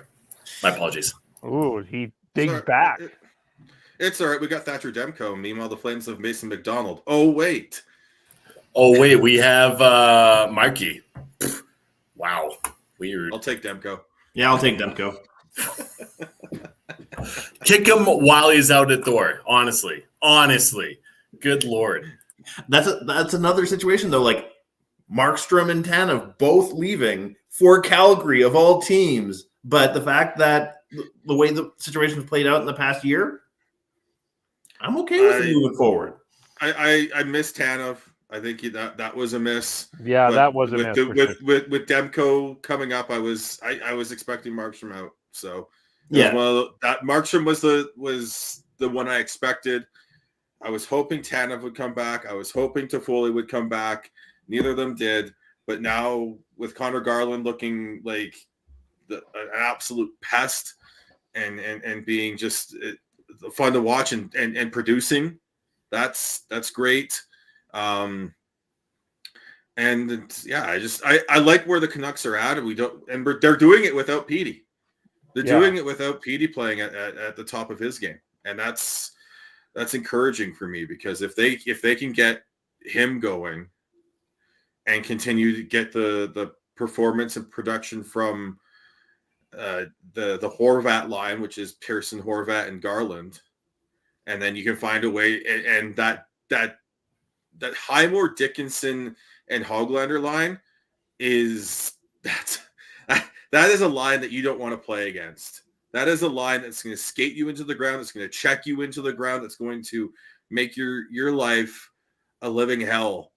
My apologies. Ooh, he digs Sorry, back. It's all right. We got Thatcher Demko. Meanwhile, the Flames have Mason McDonald. Oh, wait. We have Markey. Wow. Weird. I'll take Demko. Yeah, I'll take Demko. Kick him while he's out at door. Honestly. Good Lord. That's another situation, though. Like, Markstrom and Tanev both leaving for Calgary, of all teams. But the fact that the way the situation has played out in the past year, I'm okay with it moving forward. I miss Tanev. I think that was a miss. Yeah, but that was a miss. With Demko coming up, I was expecting Markstrom out. So yeah, that Markstrom was the one I expected. I was hoping Tanev would come back. I was hoping Toffoli would come back. Neither of them did. But now with Connor Garland looking like an absolute pest and being just fun to watch and producing, that's great. I like where the Canucks are at, and they're doing it without Petey. They're doing it without Petey playing at the top of his game, and that's encouraging for me, because if they can get him going and continue to get the performance and production from the Horvat line, which is Pearson, Horvat, and Garland, and then you can find a way, and that Highmore, Dickinson, and Höglander line that is a line that you don't want to play against. That is a line that's going to skate you into the ground, that's going to check you into the ground, that's going to make your life a living hell.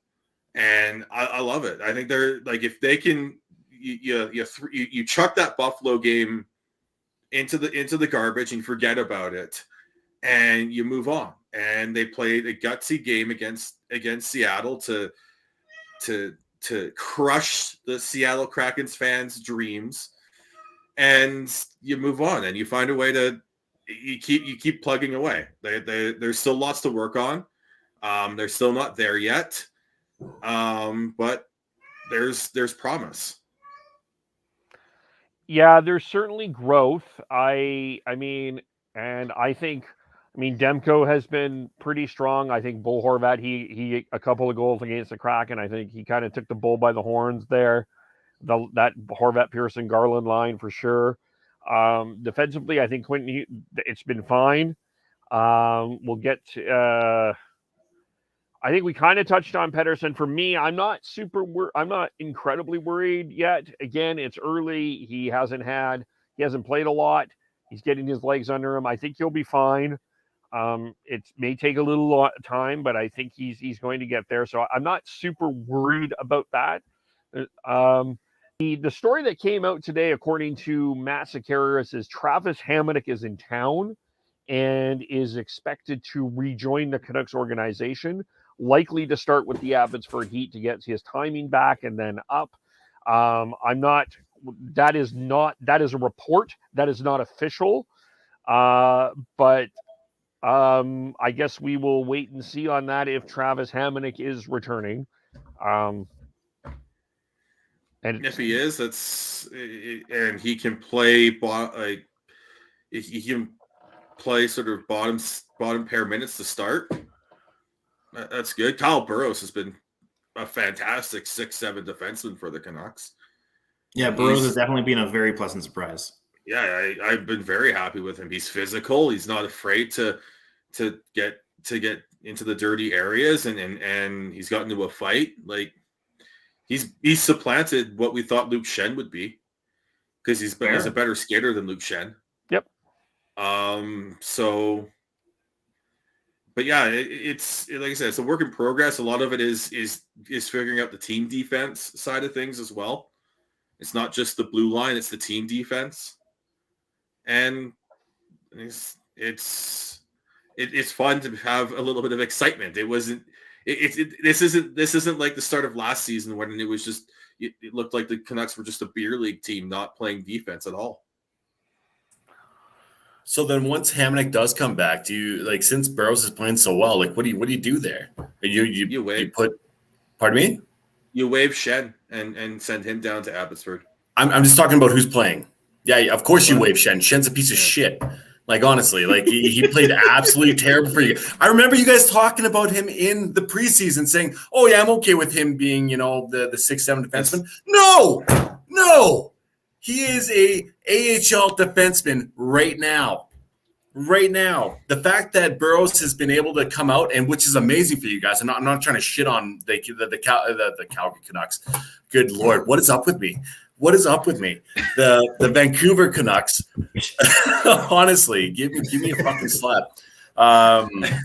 And I love it. I think they're like, if they can, you chuck that Buffalo game into the garbage and forget about it, and you move on. And they played a gutsy game against Seattle to crush the Seattle Kraken's fans' dreams, and you move on and you find a way to you keep plugging away. There's still lots to work on. They're still not there yet, but there's promise. Yeah, there's certainly growth. I mean, Demko has been pretty strong. I think Bo Horvat, he a couple of goals against the Kraken. I think he kind of took the bull by the horns there. That Horvat, Pearson, Garland line for sure. Defensively, I think it's been fine. We'll get to. I think we kind of touched on Pettersson. For me, I'm not incredibly worried yet. Again, it's early. He hasn't played a lot. He's getting his legs under him. I think he'll be fine. It may take a little time, but I think he's going to get there. So I'm not super worried about that. The story that came out today, according to Matt Sakaris, is Travis Hamonic is in town and is expected to rejoin the Canucks organization, likely to start with the Abbotsford Heat to get his timing back and then up. That is a report. That is not official. But I guess we will wait and see on that if Travis Hamonic is returning. And if he is, and he can play he can play sort of bottom pair minutes to start. That's good. Kyle Burrows has been a fantastic 6-7 defenseman for the Canucks. Yeah, Burrows has definitely been a very pleasant surprise. Yeah, I've been very happy with him. He's physical. He's not afraid to get into the dirty areas, and he's gotten into a fight. Like he's supplanted what we thought Luke Schenn would be, because he's a better skater than Luke Schenn. Yep. But yeah, it's like I said, it's a work in progress. A lot of it is figuring out the team defense side of things as well. It's not just the blue line; it's the team defense, and it's fun to have a little bit of excitement. This isn't like the start of last season when it was just it looked like the Canucks were just a beer league team not playing defense at all. So then once Hamonic does come back, do you since Burrows is playing so well, what do you do there? You pardon me? You waive Schenn and send him down to Abbotsford. I'm just talking about who's playing. Yeah, of course you wave Shen. Shen's a piece of shit. Like, honestly, like he played absolutely terrible for you. I remember you guys talking about him in the preseason saying, oh, yeah, I'm okay with him being, the 6'7" defenseman. No. He is a AHL defenseman right now. Right now. The fact that Burrows has been able to come out, and which is amazing for you guys. I'm not trying to shit on the Calgary Canucks. Good Lord, what is up with me? What is up with me? The Vancouver Canucks, honestly, give me a fucking slap.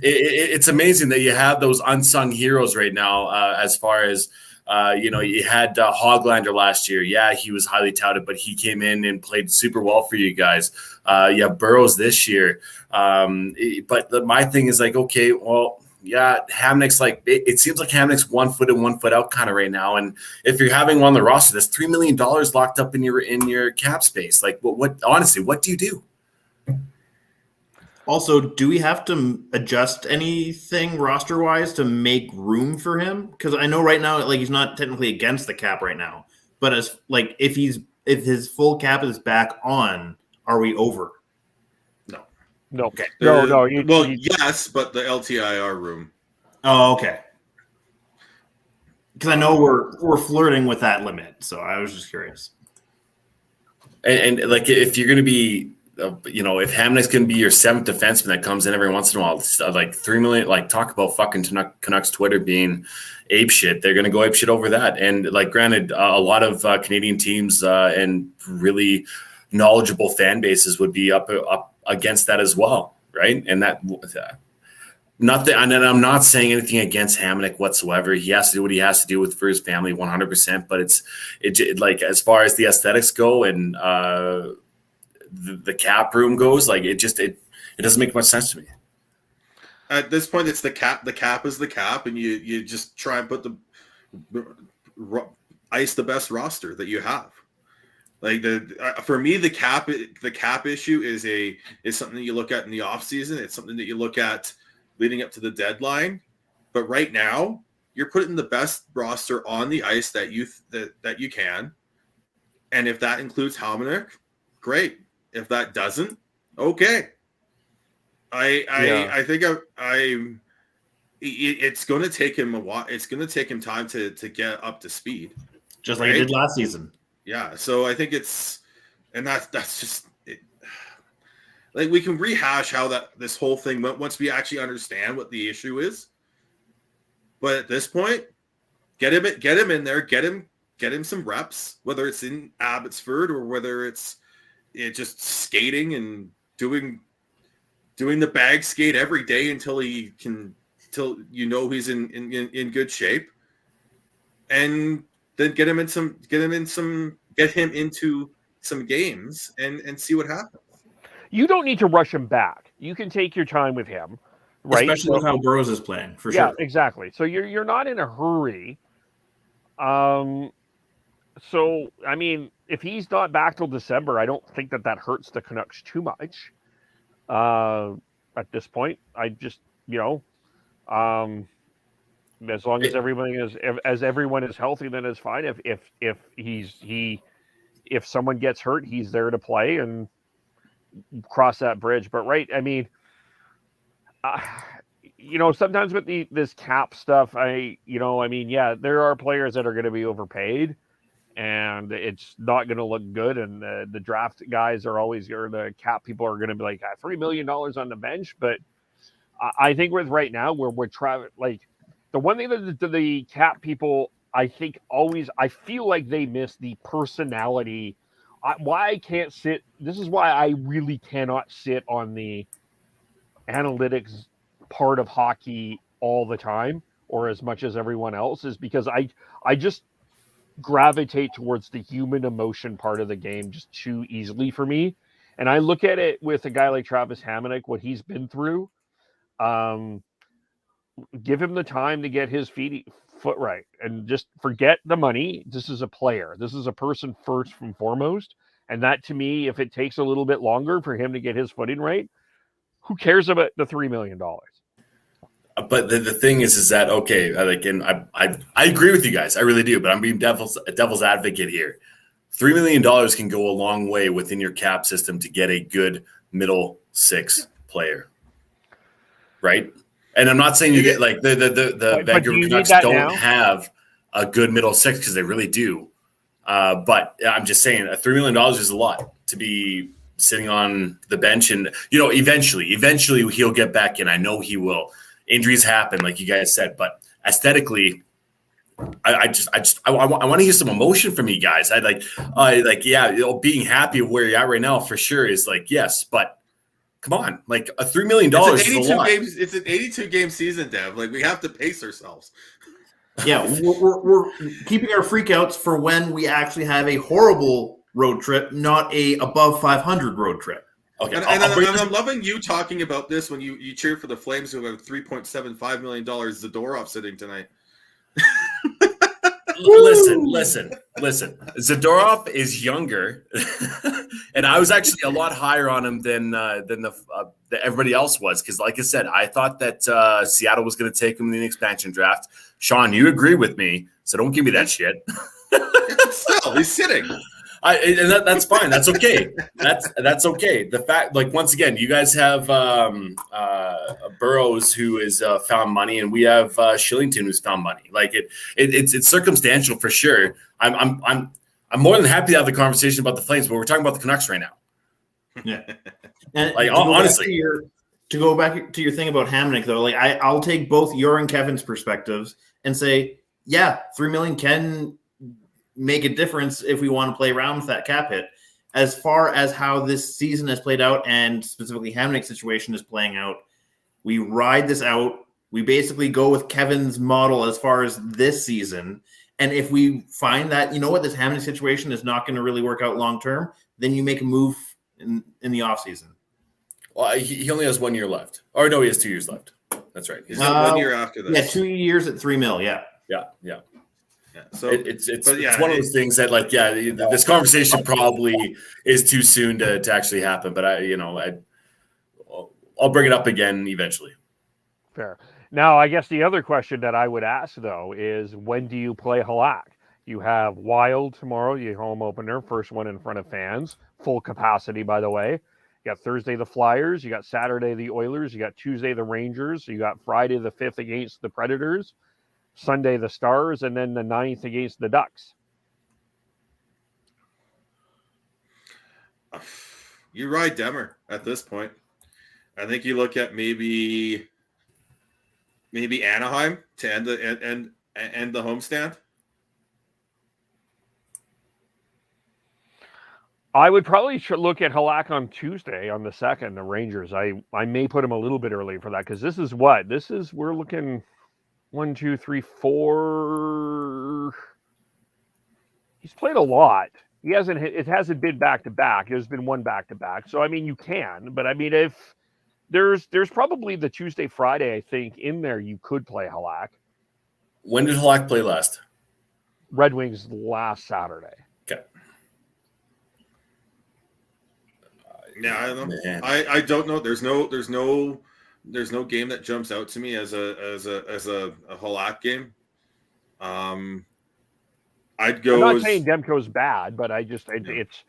It's amazing that you have those unsung heroes right now. As far as you had Hoglander last year. Yeah, he was highly touted, but he came in and played super well for you guys. You have Burrows this year, but my thing is like, okay, well. Yeah, Hamnick's it seems like Hamnick's 1 foot in, 1 foot out kind of right now. And if you're having one on the roster, that's $3 million locked up in your cap space. Like, what honestly, what do you do? Also, do we have to adjust anything roster wise to make room for him? Because I know right now, he's not technically against the cap right now, but as if his full cap is back on, are we over? No. Okay. No. Yes, but the LTIR room. Oh, okay. Because I know we're flirting with that limit, so I was just curious. And if you're going to be, if Hamnick's going to be your seventh defenseman that comes in every once in a while, $3 million. Talk about fucking Canucks Twitter being ape shit. They're going to go ape shit over that. And granted, a lot of Canadian teams and really knowledgeable fan bases would be up against that as well, right? And that nothing. And I'm not saying anything against Hamnick whatsoever. He has to do what he has to do for his family, 100%. But it as far as the aesthetics go and the cap room goes, it doesn't make much sense to me. At this point, it's the cap. The cap is the cap, and you just try and put ice the best roster that you have. For me, the cap issue is something that you look at in the offseason. It's something that you look at leading up to the deadline. But right now, you're putting the best roster on the ice that you can. And if that includes Hamnick, great. If that doesn't, okay. I think it's going to take him a while. It's going to take him time to get up to speed, just like he did last season. Yeah, so I think that's just it. We can rehash how this whole thing went once we actually understand what the issue is. But at this point, get him in there, get him some reps, whether it's in Abbotsford or whether it's just skating and doing the bag skate every day until he's in good shape, and then get him into some games and see what happens. You don't need to rush him back. You can take your time with him, right? Especially with how Burrows is playing, for sure. Yeah, exactly. So you're not in a hurry. So I mean, if he's not back till December, I don't think that hurts the Canucks too much. At this point, I just as long as everyone is healthy, then it's fine. If someone gets hurt, he's there to play and cross that bridge. But right, I mean, sometimes with this cap stuff, there are players that are going to be overpaid, and it's not going to look good. And the draft guys are always, or the cap people are going to be like $3 million on the bench. But I think with right now, we're trying, the one thing that the cap people, I think I feel like they miss the personality. Why I can't sit. This is why I really cannot sit on the analytics part of hockey all the time, or as much as everyone else, is because I just gravitate towards the human emotion part of the game just too easily for me. And I look at it with a guy like Travis Hamonic, what he's been through. Give him the time to get his foot right, and just forget the money. This is a player. This is a person first and foremost. And that, to me, if it takes a little bit longer for him to get his footing right, who cares about the $3 million? But the thing is that, okay, and I agree with you guys. I really do. But I'm being devil's advocate here. $3 million can go a long way within your cap system to get a good middle six player, right? And I'm not saying you get like the Vancouver Canucks don't have a good middle six because they really do. But I'm just saying $3 million is a lot to be sitting on the bench. And, eventually he'll get back in. I know he will. Injuries happen, like you guys said, but aesthetically, I want to hear some emotion from you guys. Being happy where you're at right now for sure is like, yes, but come on, like a $3 million is a lot. It's an 82 game season, Dev. Like we have to pace ourselves. Yeah, we're keeping our freakouts for when we actually have a horrible road trip, not a above 500 road trip. Okay, and I'm loving you talking about this when you cheer for the Flames who have $3.75 million Zadorov sitting tonight. Listen. Zadorov is younger, and I was actually a lot higher on him than everybody else was. Because, like I said, I thought that Seattle was going to take him in the expansion draft. Sean, you agree with me, so don't give me that shit. Still, he's sitting. That's fine. That's okay. That's okay. The fact, like, once again, you guys have Burrows who is found money, and we have Shillington who's found money. Like it's circumstantial for sure. I'm more than happy to have the conversation about the Flames, but we're talking about the Canucks right now. Yeah, and like honestly, to go back to your thing about Hamonic though, like I'll take both your and Kevin's perspectives and say, yeah, $3 million can make a difference if we want to play around with that cap hit. As far as how this season has played out and specifically Hamonic's situation is playing out, we ride this out. We basically go with Kevin's model as far as this season. And if we find that, this Hamonic situation is not going to really work out long-term, then you make a move in the offseason. Well, he only has 1 year left. Or no, he has 2 years left. That's right. He's got 1 year after this. Yeah, 2 years at $3 million. Yeah. Yeah, so it's one of those things that, like, this conversation probably is too soon to actually happen. But I'll bring it up again eventually. Fair. Now, I guess the other question that I would ask though is, when do you play Halak? You have Wild tomorrow, your home opener, first one in front of fans, full capacity, by the way. You got Thursday the Flyers, you got Saturday the Oilers, you got Tuesday the Rangers, you got Friday the 5th against the Predators, Sunday the Stars, and then the 9th against the Ducks. You ride Demmer at this point. I think you look at maybe Anaheim to end the homestand. I would probably look at Halak on Tuesday on the 2nd, the Rangers. I may put him a little bit early for that because we're looking 1, 2, 3, 4. He's played a lot. It hasn't been back-to-back. There's been one back-to-back. So, I mean, you can. But, I mean, if there's probably the Tuesday, Friday, I think, in there you could play Halak. When did Halak play last? Red Wings last Saturday. Okay. Yeah, I don't know. I don't know. There's no game that jumps out to me as a Halak game. I'd go. I'm not saying Demko's bad, but it's.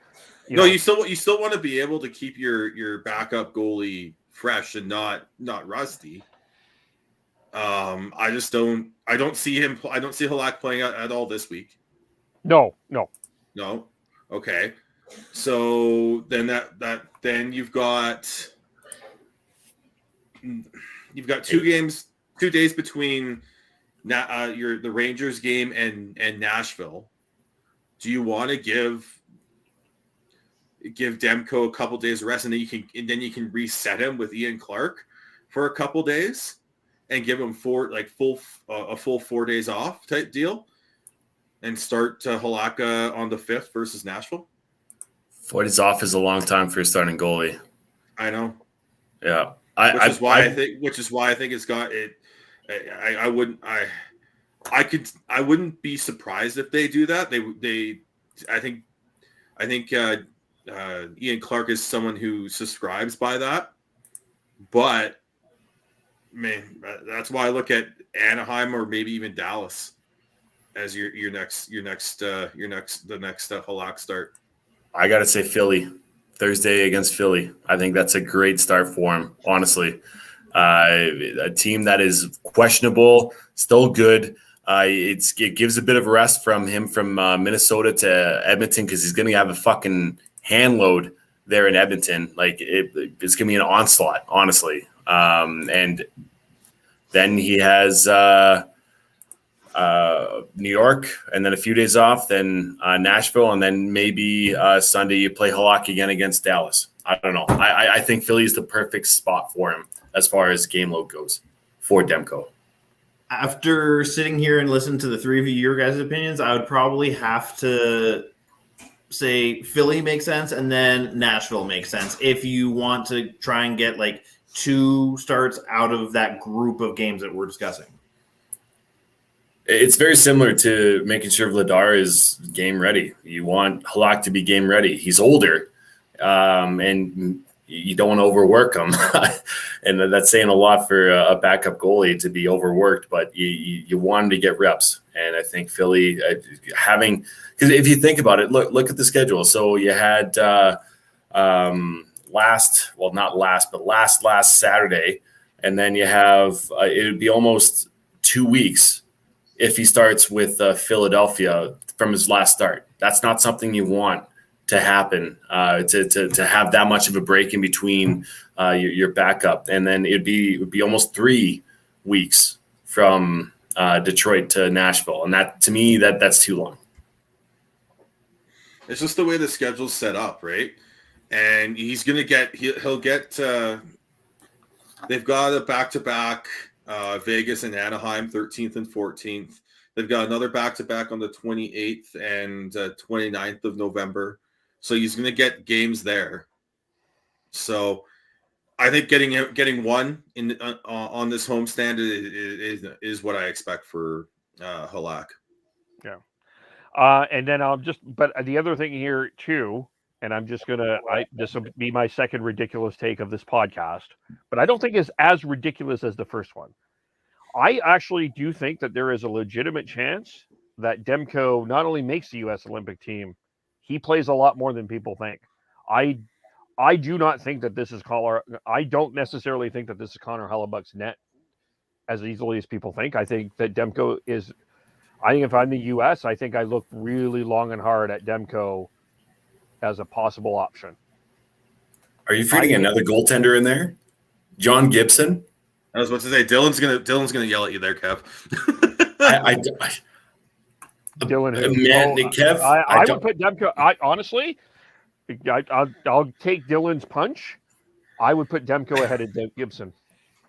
You still want to be able to keep your backup goalie fresh and not rusty. I don't see Halak playing at all this week. No. Okay. So then then you've got 2 days between the Rangers game and Nashville. Do you want to give Demko a couple days rest and then you can reset him with Ian Clark for a couple days and give him a full 4 days off type deal and start Halak on the 5th versus Nashville? 4 days off is a long time for your starting goalie. I know. Yeah. Which is why I think it's got it. I wouldn't be surprised if they do that. I think Ian Clark is someone who subscribes by that. But man, that's why I look at Anaheim or maybe even Dallas. as your next Halak start? I got to say Philly. Thursday against Philly. I think that's a great start for him, honestly. A team that is questionable, still good. It gives a bit of rest from him from Minnesota to Edmonton because he's going to have a fucking hand load there in Edmonton. Like it's going to be an onslaught, honestly. And then he has New York, and then a few days off, then Nashville, and then maybe Sunday you play Halak again against Dallas. I don't know. I think Philly is the perfect spot for him as far as game load goes for Demko. After sitting here and listening to the three of your guys' opinions, I would probably have to say Philly makes sense and then Nashville makes sense if you want to try and get like 2 starts out of that group of games that we're discussing. It's very similar to making sure Vladar is game ready. You want Halak to be game ready. He's older, and you don't want to overwork him. And that's saying a lot for a backup goalie to be overworked, but you want him to get reps. And I think Philly because if you think about it, look at the schedule. So you had last Saturday, and then you have it would be almost 2 weeks if he starts with Philadelphia from his last start. That's not something you want to happen, to have that much of a break in between your backup. And then it would be almost 3 weeks from Detroit to Nashville. And that, to me, that's too long. It's just the way the schedule's set up, right? And he'll get they've got a back-to-back Vegas and Anaheim, 13th and 14th. They've got another back-to-back on the 28th and 29th of November. So he's going to get games there. So I think getting one in on this homestand is what I expect for Halak. Yeah. And then but the other thing here too, and I'm just this will be my second ridiculous take of this podcast, but I don't think it's as ridiculous as the first one. I actually do think that there is a legitimate chance that Demko not only makes the U.S. Olympic team, he plays a lot more than people think. I do not think that this is I don't necessarily think that this is Connor Hellebuck's net as easily as people think. I think that Demko is. I think if I'm the U.S., I think I look really long and hard at Demko as a possible option. Are you feeding another goaltender in there? John Gibson? I was about to say Dylan's gonna yell at you there, Kev. Dylan, Kev. I would put Demko. Honestly, I'll take Dylan's punch. I would put Demko ahead of Gibson.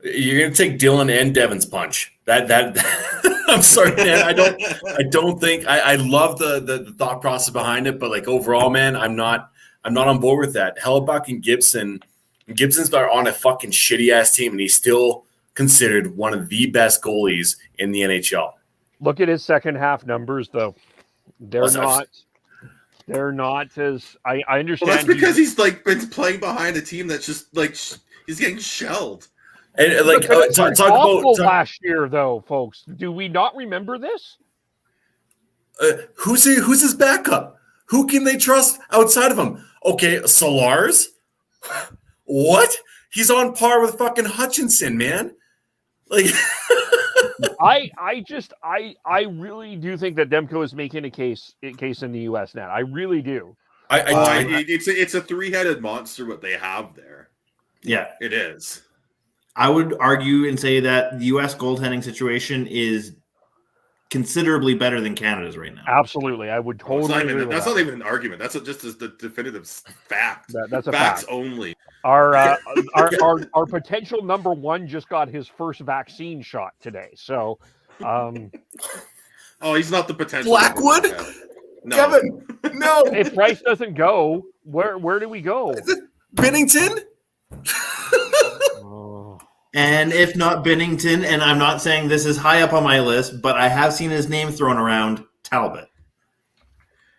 You're gonna take Dylan and Devin's punch. That I'm sorry, man. I don't think I love the thought process behind it, but like overall, man, I'm not on board with that. Hellebuck and Gibson's on a fucking shitty ass team, and he's still considered one of the best goalies in the NHL. Look at his second half numbers, though. They're not as I understand. Well, that's because he's been playing behind a team that's just he's getting shelled. And talk about last year, though, folks. Do we not remember this? Who's his backup? Who can they trust outside of him? Okay, Solars. What? He's on par with fucking Hutchinson, man. Like, I really do think that Demko is making a case in the U.S. now. I really do. It's a three-headed monster what they have there. Yeah, it is. I would argue and say that the U.S. goaltending situation is considerably better than Canada's right now. Absolutely, I would totally. That's not even an argument. That's just the definitive fact. That's a facts fact. Only. Our potential number one just got his first vaccine shot today. So, oh, he's not the potential. Blackwood, no. Kevin, no. If Price doesn't go, where do we go? Is it Binnington? And if not Binnington, and I'm not saying this is high up on my list, but I have seen his name thrown around, Talbot.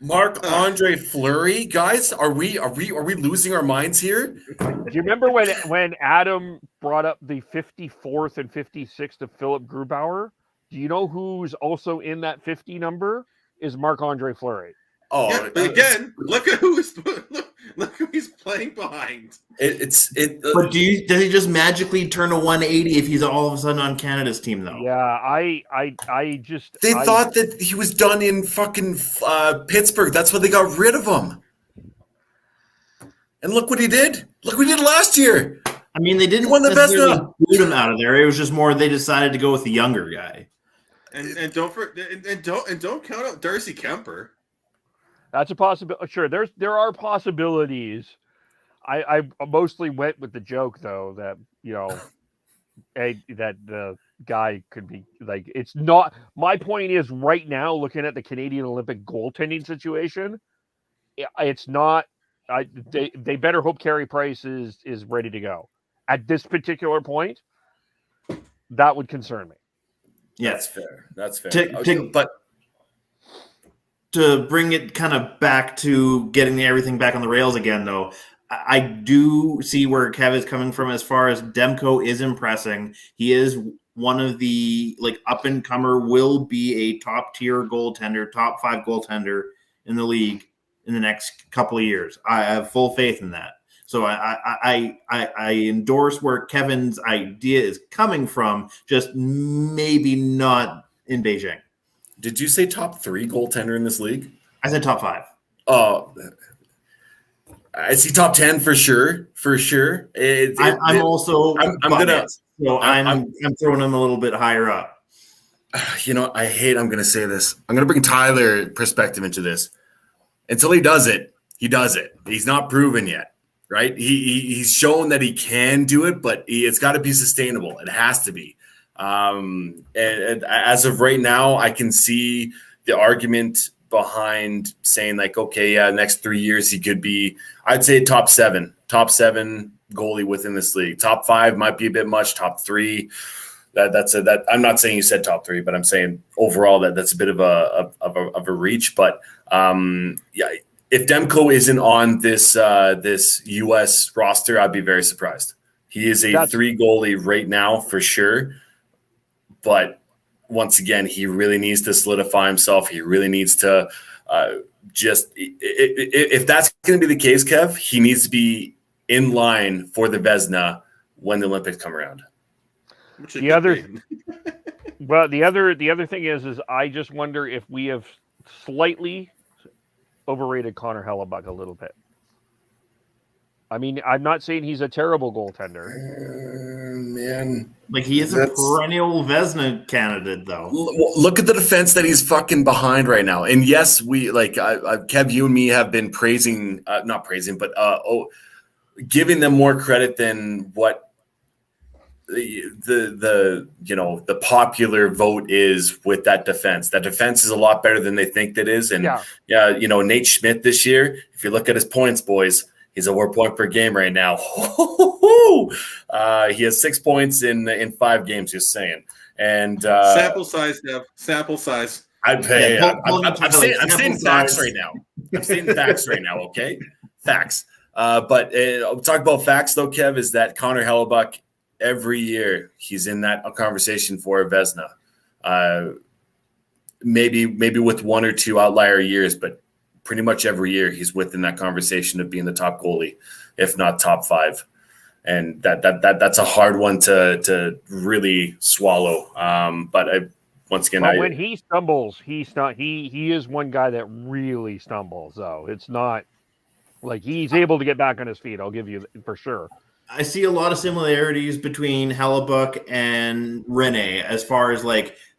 Marc-Andre Fleury, guys, are we losing our minds here? Do you remember when Adam brought up the 54th and 56th of Philip Grubauer Do you know who's also in that 50 number? Is Marc-Andre Fleury. Oh, yeah, but again, look at who he's playing behind. But does he just magically turn a 180 if he's all of a sudden on Canada's team though? Yeah, I thought that he was done in fucking Pittsburgh. That's why they got rid of him. And look what he did. Look what he did last year. I mean, they didn't won the necessarily Vezina. boot him out of there. It was just more they decided to go with the younger guy. And don't count out Darcy Kemper. That's a possibility. Sure, there are possibilities. I mostly went with the joke though that that the guy could be like, it's not. My point is right now, looking at the Canadian Olympic goaltending situation, it's not. They better hope Carey Price is ready to go at this particular point. That would concern me. Yeah, that's fair. But to bring it kind of back to getting everything back on the rails again, though, I do see where Kev is coming from as far as Demko is impressing. He is one of the up and comer, will be a top tier goaltender, top 5 goaltender in the league in the next couple of years. I have full faith in that. So I endorse where Kevin's idea is coming from, just maybe not in Beijing. Did you say top 3 goaltender in this league? I said top 5. Oh, I see top 10 for sure. I'm throwing him a little bit higher up. I'm going to say this. I'm going to bring Tyler perspective into this. Until he does it, he does it. He's not proven yet, right? He's shown that he can do it, but it's got to be sustainable. It has to be. And as of right now, I can see the argument behind saying next 3 years he could be, I'd say top 7 goalie within this league. Top 5 might be a bit much. Top 3, that I'm not saying you said top 3, but I'm saying overall that's a bit of a reach. But if Demko isn't on this U.S. roster, I'd be very surprised. He is a 3 goalie right now for sure. But once again, he really needs to solidify himself. He really needs to if that's going to be the case, Kev, he needs to be in line for the Vezina when the Olympics come around. The other thing is I just wonder if we have slightly overrated Connor Hellebuck a little bit. I mean, I'm not saying he's a terrible goaltender. Man. He is a perennial Vezina candidate, though. Look at the defense that he's fucking behind right now. And yes, we Kev, you and me have been praising, not praising, but giving them more credit than what the popular vote is with that defense. That defense is a lot better than they think that is. And Nate Schmidt this year, if you look at his points, boys, he's a 4 point per game right now. He has 6 points in 5 games, just saying. And sample size, Dev. Sample size. I'm saying facts right now. I'm saying facts right now, okay? Facts. But talk about facts, though, Kev, is that Connor Hellebuck, every year he's in that conversation for a Vezina. Maybe with 1 or 2 outlier years, but pretty much every year he's within that conversation of being the top goalie, if not top 5. And that's a hard one to really swallow. But when he stumbles, he is one guy that really stumbles, though. It's not like he's able to get back on his feet. I'll give you for sure. I see a lot of similarities between Hellebuck and Rene as far as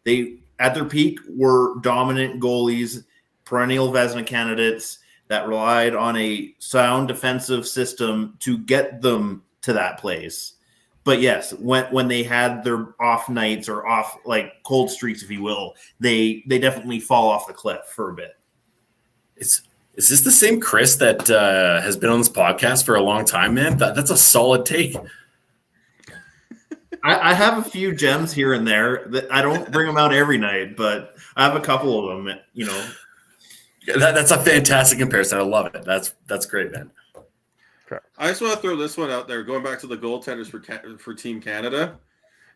they at their peak were dominant goalies, perennial Vezina candidates that relied on a sound defensive system to get them to that place. But yes, when they had their off nights or off cold streaks, if you will, they definitely fall off the cliff for a bit. Is this the same Chris that has been on this podcast for a long time, man? That's a solid take. I have a few gems here and there that I don't bring them out every night, but I have a couple of them, That's a fantastic comparison. I love it. That's great, man. I just want to throw this one out there. Going back to the goaltenders for Team Canada,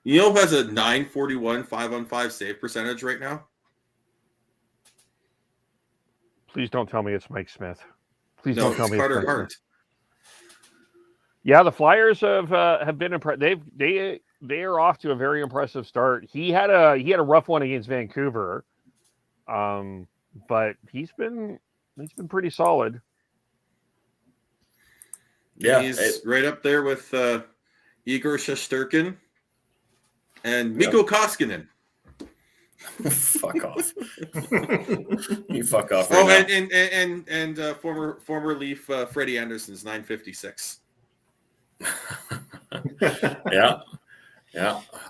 You know who has a 941 5-on-5 save percentage right now? Please don't tell me it's Mike Smith. Please No, don't tell it's me Carter it's Mike Hart. Smith. Yeah, the Flyers have been impressed. They are off to a very impressive start. He had a rough one against Vancouver, but he's been pretty solid. Yeah, he's right up there with Igor Shesterkin and Mikko Koskinen. Fuck off. You fuck off. Oh, Right and former Leaf Freddie Anderson's 956. Yeah.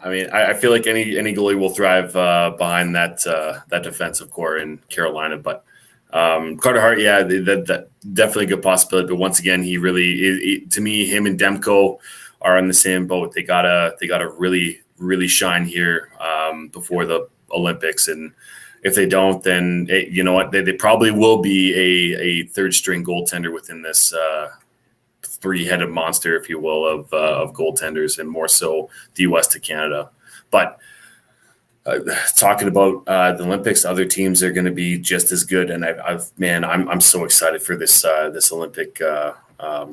I mean, I feel like any goalie will thrive behind that defensive core in Carolina. But Carter Hart, yeah, that definitely a good possibility. But once again, he really, to me, him and Demko are in the same boat. They gotta really shine here before the Olympics, and if they don't, then you know what, they probably will be a third string goaltender within this three-headed monster, if you will, of goaltenders, and more so the U.S. to Canada. But talking about the Olympics, other teams are going to be just as good. And I'm so excited for this Olympic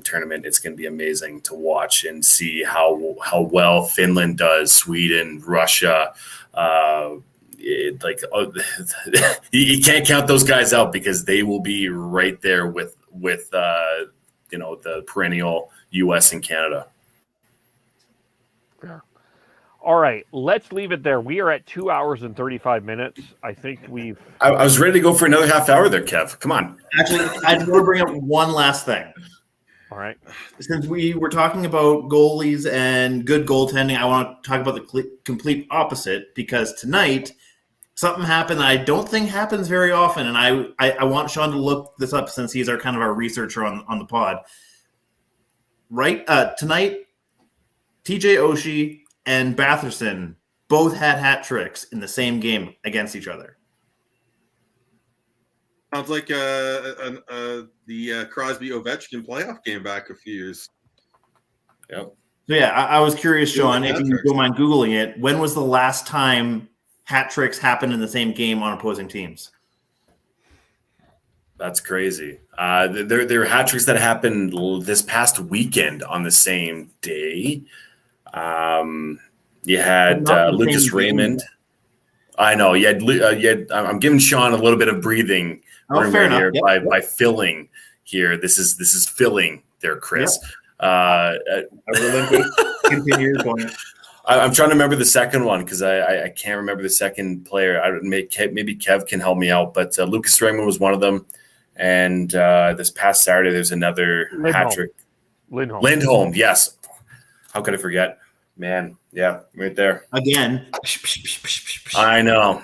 tournament. It's going to be amazing to watch and see how well Finland does, Sweden, Russia. You can't count those guys out because they will be right there with the perennial U.S. and Canada. Fair. All right, let's leave it there. We are at 2 hours and 35 minutes. I think I was ready to go for another half hour there, Kev. Come on. Actually, I just want to bring up one last thing. All right. Since we were talking about goalies and good goaltending, I want to talk about the complete opposite, because tonight something happened that I don't think happens very often, and I want Sean to look this up since he's our researcher on the pod. Right tonight, TJ Oshie and Batherson both had hat tricks in the same game against each other. Sounds like the Crosby Ovechkin playoff game back a few years. Yep. So yeah, I was curious, Sean, if you don't mind Googling it, when was the last time hat tricks happened in the same game on opposing teams? That's crazy. There are hat tricks that happened this past weekend on the same day. You had Lucas Raymond. I know. You had, I'm giving Sean a little bit of breathing room right here by filling here. This is filling there, Chris. Yep. Continue your point. I'm trying to remember the second one because I can't remember the second player. Maybe Kev can help me out, but Lucas Raymond was one of them. And this past Saturday, there's another hat trick. Lindholm, yes. How could I forget? Man, yeah, right there. Again. I know.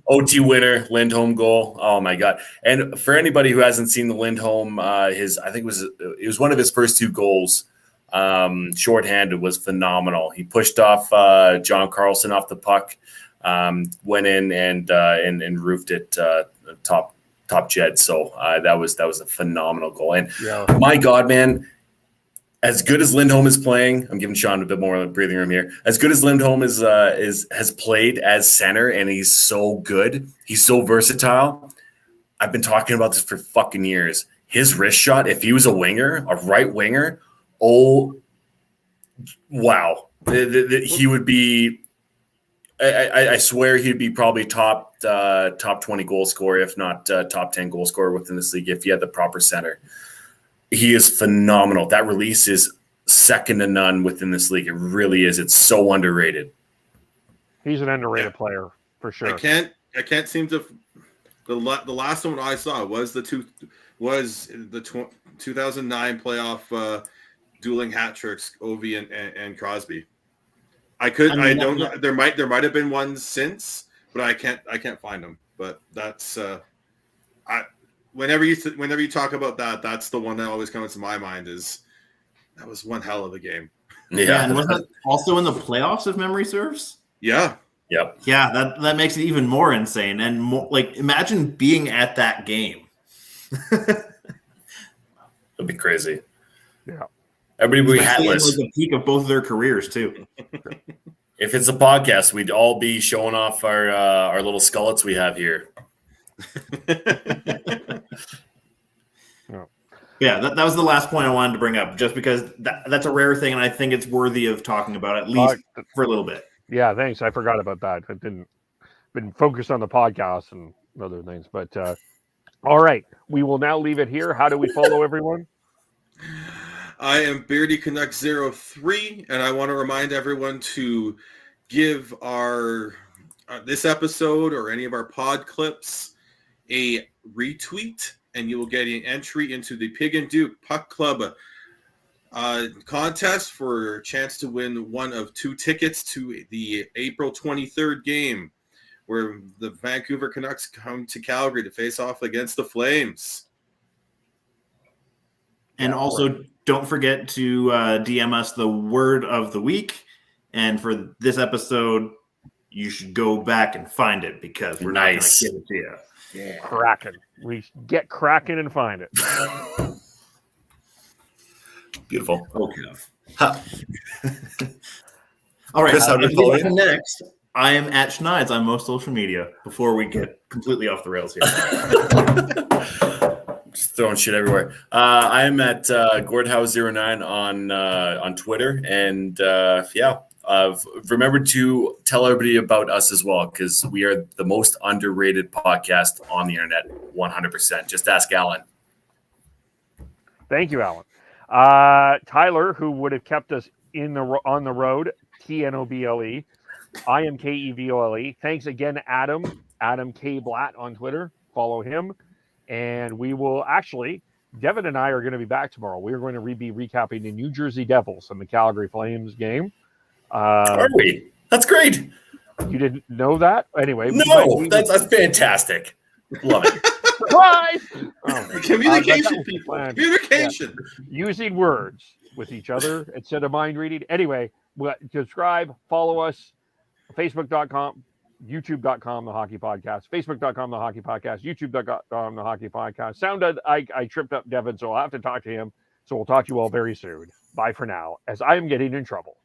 OT winner, Lindholm goal. Oh, my God. And for anybody who hasn't seen the Lindholm, I think it was one of his first two goals. Shorthanded, was phenomenal. He pushed off John Carlson off the puck, went in and roofed it top jet. So that was a phenomenal goal. And my God, man, as good as Lindholm is playing, I'm giving Sean a bit more breathing room here. As good as Lindholm has played as center, and he's so good, he's so versatile. I've been talking about this for fucking years. His wrist shot, if he was a winger, a right winger, oh wow, he would be. I swear he'd be probably top 20 goal scorer, if not top 10 goal scorer within this league if he had the proper center. He is phenomenal. That release is second to none within this league. It really is. It's so underrated. He's an underrated player for sure. I can't seem to. The last one I saw was the 2009 playoff dueling hat tricks, Ovi and Crosby. Don't know. There might have been one since, but I can't find them. But that's whenever you talk about that, that's the one that always comes to my mind. Is that was one hell of a game. Yeah, and was that also in the playoffs, if memory serves? Yeah. Yep. Yeah, that makes it even more insane. And more, like, imagine being at that game. It'd be crazy. Yeah. Everybody will be Especially in, hatless. like, the peak of both of their careers too. If it's a podcast, we'd all be showing off our little skullets we have here. Yeah, that was the last point I wanted to bring up, just because that's a rare thing, and I think it's worthy of talking about, at least for a little bit. Yeah, thanks. I forgot about that. I been focused on the podcast and other things, but all right, we will now leave it here. How do we follow everyone? I am Beardy Canucks 03, and I want to remind everyone to give our this episode or any of our pod clips a retweet, and you will get an entry into the Pig and Duke Puck Club contest for a chance to win one of 2 tickets to the April 23rd game, where the Vancouver Canucks come to Calgary to face off against the Flames. And also, don't forget to DM us the word of the week. And for this episode, you should go back and find it, because we're not going to give it to you. Yeah. Kraken. We get Kraken and find it. Beautiful. Okay. All right. Chris, how do you follow you? Next, I am at Schneids on most social media, before we get completely off the rails here. Just throwing shit everywhere. I am at Gordhouse09 on Twitter. And remember to tell everybody about us as well, because we are the most underrated podcast on the internet, 100%. Just ask Alan. Thank you, Alan. Tyler, who would have kept us on the road, TNOBLE. I am KEVOLE. Thanks again, Adam K. Blatt on Twitter. Follow him. And we will actually, Devin and I are going to be back tomorrow. We're going to be recapping the New Jersey Devils and the Calgary Flames game. Are we? That's great. You didn't know that? Anyway. No, that's fantastic. Love it. Surprise! Communication, people. Communication. Yeah. Using words with each other instead of mind reading. Anyway, subscribe, follow us, Facebook.com, YouTube.com, The Hockey Podcast, Facebook.com, The Hockey Podcast, YouTube.com, The Hockey Podcast. Sounded, I tripped up Devin, so I'll have to talk to him. So we'll talk to you all very soon. Bye for now, as I am getting in trouble.